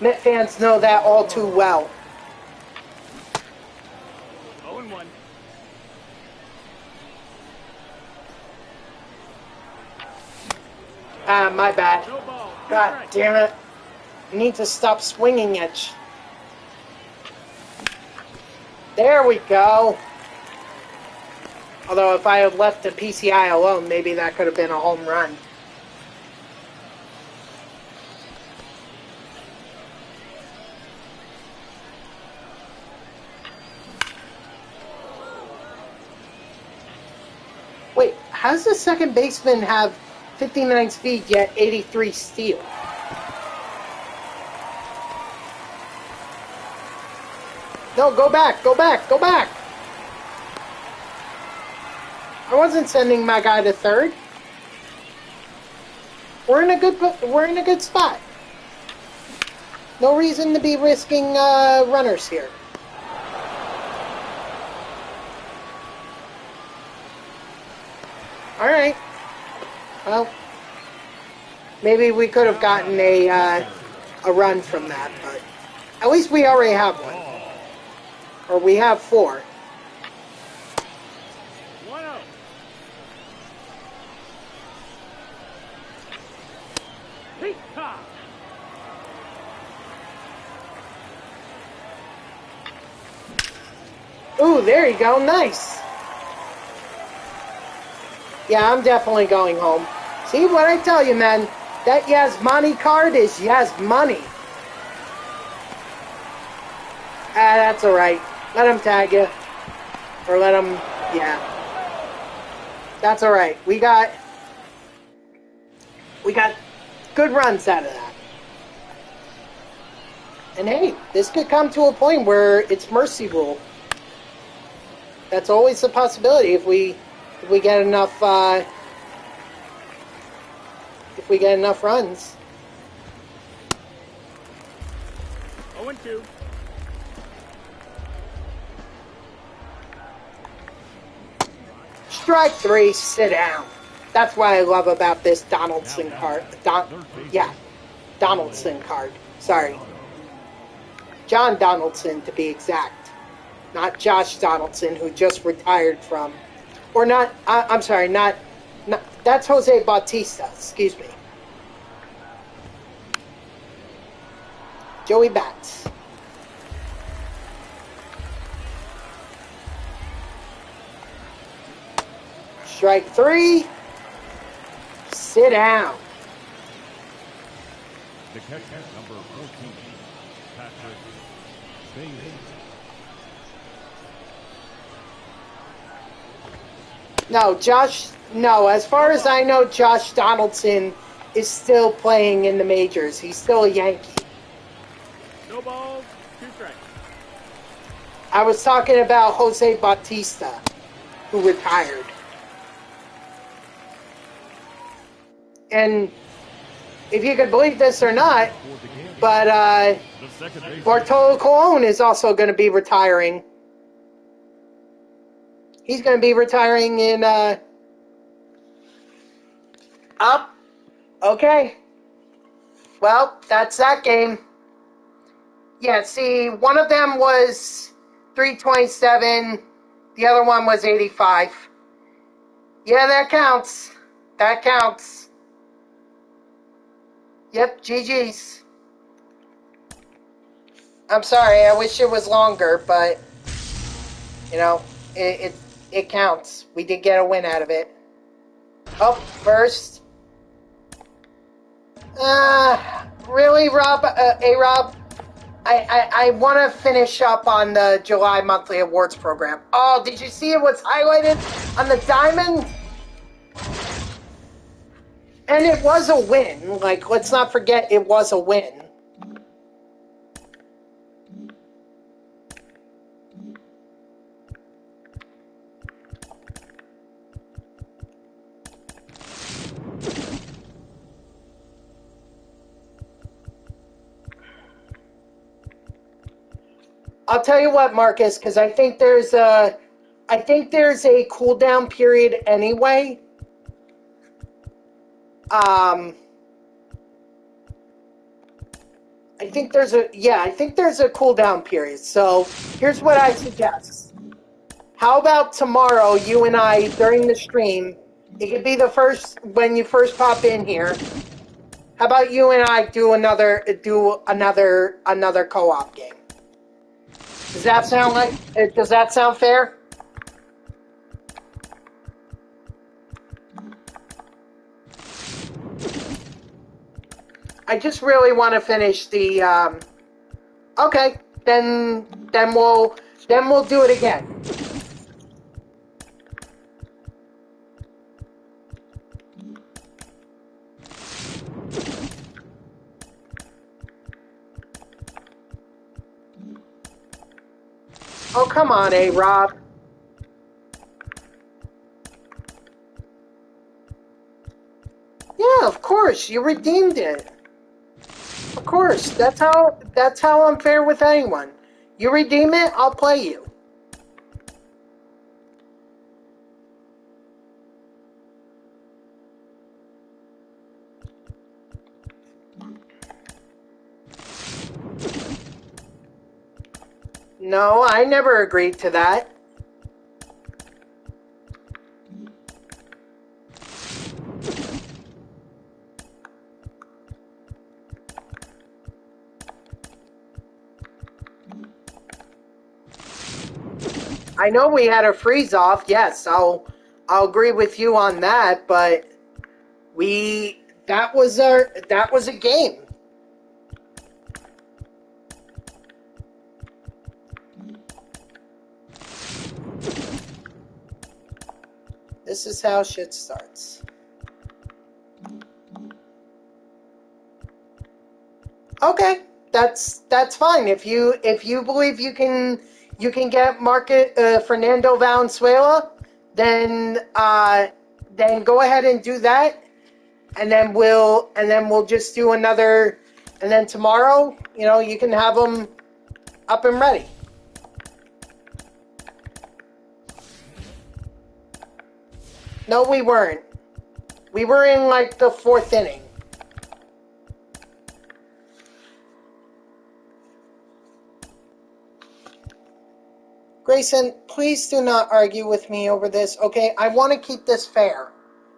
Met fans know that all too well. 0-1. My bad. No ball. God damn it. I need to stop swinging it. There we go. Although if I had left the PCI alone, maybe that could have been a home run. Wait, how does the second baseman have 59 speed yet 83 steal? No, go back, go back, go back. I wasn't sending my guy to third. We're in a good spot. No reason to be risking runners here. All right. Well, maybe we could have gotten a run from that, but at least we already have one, or we have 4. 1-0. Peacock. Ooh, there you go. Nice. Yeah, I'm definitely going home. See what I tell you, man? That Yasmani card is Yasmoney. That's alright. Let him tag you. Or let him... Yeah. That's alright. We got good runs out of that. And hey, this could come to a point where it's mercy rule. That's always a possibility if we get enough runs. 0-2. Strike 3, sit down. That's what I love about this Donaldson card. Donaldson card. Sorry. John Donaldson, to be exact. Not Josh Donaldson, who just retired from... Or not... I'm sorry, not... That's Jose Bautista. Excuse me. Joey Bats. Strike 3. Sit down. The catcher, number 14, Patrick Bailey. No, as far as I know, Josh Donaldson is still playing in the majors. He's still a Yankee. No balls, 2 strikes. I was talking about Jose Bautista, who retired. And if you could believe this or not, but Bartolo Colon is also going to be retiring. He's going to be retiring in, okay. Well, that's that game. Yeah, see, one of them was 327. The other one was 85. Yeah, that counts. That counts. Yep, GG's. I'm sorry, I wish it was longer, but, you know, it counts. We did get a win out of it. Oh, first. Really, Rob? Rob? I want to finish up on the July monthly awards program. Oh, did you see it was highlighted on the diamond? And it was a win. Like, let's not forget it was a win. I'll tell you what, Marcus, because I think there's a cooldown period anyway. I think there's a cooldown period. So here's what I suggest. How about tomorrow, you and I, during the stream, it could be the first, when you first pop in here. How about you and I do another co-op game? Does that sound fair? I just really want to finish the, okay, then we'll do it again. Oh, come on, A-Rob. Yeah, of course. You redeemed it. Of course. That's how I'm fair with anyone. You redeem it, I'll play you. No, I never agreed to that. I know we had a freeze off. Yes, I'll agree with you on that, but that was a game. This is how shit starts. Okay, that's fine. If you believe you can get Fernando Valenzuela, then go ahead and do that, and then we'll just do another, and then tomorrow, you can have them up and ready. No, we weren't. We were in like the 4th inning. Grayson, please do not argue with me over this, okay? I want to keep this fair.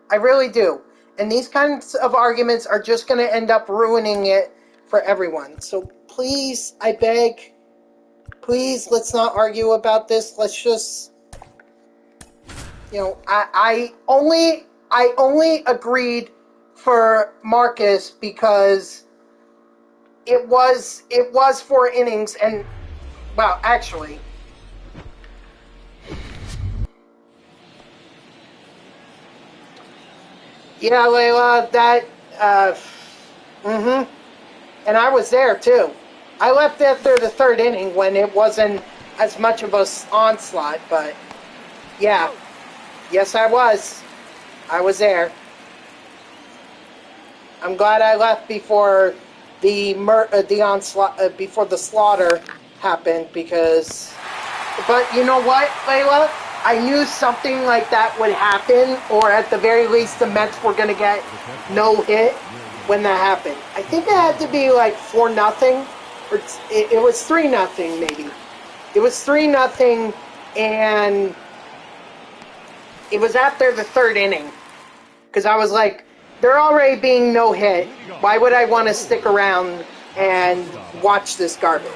I really do. And these kinds of arguments are just going to end up ruining it for everyone. So please, I beg, please, let's not argue about this. Let's just, I only agreed for Marcus because it was 4 innings, and, well, actually, yeah, Layla, that, and I was there too. I left after the 3rd inning when it wasn't as much of a onslaught, but yeah. Yes, I was. I was there. I'm glad I left before the onslaught, before the slaughter happened, because, but you know what, Layla? I knew something like that would happen, or at the very least the Mets were going to get no hit when that happened. I think it had to be like 4-0, or it was 3-0 maybe. It was 3-0, and it was after the 3rd inning, because I was like, they're already being no hit. Why would I want to stick around and watch this garbage?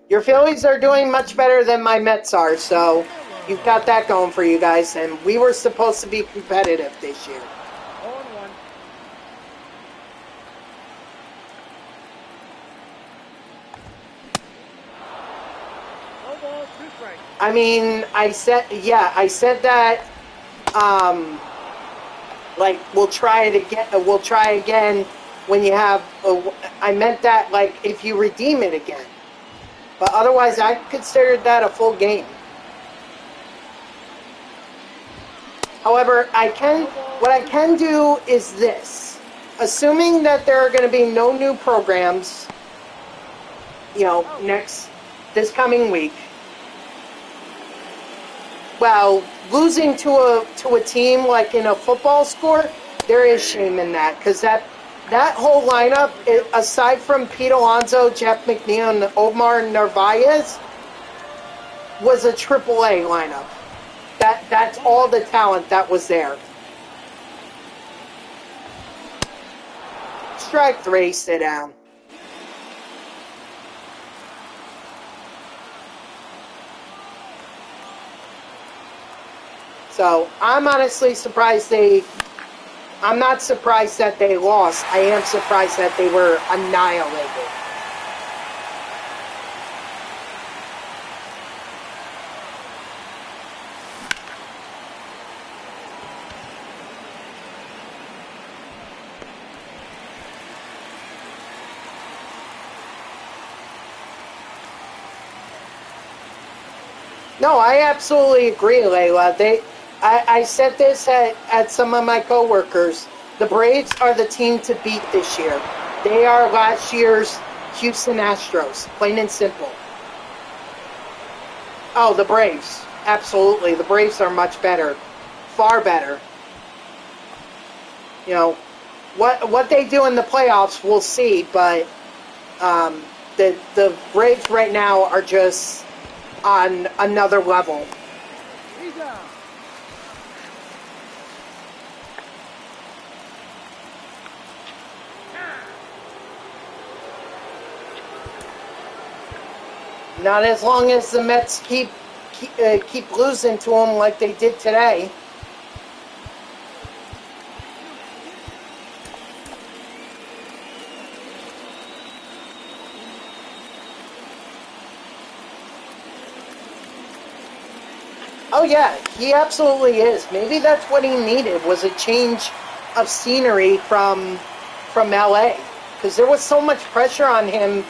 Your Phillies are doing much better than my Mets are, so you've got that going for you guys, and we were supposed to be competitive this year. I mean, I said that, like, we'll try again when you have, I meant that, like, if you redeem it again. But otherwise, I considered that a full game. However, what I can do is this. Assuming that there are going to be no new programs, this coming week, well, losing to a team like in a football score, there is shame in that, because that whole lineup, aside from Pete Alonso, Jeff McNeil, and Omar Narvaez, was a AAA lineup. That's all the talent that was there. Strike 3, sit down. So, I'm honestly surprised I'm not surprised that they lost. I am surprised that they were annihilated. No, I absolutely agree, Layla. I said this at some of my coworkers. The Braves are the team to beat this year. They are last year's Houston Astros, plain and simple. Oh, the Braves. Absolutely. The Braves are much better. Far better. You know, what they do in the playoffs, we'll see, but the Braves right now are just on another level. He's out. Not as long as the Mets keep losing to them like they did today. Oh yeah, he absolutely is. Maybe that's what he needed, was a change of scenery from LA, because there was so much pressure on him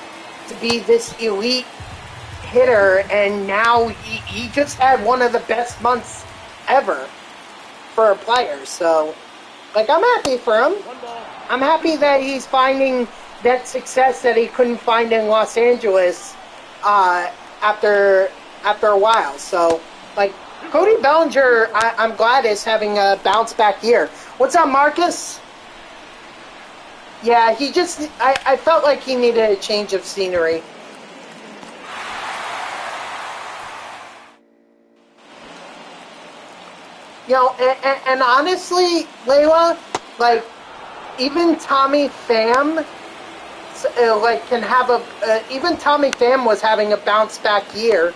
to be this elite hitter, and now he just had one of the best months ever for a player. So, like, I'm happy for him. I'm happy that he's finding that success that he couldn't find in Los Angeles after a while. So, like, Cody Bellinger, I'm glad is having a bounce back year. What's up, Marcus? Yeah, I felt like he needed a change of scenery. You know, and honestly, Layla, like, even Tommy Pham, like, can have even Tommy Pham was having a bounce back year.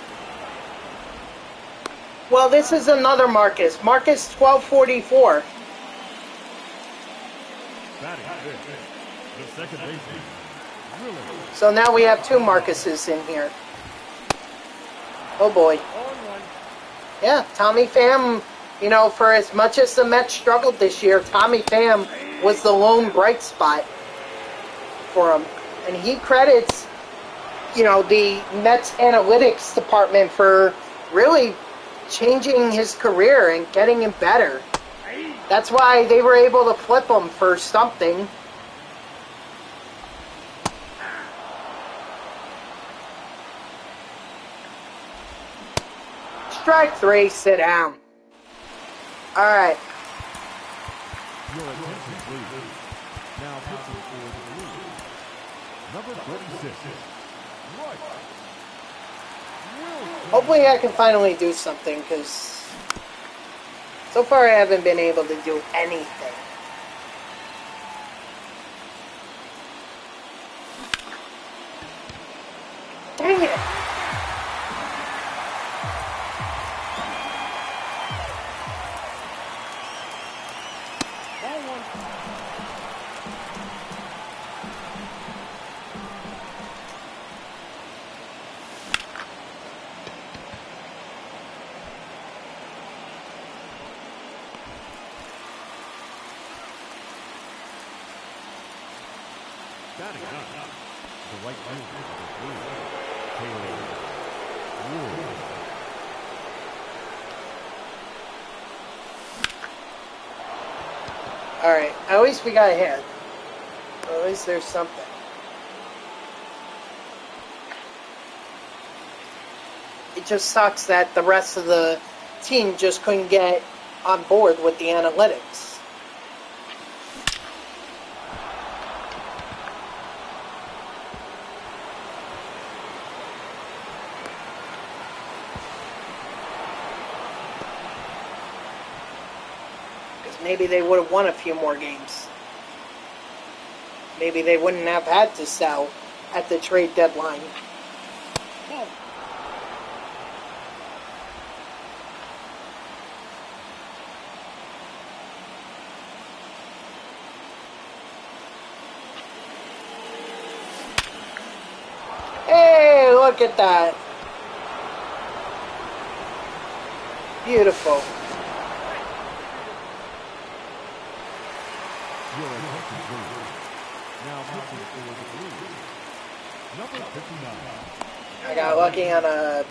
Well, this is another Marcus. Marcus 1244. The second baseman. So now we have two Marcuses in here. Oh boy. Yeah, Tommy Pham, you know, for as much as the Mets struggled this year, Tommy Pham was the lone bright spot for him. And he credits, you know, the Mets analytics department for really changing his career and getting him better. That's why they were able to flip him for something. Strike three, sit down. All right. Your attention, please. Now pitching for the Blues. Number 36. Right. Hopefully I can finally do something, because so far I haven't been able to do anything. Dang it! Batting up. The right fielder for the Blues. Taylor Ward. Alright, at least we got a hit. Or at least there's something. It just sucks that the rest of the team just couldn't get on board with the analytics. Maybe they would have won a few more games. Maybe they wouldn't have had to sell at the trade deadline. Hey, look at that. Beautiful. Now pitching for the Blues. Number 59. I got lucky on a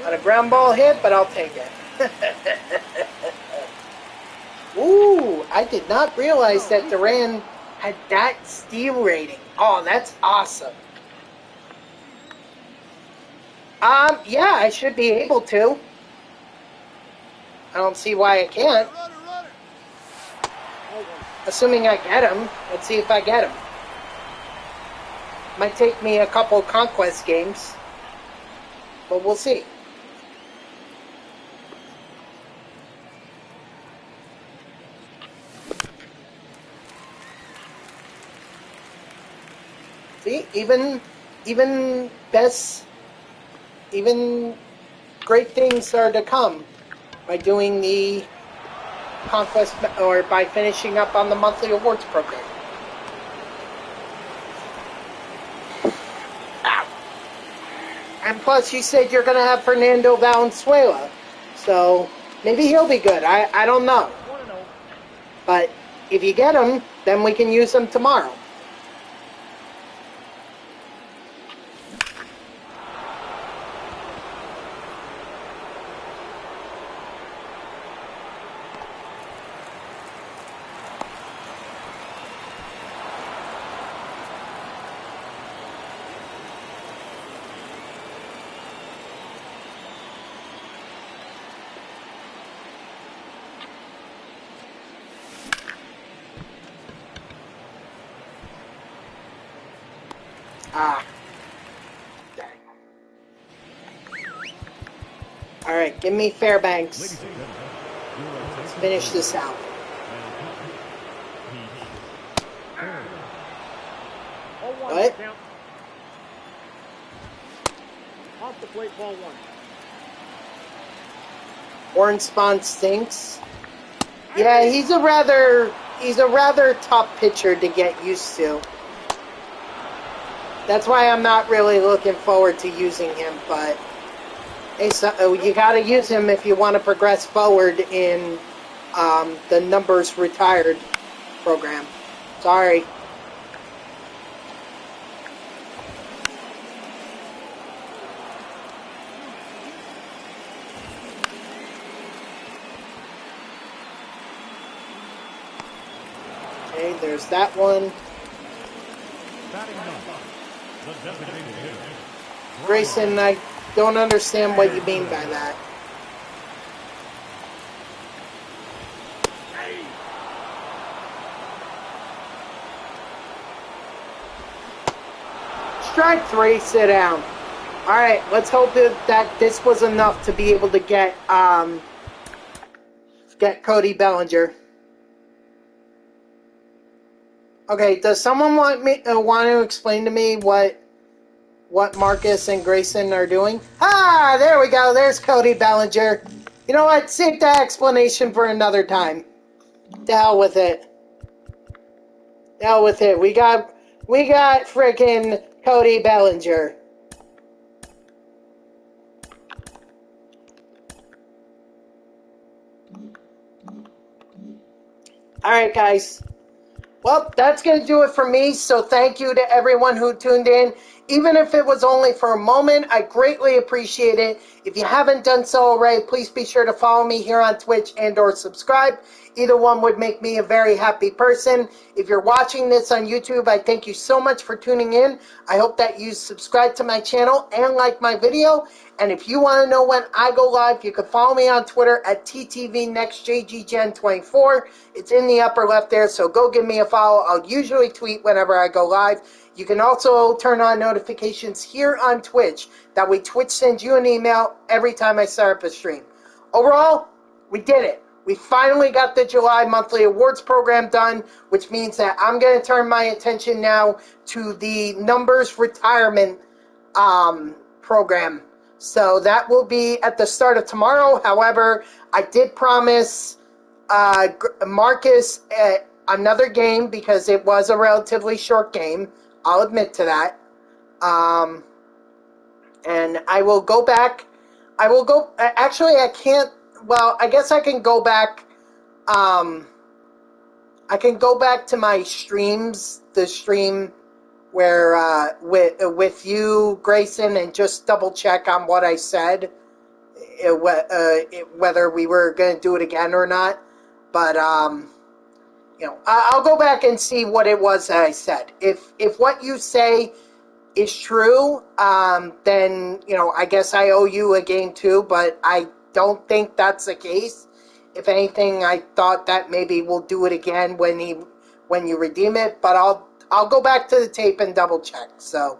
On a ground ball hit, but I'll take it. Ooh, I did not realize that Duran had that steal rating. Oh, that's awesome. Yeah, I should be able to. I don't see why I can't. Assuming I get him. Let's see if I get him. Might take me a couple conquest games, but we'll see. See, even great things are to come by doing the conquest or by finishing up on the monthly awards program. Ow. And plus, you said you're going to have Fernando Valenzuela, so maybe he'll be good. I don't know. But if you get him, then we can use him tomorrow. Dang. All right, give me Fairbanks. Let's finish this out. What? Off the plate, ball one. Orange Spawn stinks. Yeah, he's a rather tough pitcher to get used to. That's why I'm not really looking forward to using him, but hey, so, you got to use him if you want to progress forward in the numbers retired program. Sorry. Okay, there's that one. Grayson, I don't understand what you mean by that. Strike three, sit down. All right, let's hope that this was enough to be able to get Cody Bellinger. Okay, does someone want to explain to me what Marcus and Grayson are doing? Ah, there we go. There's Cody Bellinger. You know what? Save that explanation for another time. To hell with it. To hell with it. We got freaking Cody Bellinger. All right, guys. Well, that's going to do it for me, so thank you to everyone who tuned in. Even if it was only for a moment, I greatly appreciate it. If you haven't done so already, please be sure to follow me here on Twitch and or subscribe. Either one would make me a very happy person. If you're watching this on YouTube, I thank you so much for tuning in. I hope that you subscribe to my channel and like my video. And if you want to know when I go live, you can follow me on Twitter at TTVNextJGGen24. It's in the upper left there, so go give me a follow. I'll usually tweet whenever I go live. You can also turn on notifications here on Twitch. That way Twitch sends you an email every time I start up a stream. Overall, we did it. We finally got the July monthly awards program done, which means that I'm going to turn my attention now to the numbers retirement program. So that will be at the start of tomorrow. However, I did promise Marcus another game because it was a relatively short game. I'll admit to that. And I will go back. Actually, I can't. Well, I guess I can go back. I can go back to my streams, the stream where with you, Grayson, and just double check on what I said whether we were going to do it again or not. But I'll go back and see what it was that I said. If what you say is true, then I guess I owe you a game too. But I don't think that's the case. If anything, I thought that maybe we'll do it again when you redeem it. But I'll go back to the tape and double check. So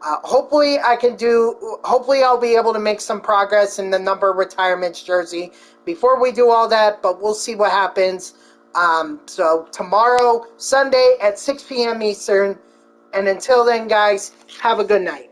hopefully hopefully I'll be able to make some progress in the number retirements jersey before we do all that. But we'll see what happens. So tomorrow, Sunday at 6 p.m. Eastern. And until then, guys, have a good night.